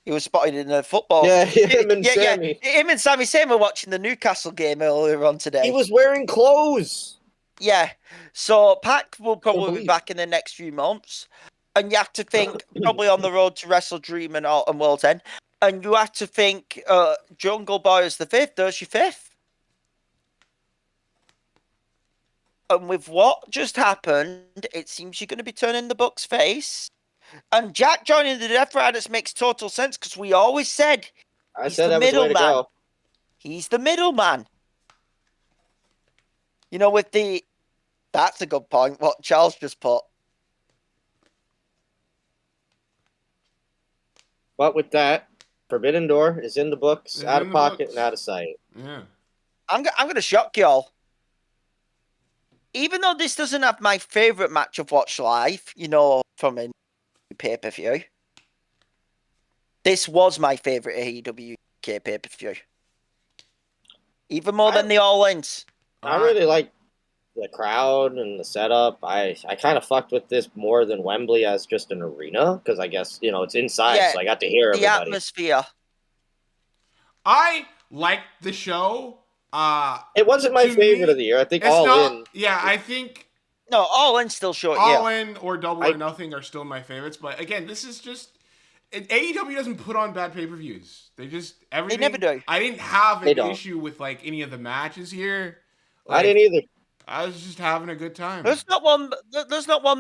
Speaker 3: He was spotted in the football.
Speaker 2: Yeah, him and Sammy.
Speaker 3: Him and Sami Zayn were watching the Newcastle game earlier on today.
Speaker 2: He was wearing clothes.
Speaker 3: Yeah, so Pac will probably be back in the next few months, and you have to think probably on the road to Wrestle Dream and World's End, and you have to think Jungle Boy is the 5th. There's your 5th, and with what just happened, it seems you're going to be turning the Bucks face, and Jack joining the Death Riders makes total sense because we always said
Speaker 2: he's the middleman.
Speaker 3: He's the middleman. You know, that's a good point, what Charles just put.
Speaker 2: But with that, Forbidden Door is in the books, out of pocket and out of sight.
Speaker 1: Yeah.
Speaker 3: I'm going to shock y'all. Even though this doesn't have my favorite match of Watch Live, you know, from a pay-per-view, this was my favorite AEW pay-per-view. Even more than the All-Ins.
Speaker 2: I really like the crowd and the setup. I kind of fucked with this more than Wembley as just an arena because I guess, you know, it's inside, so I got to hear everybody.
Speaker 3: The atmosphere.
Speaker 1: I liked the show.
Speaker 2: It wasn't my favorite of the year. I think All In.
Speaker 1: Yeah, I think...
Speaker 3: No, All In still short,
Speaker 1: All In or Double or Nothing are still my favorites. But again, this is just... AEW doesn't put on bad pay-per-views. They just... everything.
Speaker 3: They never do.
Speaker 1: I didn't have an issue with like any of the matches here.
Speaker 2: I didn't either.
Speaker 1: I was just having a good time.
Speaker 3: There's not one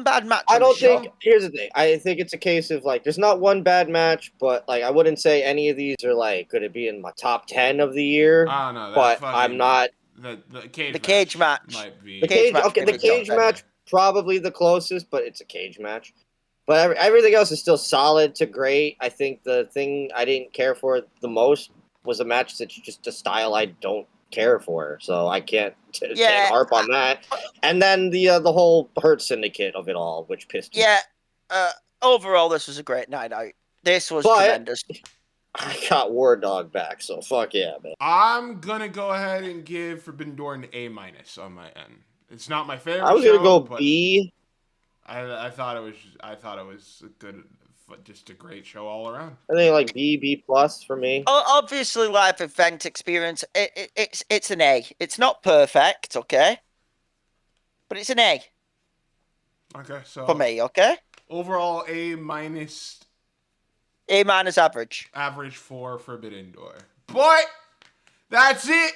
Speaker 3: bad match.
Speaker 2: I don't think. Here's the thing. I think it's a case of like, there's not one bad match, but like, I wouldn't say any of these are like, could it be in my top 10 of the year?
Speaker 1: Oh no,
Speaker 2: but I'm not
Speaker 1: The cage
Speaker 3: match
Speaker 1: might be.
Speaker 2: The cage match probably the closest, but it's a cage match. But everything else is still solid to great. I think the thing I didn't care for the most was a match that's just a style I don't care for, so I can't harp on that. And then the whole Hurt Syndicate of it all, which pissed me.
Speaker 3: Yeah, overall, this was a great night out. This was tremendous.
Speaker 2: I got War Dog back, so fuck yeah, man.
Speaker 1: I'm gonna go ahead and give Forbidden Door an A- on my end. It's not my favorite.
Speaker 2: I was gonna go B.
Speaker 1: I thought it was a good, just a great show all around.
Speaker 2: I think like B plus for me.
Speaker 3: Obviously, live event experience. It's an A. It's not perfect, okay, but it's an A.
Speaker 1: Okay, so
Speaker 3: for me, okay.
Speaker 1: Overall, A minus.
Speaker 3: A minus average.
Speaker 1: Average for Forbidden Door. But that's it.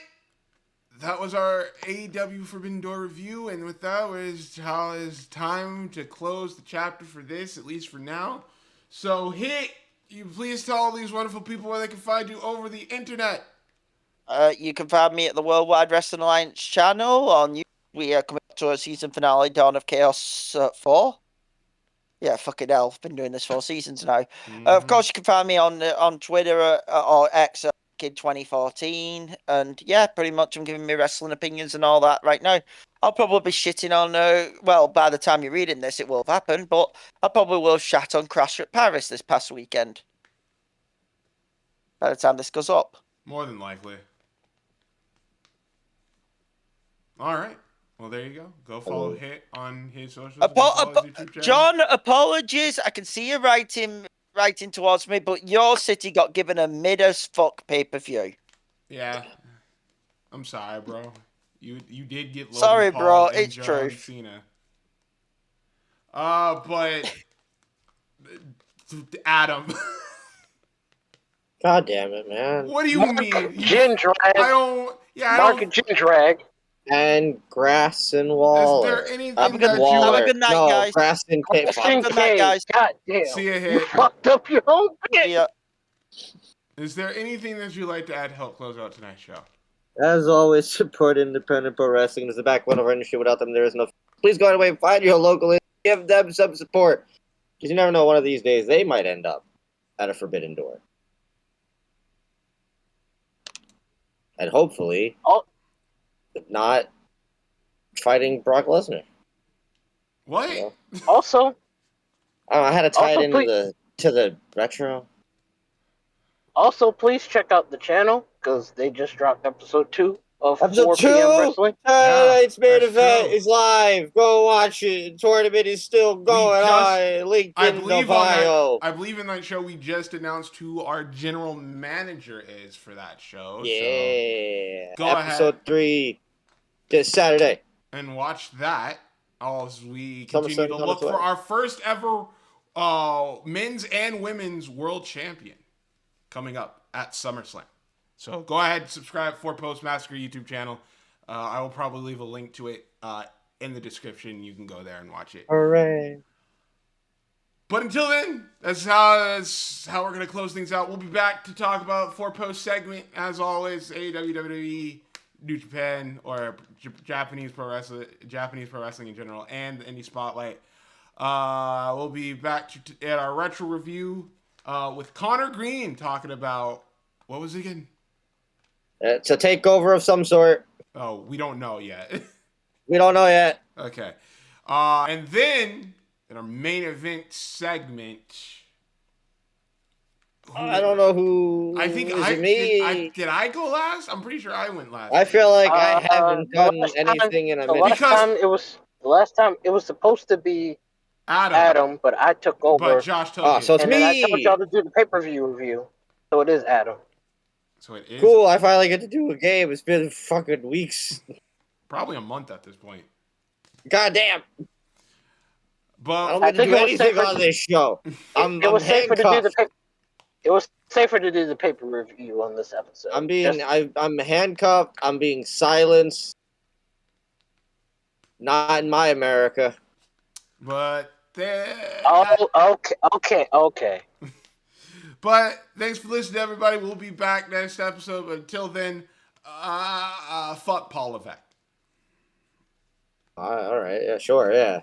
Speaker 1: That was our AEW Forbidden Door review, and with that it's time to close the chapter for this, at least for now. So you please tell all these wonderful people where they can find you over the internet.
Speaker 3: You can find me at the Worldwide Wrestling Alliance channel on YouTube. We are coming up to our season finale, Dawn of Chaos 4. Yeah, fucking hell. I've been doing this 4 seasons now.
Speaker 1: Mm-hmm.
Speaker 3: Of course, you can find me on Twitter or X Kid 2014. And yeah, pretty much I'm giving me wrestling opinions and all that right now. I'll probably be shitting on, well, by the time you're reading this, it will have happened, but I probably will chat on Crash at Paris this past weekend. By the time this goes up.
Speaker 1: More than likely. All right. Well, there you go. Go follow Hit on his socials.
Speaker 3: John, apologies. I can see you writing towards me, but your city got given a mid as fuck pay-per-view.
Speaker 1: Yeah. I'm sorry, bro. You did get Logan
Speaker 3: sorry,
Speaker 1: Paul
Speaker 3: bro.
Speaker 1: and
Speaker 3: It's
Speaker 1: John
Speaker 3: true.
Speaker 1: Cena. But Adam.
Speaker 2: God damn it, man.
Speaker 1: What do you mean?
Speaker 4: Gin drag. Mark and gin drag.
Speaker 2: And Grass and Waller.
Speaker 1: Is there anything
Speaker 3: have a good night, guys.
Speaker 2: Grass and K.
Speaker 3: Have a good night, guys.
Speaker 4: God damn.
Speaker 1: See ya, Hit.
Speaker 4: You fucked up your own bit.
Speaker 3: Yeah.
Speaker 1: Is there anything that you'd like to add to help close out tonight's show?
Speaker 2: As always, support independent pro wrestling. It's the backbone of our industry. Without them, there is no. Please go away and find your local. Give them some support. Because you never know, one of these days, they might end up at a Forbidden Door. And hopefully, not fighting Brock Lesnar.
Speaker 1: What?
Speaker 2: You know?
Speaker 4: Also,
Speaker 2: I had to tie it into the retro.
Speaker 4: Also, please check out the channel because they just dropped episode 2 of 4
Speaker 2: Episode 2?
Speaker 4: PM Wrestling.
Speaker 2: Tonight's main event is live. Go watch it. Tournament is still going on. Link in the bio.
Speaker 1: I believe in that show we just announced who our general manager is for that show.
Speaker 2: Yeah.
Speaker 1: So go
Speaker 2: episode
Speaker 1: ahead.
Speaker 2: 3 this Saturday.
Speaker 1: And watch that as we continue to look for our first ever men's and women's world champion coming up at SummerSlam. So go ahead and subscribe to Four Post Massacre YouTube channel. I will probably leave a link to it in the description. You can go there and watch it.
Speaker 2: Hooray.
Speaker 1: But until then, that's how we're going to close things out. We'll be back to talk about Four Post segment. As always, AEW, WWE, New Japan, or Japanese pro wrestling in general, and the Indie Spotlight. We'll be back at our retro review with Connor Green talking about, what was it again?
Speaker 2: It's a takeover of some sort.
Speaker 1: Oh, we don't know yet.
Speaker 2: We don't know yet.
Speaker 1: Okay. And then, in our main event segment...
Speaker 2: I don't know who.
Speaker 1: I think
Speaker 2: me.
Speaker 1: Did I go last? I'm pretty sure I went last.
Speaker 2: I feel like I haven't done anything in a minute.
Speaker 4: The last time it was supposed to be Adam, but I took over.
Speaker 1: But Josh took it.
Speaker 2: So it's
Speaker 4: and
Speaker 2: me.
Speaker 4: Then I told y'all to do the pay-per-view review. So it is Adam.
Speaker 1: So it is.
Speaker 2: Cool, I finally get to do a game. It's been fucking weeks.
Speaker 1: Probably a month at this point.
Speaker 2: God damn.
Speaker 1: But
Speaker 2: I don't get to do anything on this show.
Speaker 4: It was safer to do the paper review on this episode.
Speaker 2: I'm handcuffed. I'm being silenced. Not in my America.
Speaker 1: But
Speaker 4: okay.
Speaker 1: But thanks for listening, everybody. We'll be back next episode. But until then, Fuck Paul Levesque.
Speaker 2: All right. Yeah, sure. Yeah.